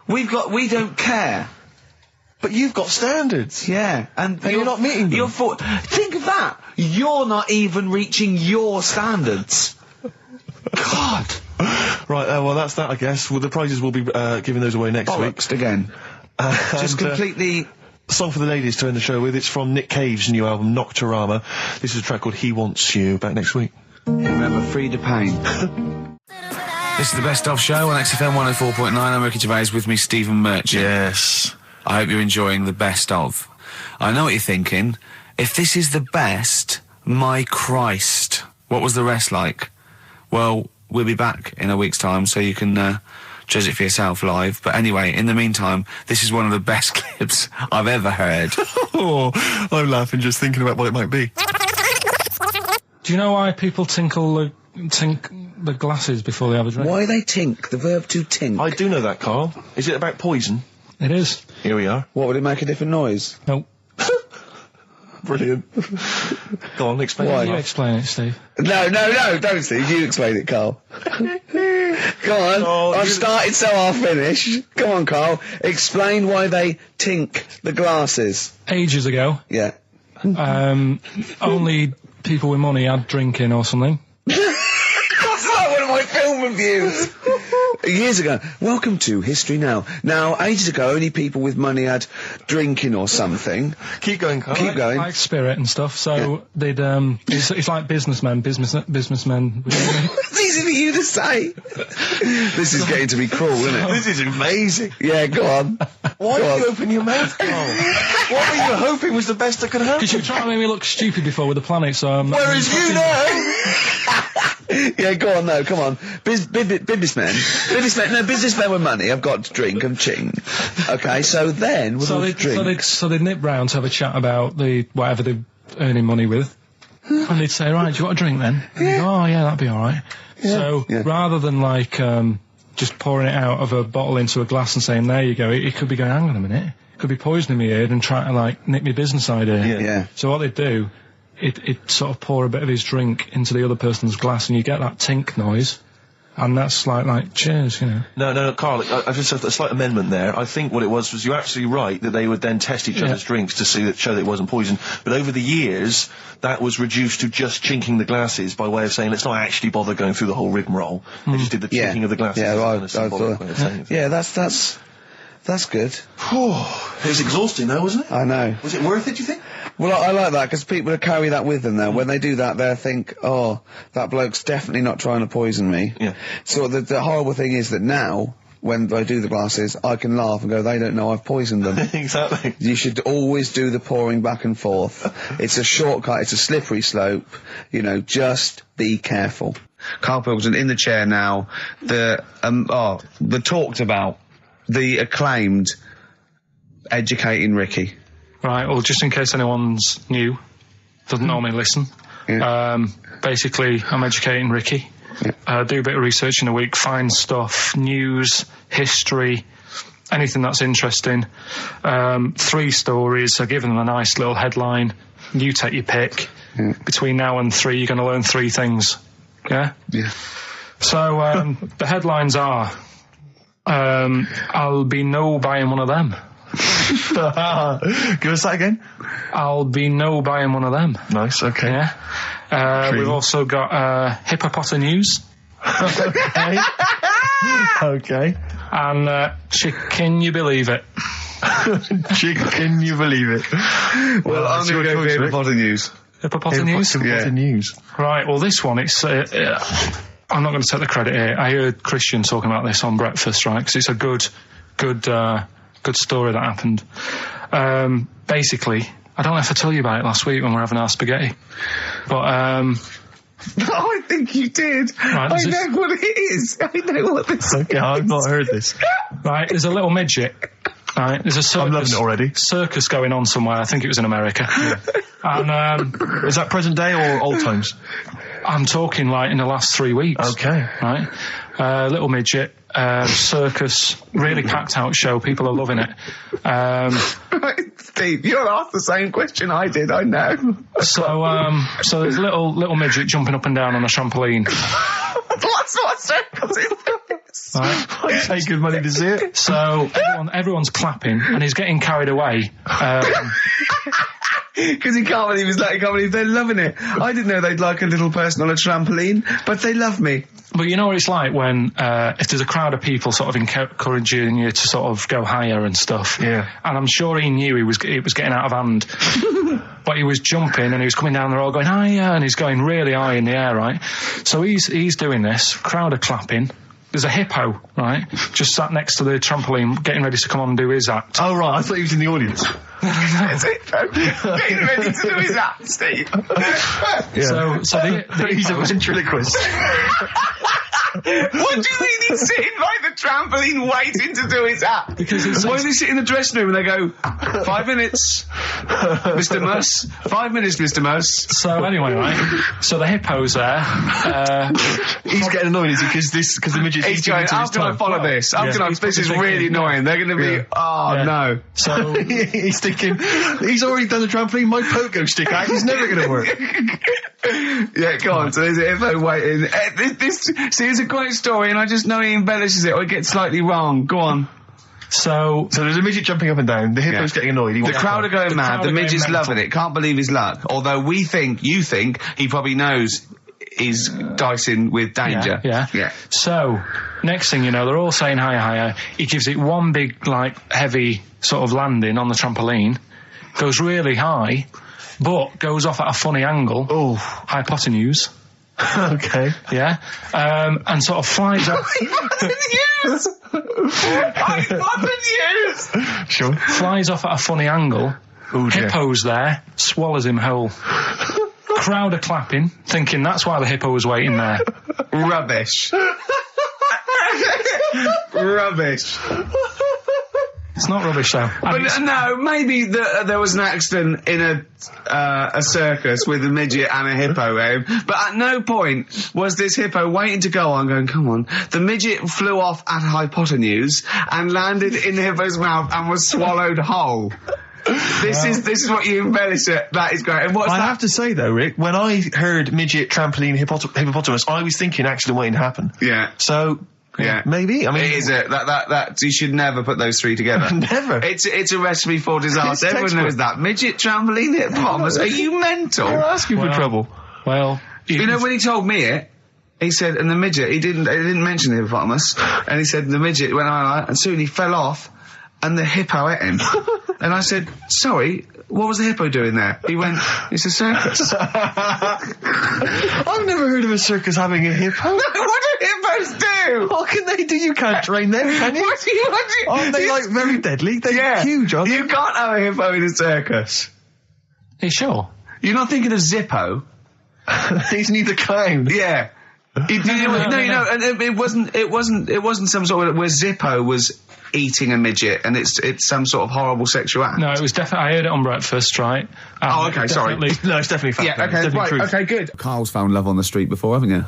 We don't care. But you've got standards. Yeah, and you're not meeting them. Think of that. You're not even reaching your standards. God. Right, well, that's that, I guess. Well, the prizes will be giving those away next week. Bollocks again. Just completely... Song for the ladies to end the show with. It's from Nick Cave's new album, Nocturama. This is a track called He Wants You. Back next week. Remember, Frida Payne. This is the Best Of Show on XFM 104.9. I'm Ricky Gervais, with me Stephen Merchant. Yes. I hope you're enjoying the Best Of. I know what you're thinking. If this is the best, my Christ, what was the rest like? Well, we'll be back in a week's time, so you can judge it for yourself live. But anyway, in the meantime, this is one of the best clips I've ever heard. Oh, I'm laughing just thinking about what it might be. Do you know why people tink the glasses before they have a drink? Why they tink? The verb to tink. I do know that, Carl. Is it about poison? It is. Here we are. What, would it make a different noise? Nope. Brilliant. Go on, explain Why? it. You explain it, Steve. No, don't Steve. You explain it, Carl. Go on. Oh, I've started, so I'll finish. Go on, Carl. Explain why they tink the glasses. Ages ago, Yeah. only people with money had drinking or something. That's like one of my film reviews. Years ago. Welcome to History Now. Now, ages ago, only people with money had drinking or something. Keep going, Carl. Keep going. Like spirit and stuff, so they'd, it's like businessmen. It's easy for you to say. This is getting to be cruel, isn't it? This is amazing. Yeah, go on. Why Go did on. you open your mouth, Carl? What were you hoping was the best that could happen? Because you were trying to make me look stupid before with the planet, so I'm not... Whereas you know... Yeah, go on, no, come on. Businessmen with money have got to drink and ching. Okay, so then, with all the drink... So they'd nip round to have a chat about whatever they're earning money with. And they'd say, right, do you want a drink then? And they'd go, oh yeah, that'd be alright. So, rather than like, just pouring it out of a bottle into a glass and saying, there you go, it could be going, hang on a minute, it could be poisoning me here and trying to like nick my business idea. Yeah. So what they'd do, it'd sort of pour a bit of his drink into the other person's glass and you get that tink noise. And that's like cheers, you know. No, Carl, I just have a slight amendment there. I think what it was you're absolutely right that they would then test each other's drinks to show that it wasn't poison. But over the years, that was reduced to just chinking the glasses by way of saying, let's not actually bother going through the whole rigmarole. They just did the chinking of the glasses. Yeah, as a I kind of symbolic way of saying it. Yeah, that's good. It was exhausting though, wasn't it? I know. Was it worth it, do you think? Well, I like that, because people carry that with them now. When they do that, they'll think, oh, that bloke's definitely not trying to poison me. Yeah. So the horrible thing is that now, when I do the glasses, I can laugh and go, they don't know I've poisoned them. Exactly. You should always do the pouring back and forth. It's a shortcut, it's a slippery slope. You know, just be careful. Karl Pilkington in the chair now. The talked about, the acclaimed Educating Ricky. Right, well, just in case anyone's new, doesn't normally listen. Yeah. Basically, I'm educating Ricky. Do a bit of research in a week, find stuff, news, history, anything that's interesting. 3 stories, I give them a nice little headline. You take your pick. Between now and 3, you're going to learn 3 things. Yeah? Yeah. So, the headlines are, I'll be no buying one of them. Give us that again. I'll be no buying one of them. Nice, okay. Yeah. We've also got hippopotamus news. Okay. Okay. And can you believe it? Can you believe it? Well, I'm going to go for hippopotamus news. Hippopotamus news? Yeah. News. Right, well, this one, it's... I'm not going to take the credit here. I heard Christian talking about this on breakfast, right? Because it's a good story that happened. Basically, I don't know if I told you about it last week when we were having our spaghetti, but I think you did. Right, I know what it is. I know what this is. Okay, I've not heard this. right, there's a little midget. Right, there's a circus. I'm loving it already. Circus going on somewhere. I think it was in America. And is that present day or old times? I'm talking like in the last 3 weeks. Okay. Right, little midget. Circus, really packed out show. People are loving it. Right, Steve, you'll ask the same question I did. I know. So there's a little midget jumping up and down on a trampoline. What sort of circus is this? Right. I'd pay good money to see it. So everyone's clapping, and he's getting carried away. Because he can't believe they're loving it. I didn't know they'd like a little person on a trampoline, but they love me. But you know what it's like when, if there's a crowd of people sort of encouraging you to sort of go higher and stuff. Yeah. And I'm sure he knew it was getting out of hand. But he was jumping and he was coming down the road going higher, and he's going really high in the air, right? So he's doing this, crowd are clapping. There's a hippo, right, just sat next to the trampoline, getting ready to come on and do his act. Oh, right, I thought he was in the audience. That's it, getting ready to do his act, Steve. Yeah. So he's a ventriloquist. What do you mean he's sitting by the trampoline waiting to do his act? Because why do they sit in the dressing room and they go, 5 minutes, Mr. Muss, 5 minutes, Mr. Muss. So anyway, right, so the hippo's there. He's getting annoyed, is he? Because the midget's he's going, how can I follow this? This is really annoying. They're going to be, no. So he's thinking, he's already done the trampoline, my pogo stick act is never going to work. Yeah, go on. So there's a hippo waiting. See, it's a great story, and I just know he embellishes it or it gets slightly wrong. Go on. So there's a midget jumping up and down. The hippo's getting annoyed. The crowd are going mad. The midget's loving it. Can't believe his luck. Although you think he probably knows he's dicing with danger. Yeah. So next thing you know, they're all saying higher. He gives it one big, like, heavy sort of landing on the trampoline. Goes really high, but goes off at a funny angle. Oh, hypotenuse. Okay. Yeah. And sort of flies off. Hypotenuse! Sure. Flies off at a funny angle. Oh, dear. Hippo's there, swallows him whole. Crowd are clapping, thinking that's why the hippo was waiting there. Rubbish. Rubbish. It's not rubbish though. But no, maybe there was an accident in a circus with a midget and a hippo, but at no point was this hippo waiting to go on going, come on. The midget flew off at hypotenuse and landed in the hippo's mouth and was swallowed whole. This is what you embellish it. That is great. And what's I that? have to say though, Rick, when I heard midget, trampoline, hippopotamus, I was thinking accident waiting to happen. Yeah. So yeah, maybe. I mean, it is that you should never put those three together. Never. It's a recipe for disaster. Everyone knows that. Midget, trampoline, hippopotamus. Are you mental? You're asking for trouble. Well, you know when he told me it, he said, and the midget, he didn't mention the hippopotamus, and he said the midget went on, and soon he fell off, and the hippo ate him. And I said, sorry, what was the hippo doing there? He went, it's a circus. I've never heard of a circus having a hippo. What do hippos do? What can they do? You can't train them, can you? What do you... Aren't they, like, very deadly? They're huge, aren't they? You can't have a hippo in a circus. Are you sure? You're not thinking of Zippo? He's neither clown. Yeah. And it wasn't some sort of where Zippo was eating a midget, and it's some sort of horrible sexual act. No, it was definitely. I heard it on breakfast, right? Oh, okay, sorry. No, it's definitely fact. Yeah, okay, right, truth. okay, good. Carl's found love on the street before, haven't you?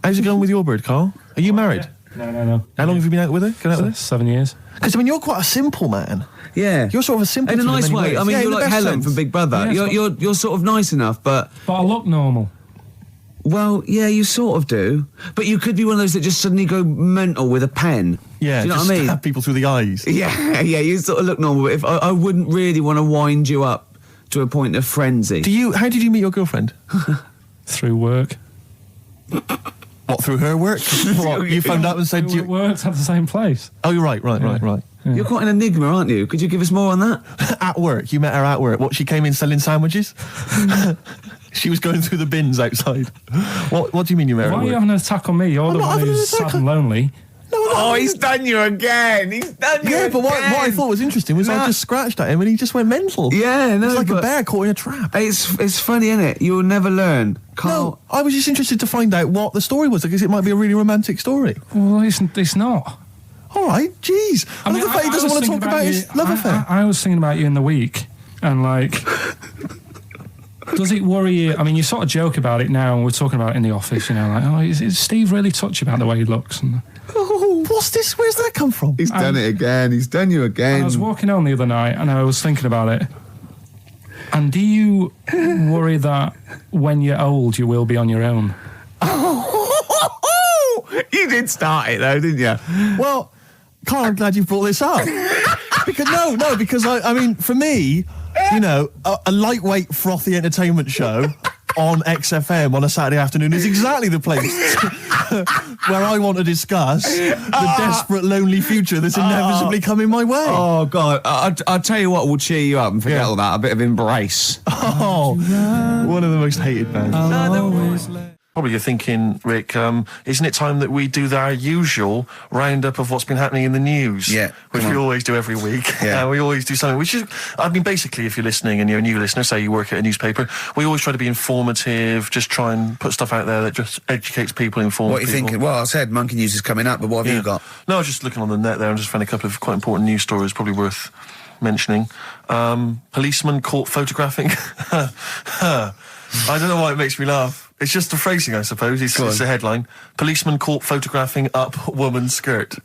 How's it going with your bird, Carl? Are you married? No. How long have you been out with her? Going out with her? 7 years. Because, I mean, you're quite a simple man. Yeah. You're sort of a simple in a nice way. ways. I mean, yeah, you're like Helen sense. from Big Brother. Yeah, you're sort of nice enough, but I look normal. well, yeah, you sort of do. But you could be one of those that just suddenly go mental with a pen. Yeah, do you know just what I mean? stab people through the eyes. Yeah, you sort of look normal. But if I wouldn't really want to wind you up to a point of frenzy. How did you meet your girlfriend? Through work. What, through her work? What, you phoned up and said We worked at the same place. Oh, you're right. Yeah. You're quite an enigma, aren't you? Could you give us more on that? At work, you met her at work. What, she came in selling sandwiches? She was going through the bins outside. What do you mean you met her Why at are you work? having an attack on me? You're the not one having an who's attack sad and lonely. Oh, he's done you again. Yeah, but what I thought was interesting was I just scratched at him and he just went mental. Yeah, no, it's like a but bear caught in a trap. It's funny, isn't it? You'll never learn. Carl. No, I was just interested to find out what the story was, because it might be a really romantic story. Well, it's not. All right, jeez. I love the fact he doesn't want to talk about his love affair. I was thinking about you in the week, and like, does it worry you? I mean, you sort of joke about it now, and we're talking about it in the office, you know, like, oh, is Steve really touchy about the way he looks? And, oh, what's this? Where's that come from? He's done it again. He's done you again. I was walking home the other night, and I was thinking about it. And do you worry that when you're old, you will be on your own? You did start it though, didn't you? Well, Carl, I'm glad you brought this up. because I mean, for me, you know, a lightweight, frothy entertainment show on XFM on a Saturday afternoon is exactly the place where I want to discuss the desperate, lonely future that's inevitably coming my way. Oh, God. I'll tell you what will cheer you up and forget all that. A bit of Embrace. Oh, one of the most hated bands. Probably you're thinking, Rick, isn't it time that we do our usual roundup of what's been happening in the news? Yeah. Which we always do every week. Yeah. We always do something, which is, I mean, basically, if you're listening and you're a new listener, say you work at a newspaper, we always try to be informative, just try and put stuff out there that just educates people, informs What are you people. thinking? Well, I said Monkey News is coming up, but what have you got? No, I was just looking on the net there and just found a couple of quite important news stories, probably worth mentioning. Policeman caught photographing. I don't know why it makes me laugh. It's just the phrasing, I suppose. It's the headline. Policeman caught photographing up woman's skirt.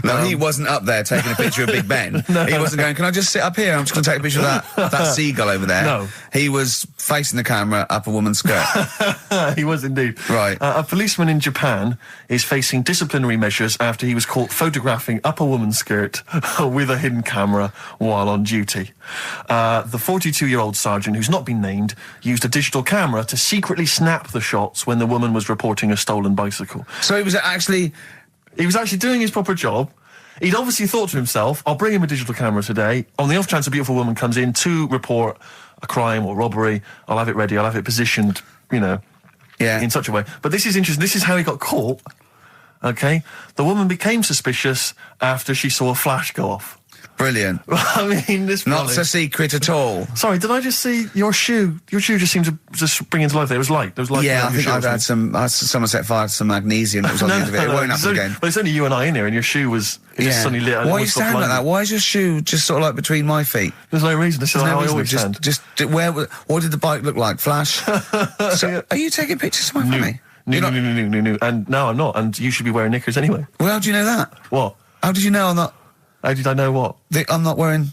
No, he wasn't up there taking a picture of Big Ben. He wasn't going, can I just sit up here? I'm just going to take a picture of that seagull over there. No. He was facing the camera up a woman's skirt. He was indeed. Right. A policeman in Japan is facing disciplinary measures after he was caught photographing up a woman's skirt with a hidden camera while on duty. The 42-year-old sergeant, who's not been named, used a digital camera to secretly snap the shots when the woman was reporting a stolen bicycle. So he was actually doing his proper job. He'd obviously thought to himself, I'll bring him a digital camera today. On the off chance a beautiful woman comes in to report a crime or robbery, I'll have it ready, I'll have it positioned, you know, in such a way. But this is interesting. This is how he got caught. Okay? The woman became suspicious after she saw a flash go off. brilliant. I mean, this Not a secret at all. Sorry, did I just see your shoe? Your shoe just seemed to just spring into life there. It was light. There was light. Yeah, I think I've had someone set fire to some magnesium that was on the end of it. It won't happen again. But it's only you and I in here, and your shoe was just suddenly lit. Why are you standing like that? Why is your shoe just sort of like between my feet? There's no reason. This is how I always stand. What did the bike look like? Flash? So, are you taking pictures of my family? No. And no, I'm not. And you should be wearing knickers anyway. Well, how do you know that? What? How did you know I'm not? How did I know what? I'm not wearing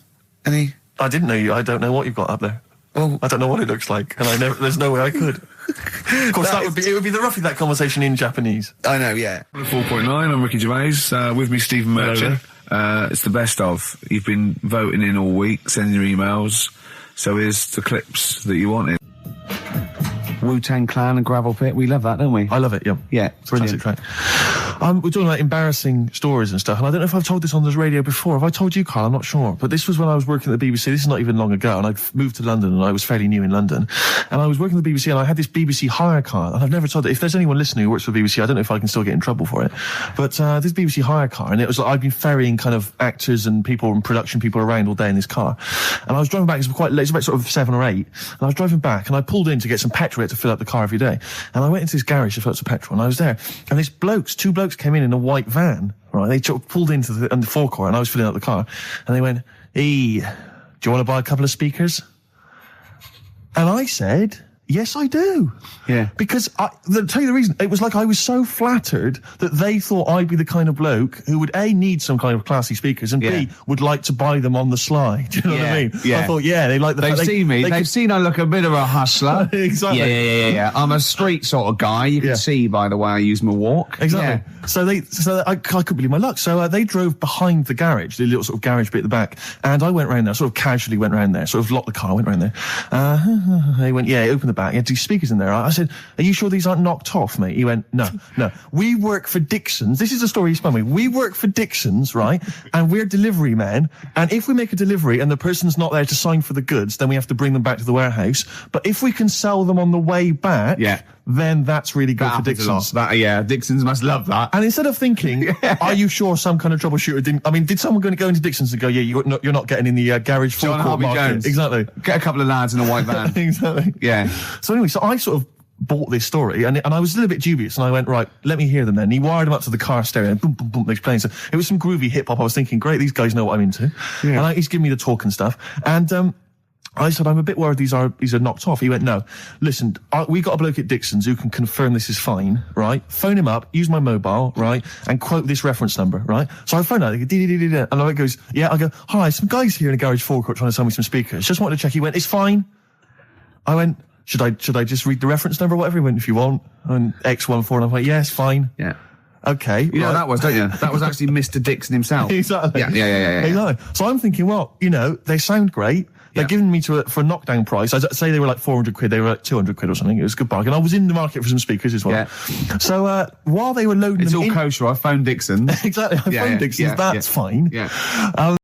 any. I didn't know you. I don't know what you've got up there. Well, I don't know what it looks like, and there's no way I could. Of course, it would be roughly that conversation in Japanese. I know, yeah. 4.9, I'm Ricky Gervais, with me Stephen Merchant. It's the best of. You've been voting in all week, sending your emails, so here's the clips that you wanted. Wu-Tang Clan and Gravel Pit. We love that, don't we? I love it, yeah. Yeah, brilliant. Classic track. We're talking about embarrassing stories and stuff, and I don't know if I've told this on the radio before. Have I told you, Carl? I'm not sure. But this was when I was working at the BBC. This is not even long ago, and I'd moved to London, and I was fairly new in London. And I was working at the BBC, and I had this BBC hire car. And I've never told it. If there's anyone listening who works for the BBC, I don't know if I can still get in trouble for it. But this BBC hire car, and it was like I'd been ferrying kind of actors and people and production people around all day in this car. And I was driving back, it was quite late, it was about sort of 7 or 8. And I was driving back, and I pulled in to get some petrol to fill up the car every day. And I went into this garage to fill up some petrol, and I was there. And these two blokes came in a white van, right? They pulled into the forecourt, and I was filling up the car. And they went, "Hey, do you want to buy a couple of speakers?" And I said, "Yes, I do." Yeah. Because, to tell you the reason, it was like I was so flattered that they thought I'd be the kind of bloke who would, A, need some kind of classy speakers, and B, would like to buy them on the sly. Do you know what I mean? Yeah. I thought, they like the They've seen me. They've seen I look a bit of a hustler. Exactly. Yeah. I'm a street sort of guy. You can see by the way I use my walk. Exactly. Yeah. So I couldn't believe my luck. So they drove behind the garage, the little sort of garage bit at the back, and I went round there, sort of casually went round there, sort of locked the car, went round there. They went, open the back. You had 2 speakers in there. I said, "Are you sure these aren't knocked off, mate?" He went, No. We work for Dixon's. This is the story he spun me. We work for Dixon's, right? And we're delivery men. And if we make a delivery and the person's not there to sign for the goods, then we have to bring them back to the warehouse. But if we can sell them on the way back, then that's really good for Dixon's. Dixon's must love that. And instead of thinking, are you sure some kind of troubleshooter didn't... I mean, did someone go into Dixon's and go, you're not getting in the garage forecourt market? Jones. Exactly. Get a couple of lads in a white van. Exactly. Yeah. So anyway, I sort of bought this story, and I was a little bit dubious, and I went, right, let me hear them then. And he wired them up to the car stereo, and boom, boom, boom, they're playing. So it was some groovy hip-hop. I was thinking, great, these guys know what I'm into. Yeah. And he's giving me the talk and stuff. And I said, I'm a bit worried these are knocked off. He went, no, listen, we got a bloke at Dixon's who can confirm this is fine, right? Phone him up, use my mobile, right? And quote this reference number, right? So I phone out, and I goes, I go, hi, some guys here in a garage forecourt trying to sell me some speakers. Just wanted to check. He went, it's fine. I went, should I just read the reference number or whatever? He went, if you want. And X14, and I went, yeah, it's fine. Yeah. Okay. You know that was, don't you? That was actually Mr. Dixon himself. Exactly. Yeah. Exactly. So I'm thinking, well, they sound great. They're giving me for a knockdown price. I'd say they were like 400 quid. They were like 200 quid or something. It was a good bargain. I was in the market for some speakers as well. Yeah. So while they were loading it's them all kosher. I phoned Dixon. Exactly. I phoned Dixon. That's fine. Yeah.